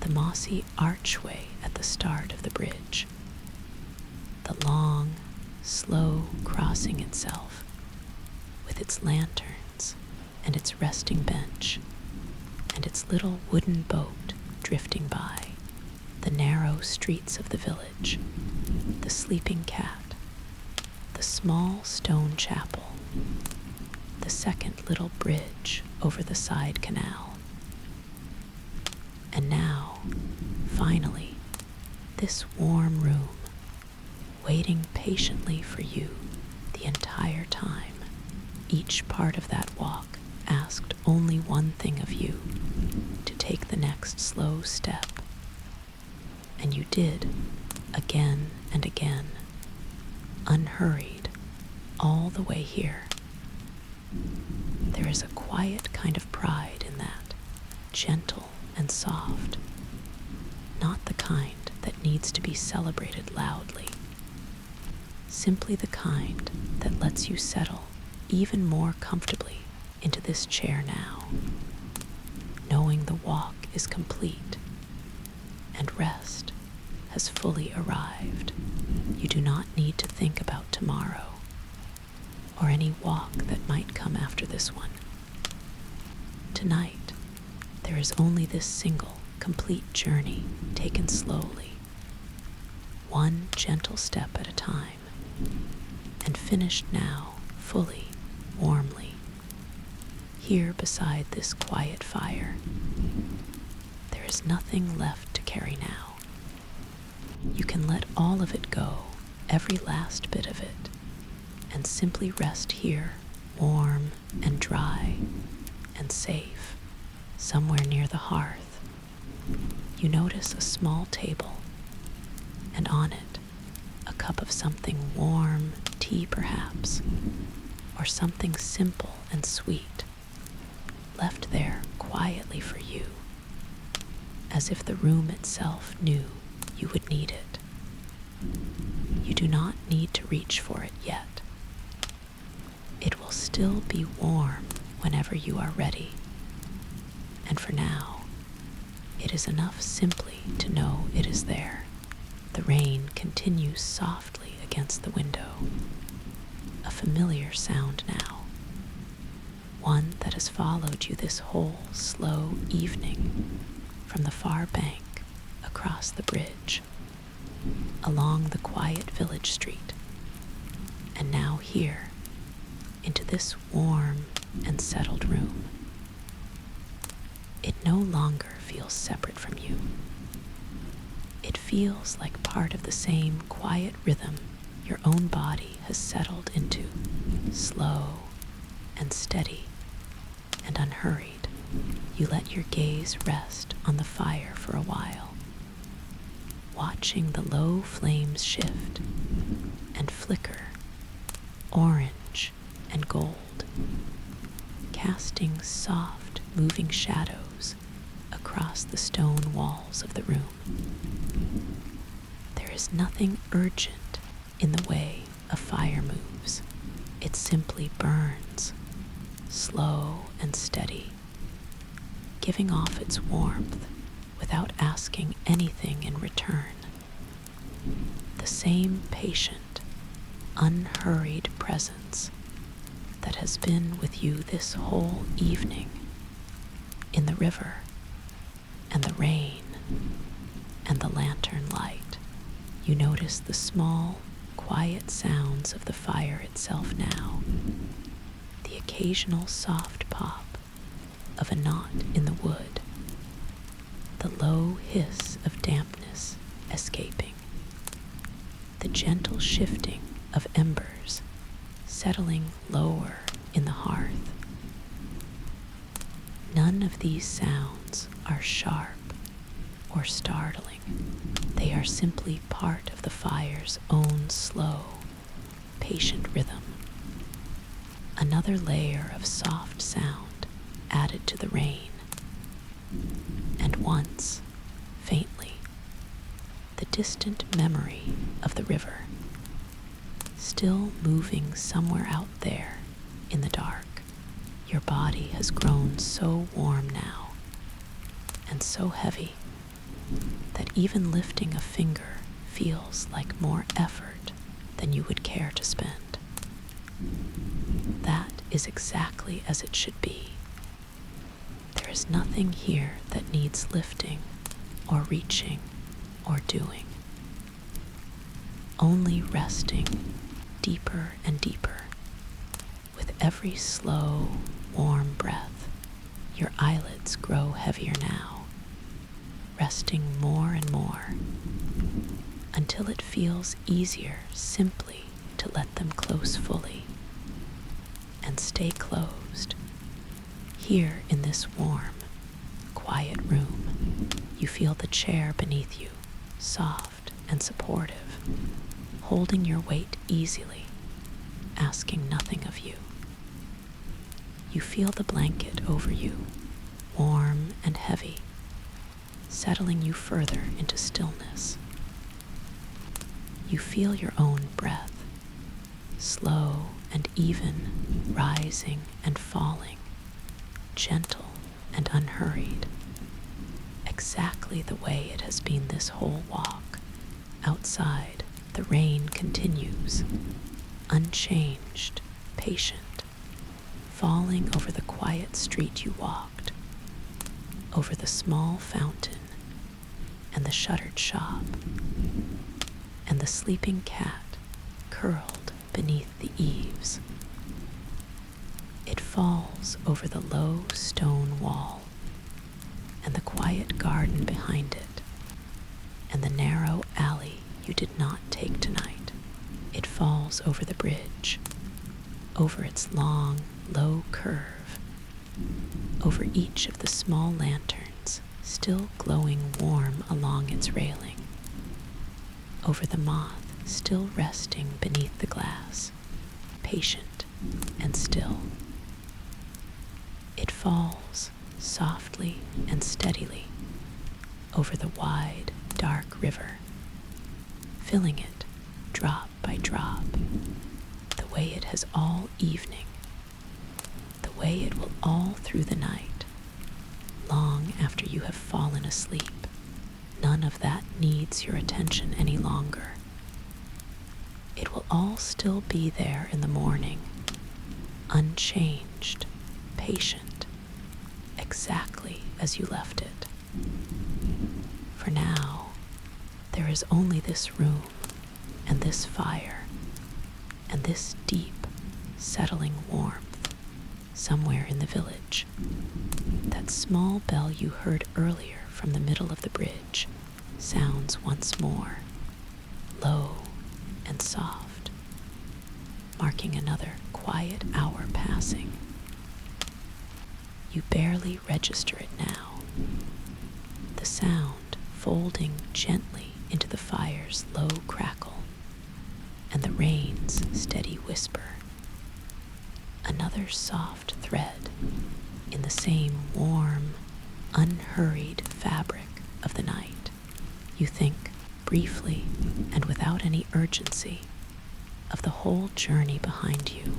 the mossy archway at the start of the bridge, the long, slow crossing itself with its lanterns and its resting bench and its little wooden boat drifting by, the narrow streets of the village, the sleeping cat, the small stone chapel, the second little bridge over the side canal. And now, finally, this warm room, waiting patiently for you the entire time. Each part of that walk asked only one thing of you, to take the next slow step. And you did, again and again, unhurried, all the way here. There is a quiet kind of pride in that, gentle and soft, not the kind that needs to be celebrated loudly, simply the kind that lets you settle even more comfortably into this chair now, knowing the walk is complete and rest has fully arrived. You do not need to think about tomorrow or any walk that might come after this one. Tonight, there is only this single, complete journey taken slowly, one gentle step at a time, and finished now fully, warmly, here beside this quiet fire. There is nothing left to carry now. You can let all of it go, every last bit of it, and simply rest here, warm and dry and safe, somewhere near the hearth. You notice a small table, and on it, a cup of something warm, tea perhaps, or something simple and sweet, left there quietly for you, as if the room itself knew you would need it. You do not need to reach for it yet. It will still be warm whenever you are ready. And for now, it is enough simply to know it is there. The rain continues softly against the window, a familiar sound now, one that has followed you this whole slow evening from the far bank across the bridge, along the quiet village street, and now here into this warm and settled room. It no longer feels separate from you. It feels like part of the same quiet rhythm your own body has settled into, slow and steady and unhurried. You let your gaze rest on the fire for a while, watching the low flames shift and flicker, orange and gold, casting soft, moving shadows across the stone walls of the room. There is nothing urgent in the way a fire moves. It simply burns, slow and steady, giving off its warmth without asking anything in return. The same patient, unhurried presence that has been with you this whole evening, in the river and the rain and the lantern light. You notice the small, quiet sounds of the fire itself now, the occasional soft pop of a knot in the wood, the low hiss of dampness escaping, the gentle shifting of embers settling lower in the hearth. None of these sounds are sharp or startling. They are simply part of the fire's own slow, patient rhythm. Another layer of soft sound added to the rain. And once, faintly, the distant memory of the river, still moving somewhere out there in the dark. Your body has grown so warm now, and so heavy, that even lifting a finger feels like more effort than you would care to spend. That is exactly as it should be. There is nothing here that needs lifting or reaching or doing. Only resting deeper and deeper. With every slow, warm breath, your eyelids grow heavier now, resting more and more, until it feels easier simply to let them close fully and stay closed. Here in this warm, quiet room, you feel the chair beneath you, soft and supportive, holding your weight easily, asking nothing of you. You feel the blanket over you, warm and heavy, settling you further into stillness. You feel your own breath, slow and even, rising and falling, gentle and unhurried, exactly the way it has been this whole walk. Outside, the rain continues, unchanged, patient, falling over the quiet street you walked, over the small fountain and the shuttered shop, and the sleeping cat curled beneath the eaves. It falls over the low stone wall and the quiet garden behind it, and the narrow alley you did not take tonight. It falls over the bridge, over its long, low curve, over each of the small lanterns still glowing warm along its railing, over the moth still resting beneath the glass, patient and still. It falls softly and steadily over the wide, dark river, filling it drop by drop, the way it has all evening, the way it will all through the night, long after you have fallen asleep. None of that needs your attention any longer. It will all still be there in the morning, unchanged, patient, exactly as you left it. For now, there is only this room and this fire and this deep, settling warmth somewhere in the village. That small bell you heard earlier from the middle of the bridge sounds once more, low and soft, marking another quiet hour passing. You barely register it now, the sound folding gently into the fire's low crackle and the rain's steady whisper. Another soft thread in the same warm, unhurried fabric of the night. You think briefly and without any urgency of the whole journey behind you,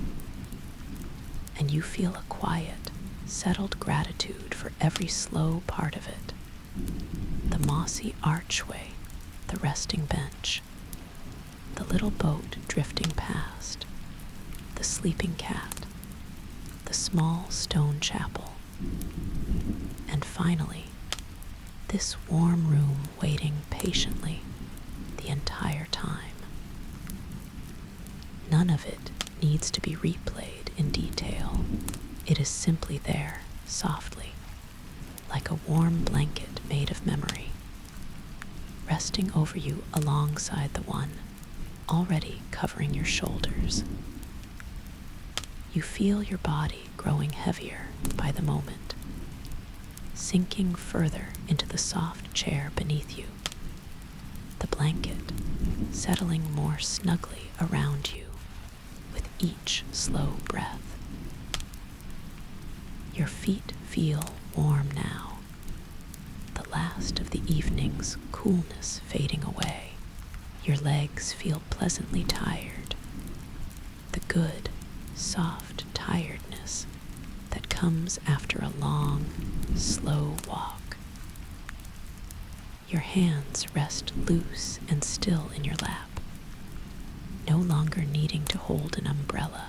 and you feel a quiet, settled gratitude for every slow part of it. The mossy archway, the resting bench, the little boat drifting past, the sleeping cat, the small stone chapel, and finally, this warm room waiting patiently the entire time. None of it needs to be replayed in detail. It is simply there, softly, like a warm blanket made of memory, resting over you alongside the one already covering your shoulders. You feel your body growing heavier by the moment, sinking further into the soft chair beneath you, the blanket settling more snugly around you with each slow breath. Your feet feel warm now, the last of the evening's coolness fading away. Your legs feel pleasantly tired, the good, soft tiredness that comes after a long, slow walk. Your hands rest loose and still in your lap, no longer needing to hold an umbrella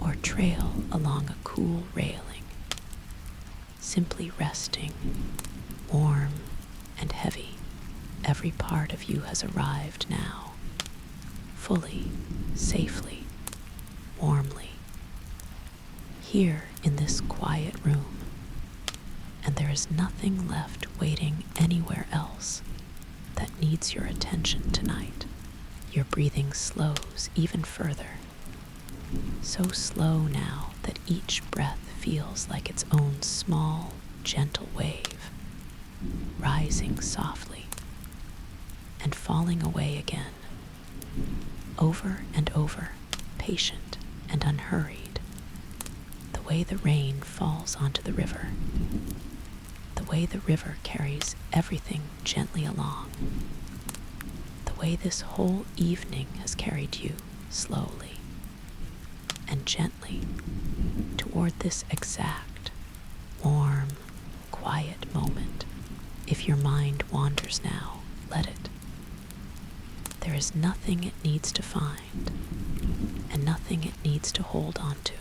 or trail along a cool railing, simply resting, warm and heavy. Every part of you has arrived now, fully, safely, warmly, here in this quiet room, and there is nothing left waiting anywhere else that needs your attention tonight. Your breathing slows even further, so slow now that each breath feels like its own small, gentle wave, rising softly and falling away again, over and over, patient and unhurried, the way the rain falls onto the river, the way the river carries everything gently along, the way this whole evening has carried you slowly and gently toward this exact, warm, quiet moment. If your mind wanders now, let it. There is nothing it needs to find, and nothing it needs to hold on to.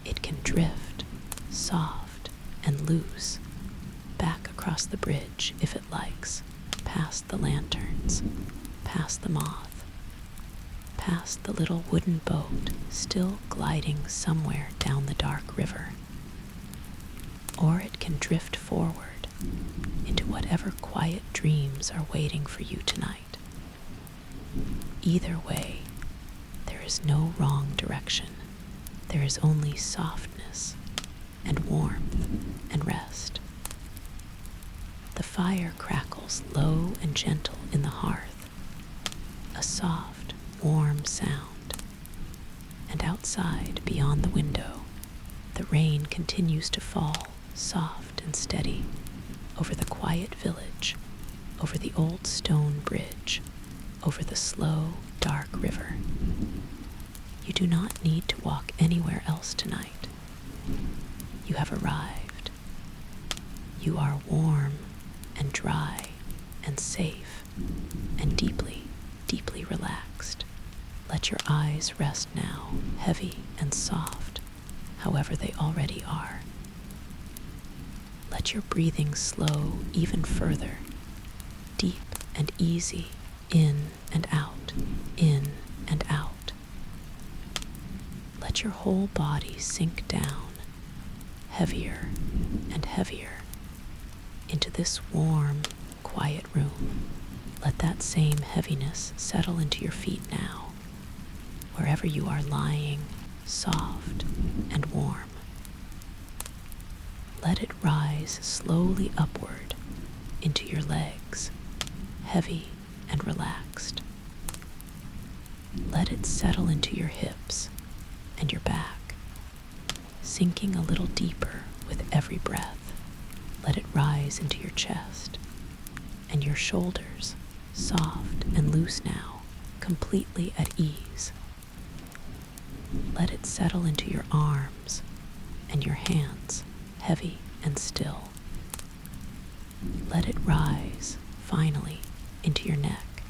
It can drift, soft and loose, back across the bridge if it likes, past the lanterns, past the moth, past the little wooden boat still gliding somewhere down the dark river. Or it can drift forward into whatever quiet dreams are waiting for you tonight. Either way, there is no wrong direction. There is only softness and warmth and rest. The fire crackles low and gentle in the hearth, a soft, warm sound. And outside, beyond the window, the rain continues to fall, soft and steady, over the quiet village, over the old stone bridge, over the slow, dark river. You do not need to walk anywhere else tonight. You have arrived. You are warm and dry and safe and deeply, deeply relaxed. Let your eyes rest now, heavy and soft, however they already are. Let your breathing slow even further, deep and easy, in and out, in and out. Let your whole body sink down, heavier and heavier, into this warm, quiet room. Let that same heaviness settle into your feet now, wherever you are lying, soft and warm. Let it rise slowly upward into your legs, heavy and relaxed. Let it settle into your hips and your back, sinking a little deeper with every breath. Let it rise into your chest, and your shoulders, soft and loose now, completely at ease. Let it settle into your arms and your hands, heavy and still. Let it rise, finally, into your neck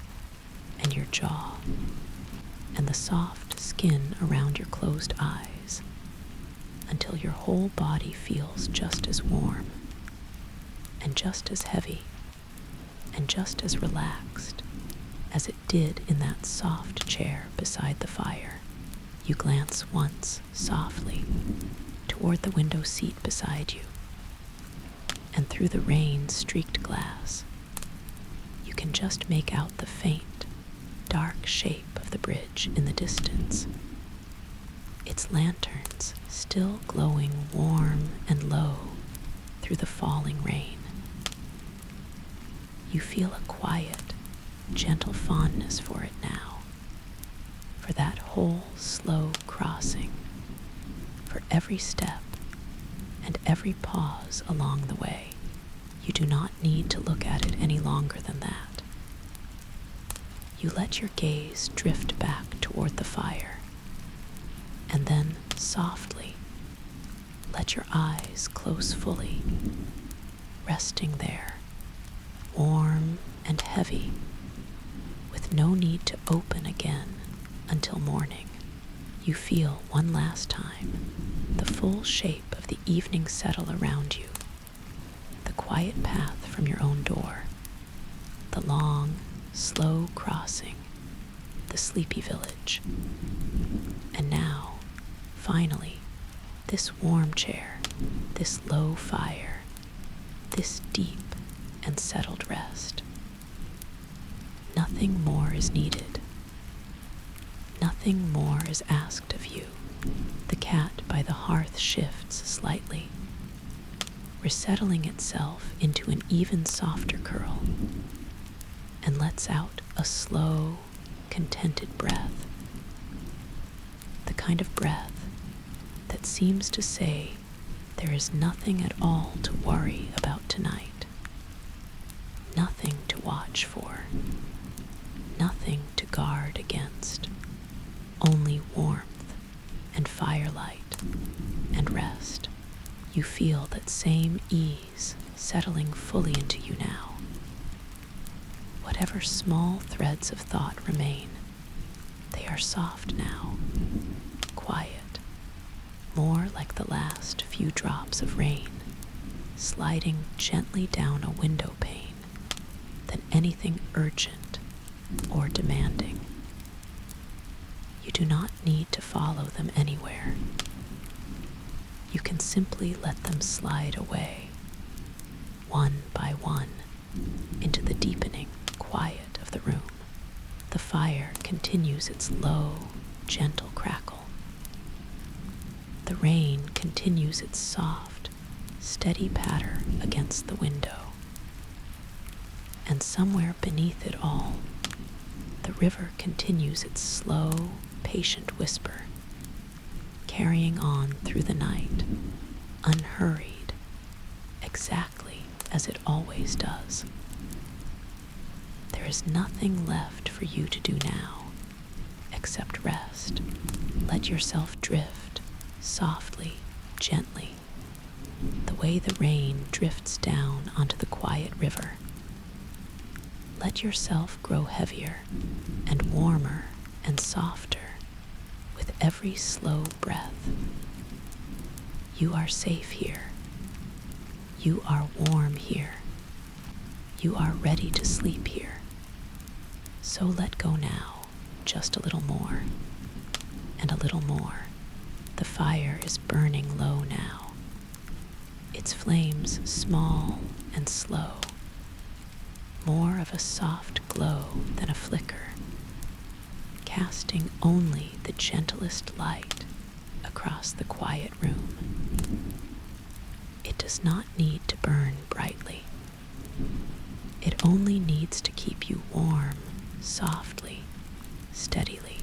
and your jaw, and the soft skin around your closed eyes, until your whole body feels just as warm, and just as heavy, and just as relaxed as it did in that soft chair beside the fire. You glance once, softly, toward the window seat beside you, and through the rain-streaked glass, you can just make out the faint, dark shape of the bridge in the distance, its lanterns still glowing warm and low through the falling rain. You feel a quiet, gentle fondness for it now, for that whole slow crossing, for every step and every pause along the way. You do not need to look at it any longer than that. You let your gaze drift back toward the fire, and then softly let your eyes close fully, resting there, warm and heavy, with no need to open again until morning. You feel one last time the full shape of the evening settle around you, the quiet path from your own door, the long, slow crossing, the sleepy village. And now, finally, this warm chair, this low fire, this deep and settled rest. Nothing more is needed. Nothing more is asked of you. The cat by the hearth shifts slightly, resettling itself into an even softer curl, and lets out a slow, contented breath. The kind of breath that seems to say there is nothing at all to worry about tonight, nothing to watch for, nothing to guard against, only warmth and firelight and rest. You feel that same ease settling fully into you now. Whatever small threads of thought remain, they are soft now, quiet, more like the last few drops of rain sliding gently down a window pane than anything urgent or demanding. You do not need to follow them anywhere. You can simply let them slide away, one by one, into the deepening quiet of the room. The fire continues its low, gentle crackle. The rain continues its soft, steady patter against the window. And somewhere beneath it all, the river continues its slow, patient whisper, carrying on through the night, unhurried, exactly as it always does. There is nothing left for you to do now, except rest. Let yourself drift, softly, gently, the way the rain drifts down onto the quiet river. Let yourself grow heavier and warmer and softer with every slow breath. You are safe here. You are warm here. You are ready to sleep here. So let go now, just a little more, and a little more. The fire is burning low now, its flames small and slow, more of a soft glow than a flicker, casting only the gentlest light across the quiet room. It does not need to burn brightly. It only needs to keep you warm, softly, steadily,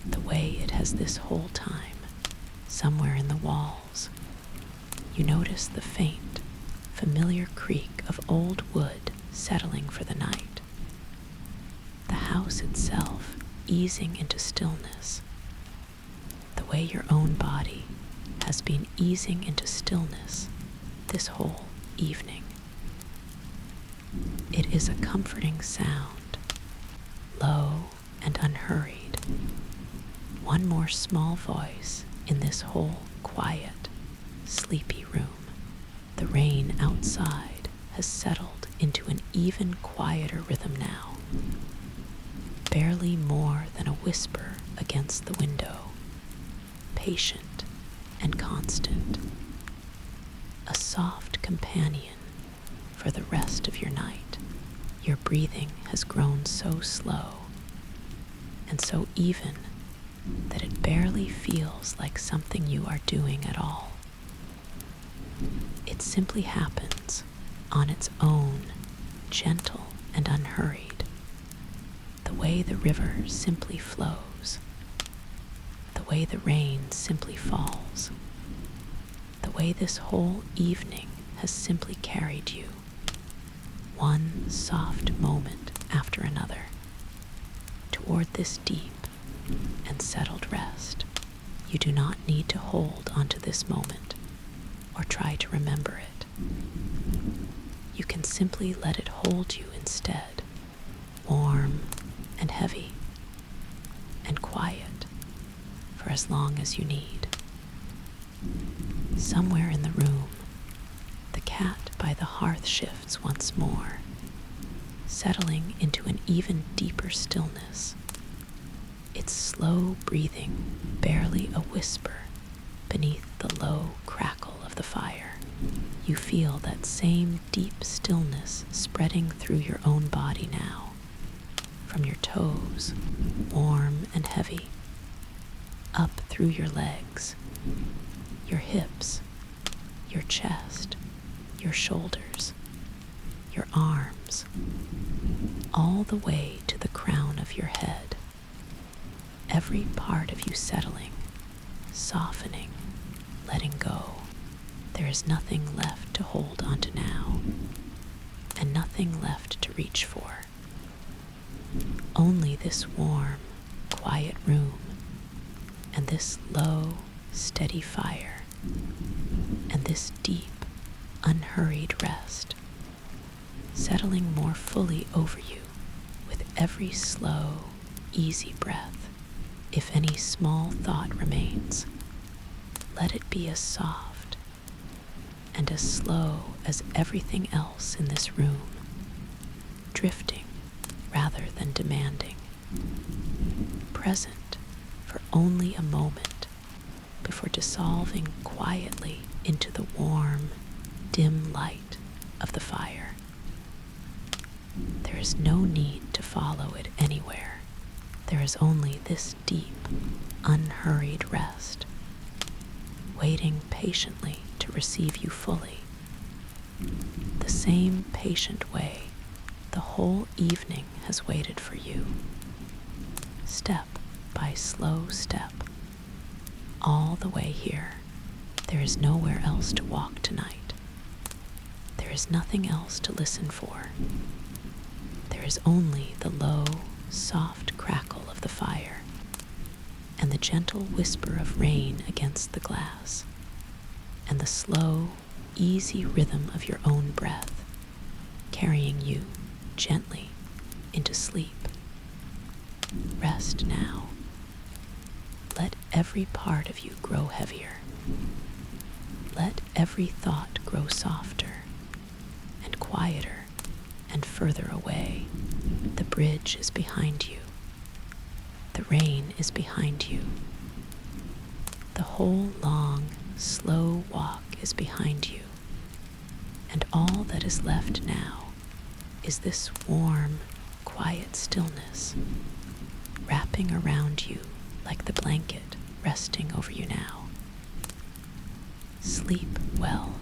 the way it has this whole time, somewhere in the walls, You notice the faint, familiar creak of old wood settling for the night. The house itself easing into stillness, the way your own body has been easing into stillness this whole evening. It is a comforting sound, low and unhurried. One more small voice in this whole quiet, sleepy room. The rain outside has settled into an even quieter rhythm now, barely more than a whisper against the window, patient and constant, a soft companion for the rest of your night. Your breathing has grown so slow and so even that it barely feels like something you are doing at all. It simply happens on its own, gentle and unhurried, the way the river simply flows, the way the rain simply falls, the way this whole evening has simply carried you, one soft moment after another, toward this deep and settled rest. You do not need to hold onto this moment or try to remember it. You can simply let it hold you instead, warm and heavy and quiet for as long as you need. Somewhere in the room, the cat by the hearth shifts once more, settling into an even deeper stillness, its slow breathing barely a whisper beneath the low crackle of the fire. You feel that same deep stillness spreading through your own body now, from your toes, warm and heavy, up through your legs, your hips, your chest, your shoulders, your arms, all the way to the crown of your head. Every part of you settling, softening, letting go. There is nothing left to hold onto now, and nothing left to reach for. Only this warm, quiet room, and this low, steady fire, and this deep, unhurried rest, settling more fully over you with every slow, easy breath. If any small thought remains, let it be as soft and as slow as everything else in this room, drifting rather than demanding, present for only a moment before dissolving quietly into the warm, dim light of the fire. There is no need to follow it anywhere. There is only this deep, unhurried rest, waiting patiently to receive you fully, the same patient way the whole evening has waited for you, step by slow step, all the way here. There is nowhere else to walk tonight. There is nothing else to listen for. There is only the low, soft crackle of the fire and the gentle whisper of rain against the glass and the slow, easy rhythm of your own breath carrying you gently into sleep. Rest now. Let every part of you grow heavier. Let every thought grow softer and quieter and further away. The bridge is behind you. The rain is behind you. The whole long, slow walk is behind you. And all that is left now is this warm, quiet stillness wrapping around you like the blanket resting over you now. Sleep well.